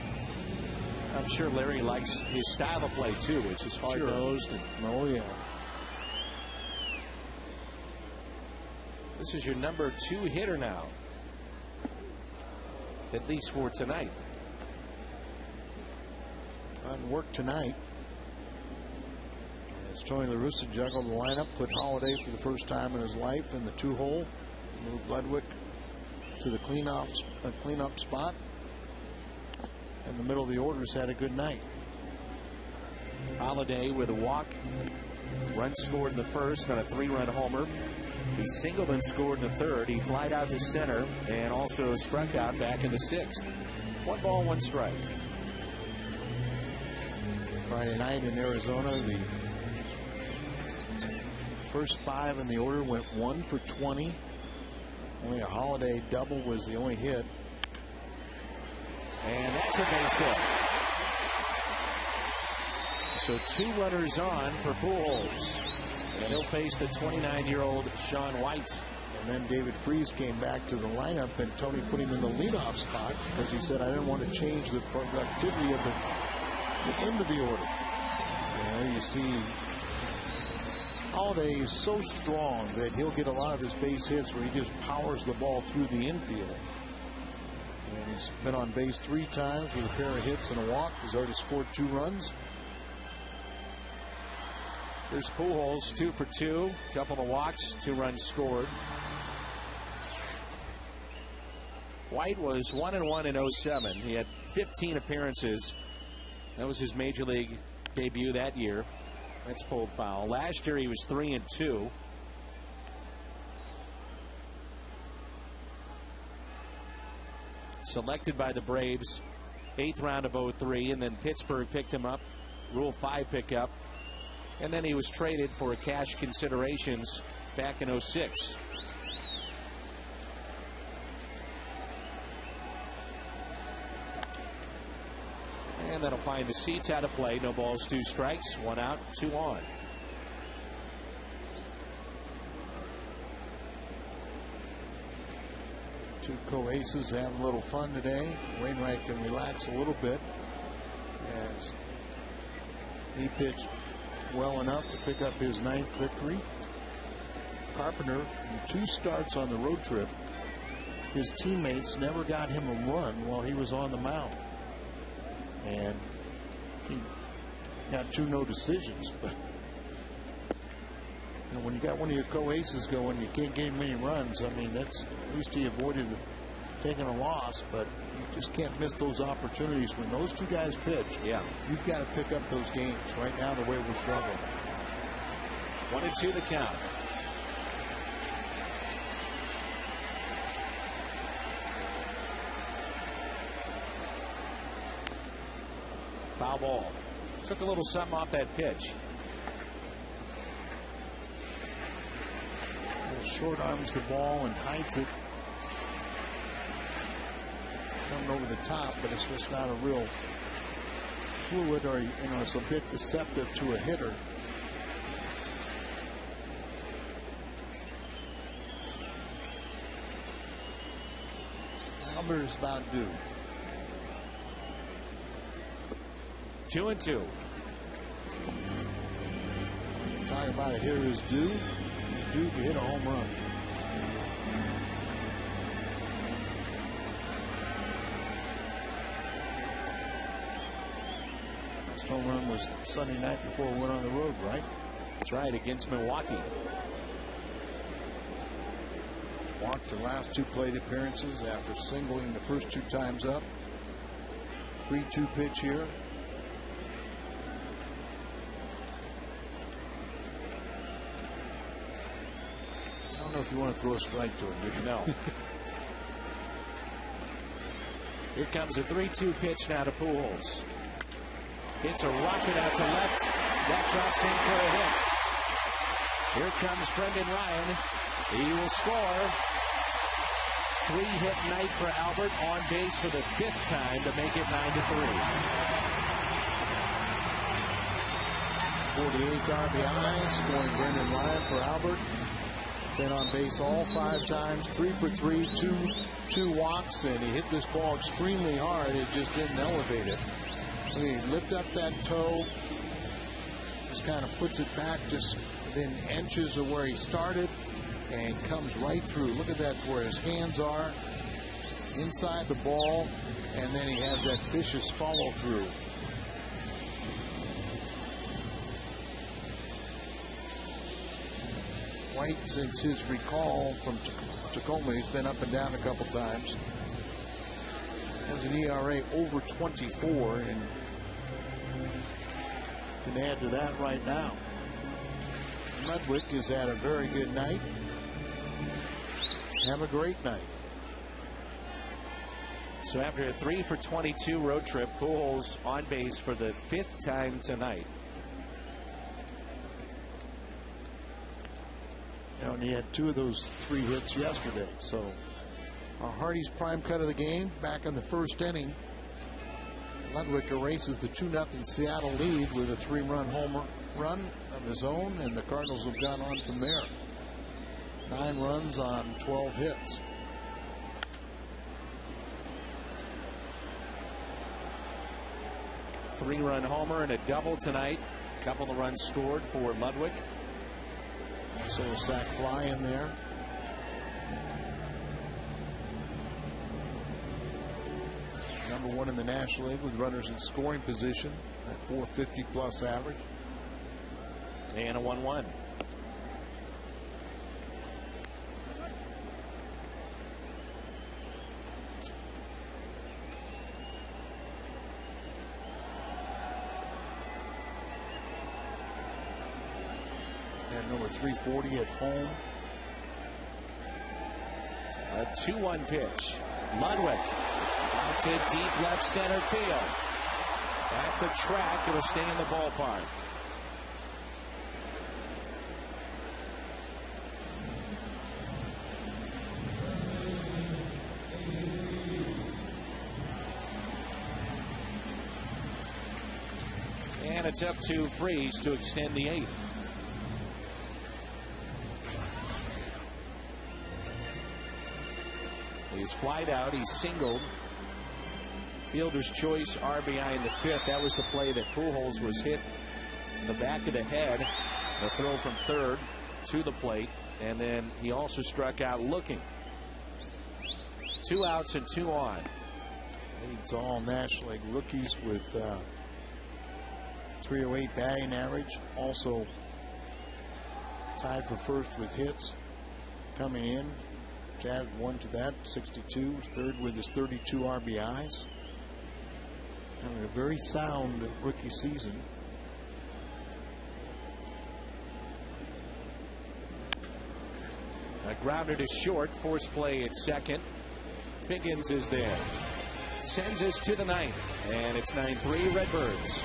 I'm sure Larry likes his style of play too, which is hard-nosed. Oh yeah. This is your number 2 hitter now, at least for tonight. On work tonight. As Tony La Russa juggled the lineup, put Holiday for the first time in his life in the 2-hole. Moved Ludwig to the cleanup spot. And the middle of the orders had a good night. Holiday with a walk. Run scored in the first on a 3-run homer. He singled and scored in the third. He flied out to center and also struck out back in the 6th. 1 ball, 1 strike. Friday night in Arizona, the first 5 in the order went 1 for 20. Only a Holiday double was the only hit. And that's a base hit. So 2 runners on for Pujols. And he'll face the 29-year-old Sean White. And then David Freese came back to the lineup, and Tony put him in the leadoff spot because he said, I didn't want to change the productivity of the end of the order. You see, Holiday is so strong that he'll get a lot of his base hits where he just powers the ball through the infield. And he's been on base 3 times with a pair of hits and a walk. He's already scored 2 runs. There's Pujols, 2 for 2, couple of walks, 2 runs scored. White was 1-1 in 07. He had 15 appearances. That was his major league debut that year. That's pulled foul. Last year he was 3-2. Selected by the Braves, 8th round of 03, and then Pittsburgh picked him up, Rule 5 pickup. And then he was traded for cash considerations back in 06. And that'll find the seats out of play. No balls, 2 strikes, 1 out, 2 on. Two co-aces having a little fun today. Wainwright can relax a little bit as he pitched well enough to pick up his 9th victory. Carpenter, in 2 starts on the road trip, his teammates never got him a run while he was on the mound. And he got 2 no decisions. But you know, when you got one of your co-aces going, you can't get him many runs. I mean, that's, at least he avoided taking a loss, but you just can't miss those opportunities. When those 2 guys pitch, you've got to pick up those games. Right now, the way we're struggling. 1-2 the count. Foul ball. Took a little something off that pitch. Short arms the ball and hides it. Coming over the top, but it's just not a real fluid, or, you know, it's a bit deceptive to a hitter. Albert is about due. 2-2. Talking about a hitter who's due. He's due to hit a home run. Last home run was Sunday night before we went on the road, right? That's right, against Milwaukee. Walked the last 2 plate appearances after singling the first 2 times up. 3-2 pitch here. I don't know if you want to throw a strike to him, do you? No. Here comes a 3-2 pitch now to Pujols. Hits a rocket out to left. That drops in for a hit. Here comes Brendan Ryan. He will score. 3-hit night for Albert, on base for the 5th time to make it 9-3. 48 RBI, scoring Brendan Ryan for Albert. Been on base all 5 times, 3 for 3, 2 walks, and he hit this ball extremely hard. It just didn't elevate it. He lift up that toe, just kind of puts it back just within inches of where he started, and comes right through. Look at that, where his hands are inside the ball, and then he has that vicious follow through. White, since his recall from Tacoma, he's been up and down a couple times. Has an ERA over 24, and can add to that right now. Ludwig has had a very good night. Have a great night. So after a 3 for 22 road trip, Pujols on base for the 5th time tonight. And he had 2 of those 3 hits yesterday. So Hardy's prime cut of the game back in the first inning. Ludwig erases the 2-0 Seattle lead with a 3-run homer run of his own, and the Cardinals have gone on from there. 9 runs on 12 hits. Three-run homer and a double tonight. A couple of runs scored for Ludwig. So a sac fly in there. Number 1 in the National League with runners in scoring position at 450 plus average. And a 1-1. And number 340 at home. A 2-1 pitch. Ludwig out to deep left center field. At the track, it'll stay in the ballpark. And it's up to Freese to extend the 8th. He's flied out. He's singled. Fielder's choice RBI in the 5th. That was the play that Pujols was hit in the back of the head. The throw from third to the plate. And then he also struck out looking. 2 outs and 2 on. Leads all National League rookies with 308 batting average. Also tied for first with hits coming in. Add 1 to that, 62. Third with his 32 RBIs. Having a very sound rookie season. A grounder to short. Force play at second. Figgins is there. Sends us to the 9th. And it's 9-3 Redbirds.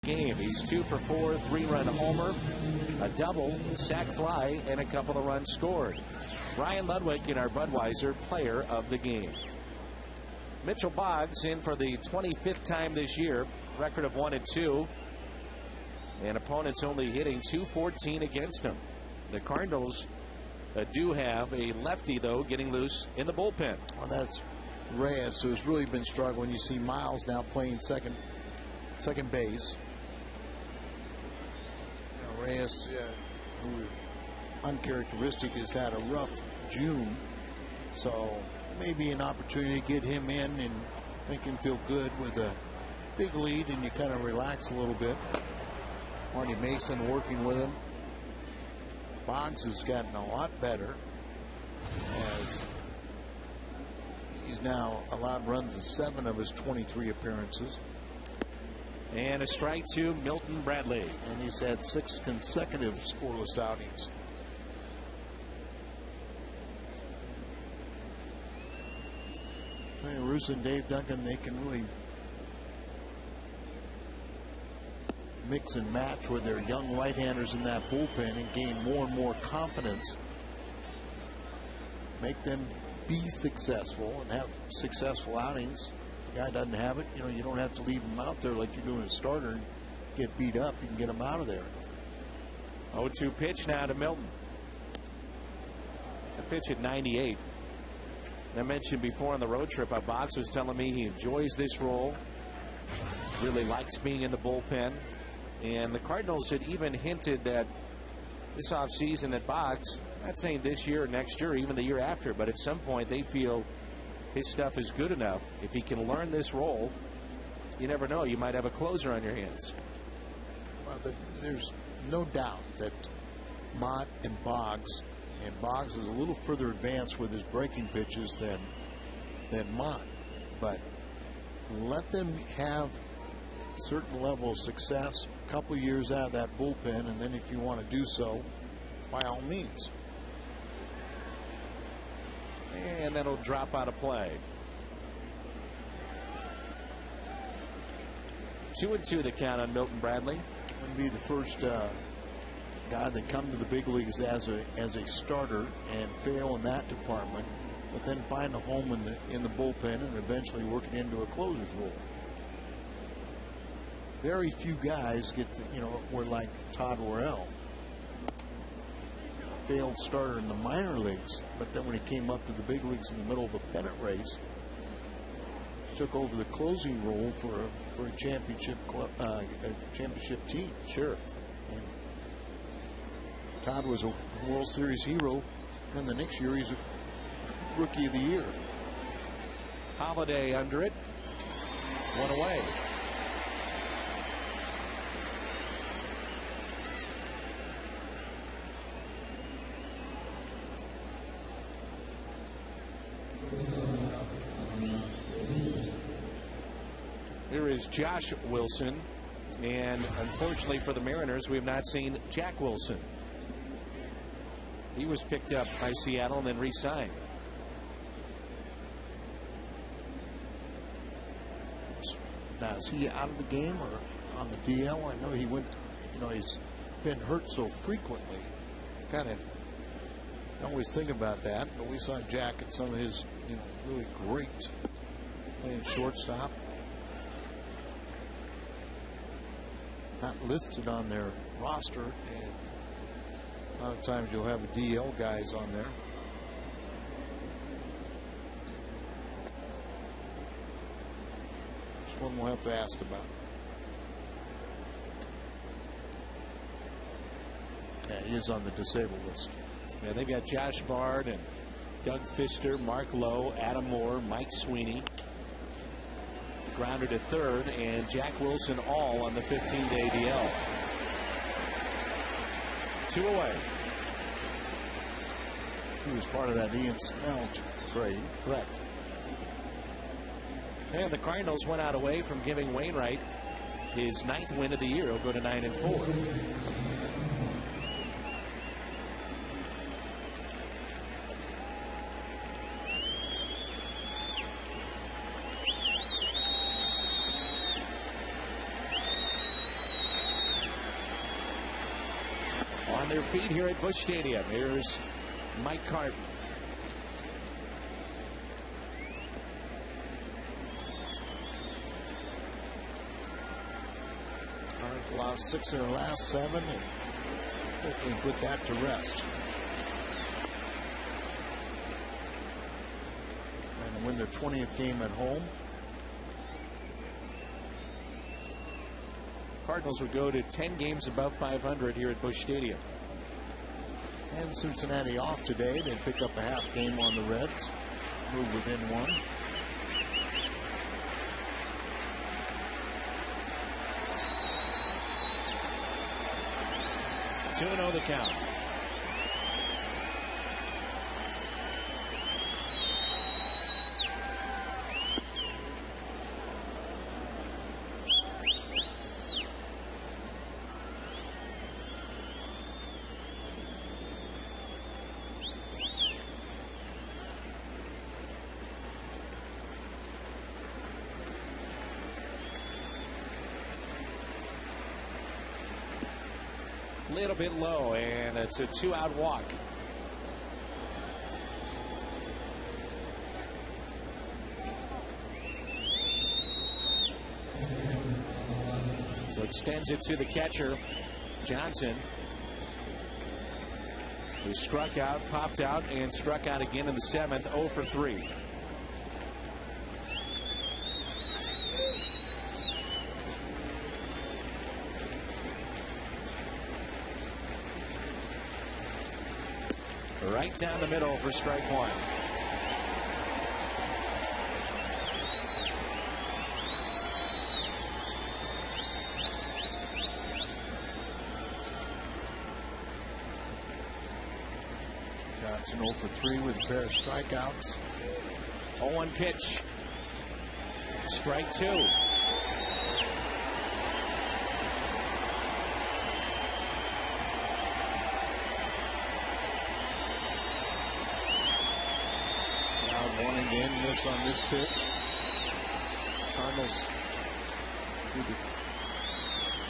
game. He's 2 for 4, 3-run homer, a double, sac fly, and a couple of runs scored. Ryan Ludwig in our Budweiser player of the game. Mitchell Boggs in for the 25th time this year. Record of 1-2. And opponents only hitting .214 against him. The Cardinals do have a lefty, though, getting loose in the bullpen. Well, that's Reyes, who's really been struggling. You see Miles now playing second base. Reyes, who uncharacteristic, has had a rough June, so maybe an opportunity to get him in and make him feel good with a big lead, and you kind of relax a little bit. Marty Mason working with him. Boggs has gotten a lot better as he's now allowed runs in 7 of his 23 appearances. And a strike to Milton Bradley. And he's had 6 consecutive scoreless outings. Russo and Dave Duncan, they can really mix and match with their young right-handers in that bullpen and gain more and more confidence. Make them be successful and have successful outings. If the guy doesn't have it, you don't have to leave him out there like you're doing a starter and get beat up. You can get him out of there. 0-2 pitch now to Milton. The pitch at 98. I mentioned before on the road trip, Boggs was telling me he enjoys this role, really likes being in the bullpen. And the Cardinals had even hinted that this offseason that Boggs, not saying this year or next year or even the year after, but at some point they feel his stuff is good enough. If he can learn this role, you never know, you might have a closer on your hands. Well, there's no doubt that Mott and Boggs is a little further advanced with his breaking pitches than Mott, but let them have a certain level of success, a couple years out of that bullpen, and then if you want to do so, by all means. And that'll drop out of play. 2-2 the count on Milton Bradley. Would be the first guy that come to the big leagues as a starter and fail in that department, but then find a home in the bullpen and eventually work it into a closer's role. Very few guys were like Todd Worrell, failed starter in the minor leagues, but then when he came up to the big leagues in the middle of a pennant race, took over the closing role for a championship team. Sure. And Todd was a World Series hero, and the next year he's a Rookie of the Year. Holiday under it. One away. Here is Josh Wilson, and unfortunately for the Mariners, we have not seen Jack Wilson. He was picked up by Seattle and then re-signed. Now, is he out of the game or on the DL? I know he went, he's been hurt so frequently. Kind of always think about that, but we saw Jack at some of his, really great playing shortstop. Not listed on their roster, and a lot of times you'll have a DL guys on there. This one we'll have to ask about. Yeah, he is on the disabled list. Yeah, they've got Josh Bard and Doug Fister, Mark Lowe, Adam Moore, Mike Sweeney. Grounded at third, and Jack Wilson all on the 15-day DL. 2 away. He was part of that Ian Snell trade. Correct. And the Cardinals went out away from giving Wainwright his 9th win of the year. He'll go to 9-4. their feet here at Busch Stadium. Here's Mike Carton. Lost 6 in their last 7, and hopefully put that to rest. And win their 20th game at home. Cardinals will go to 10 games above 500 here at Busch Stadium. And Cincinnati off today. They pick up a half game on the Reds. Move within 1. 2-0 the count. Little bit low, and it's a 2-out walk. So extends it to the catcher, Johnson, who struck out, popped out, and struck out again in the 7th, 0 for 3. Right down the middle for strike 1. Johnson 0 for 3 with a pair of strikeouts. 0-1 pitch. Strike 2. Wanting to end this on this pitch. Cardinals, through the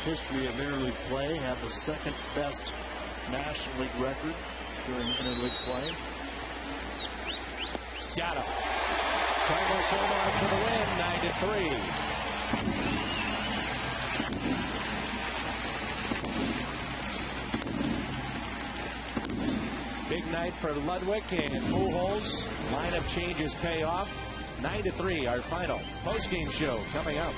history of interleague play, have the 2nd best National League record during interleague play. Got him. Cardinals hold on for the win, 9-3. Big night for Ludwig and Pujols. Lineup changes pay off. 9-3, our final postgame show coming up.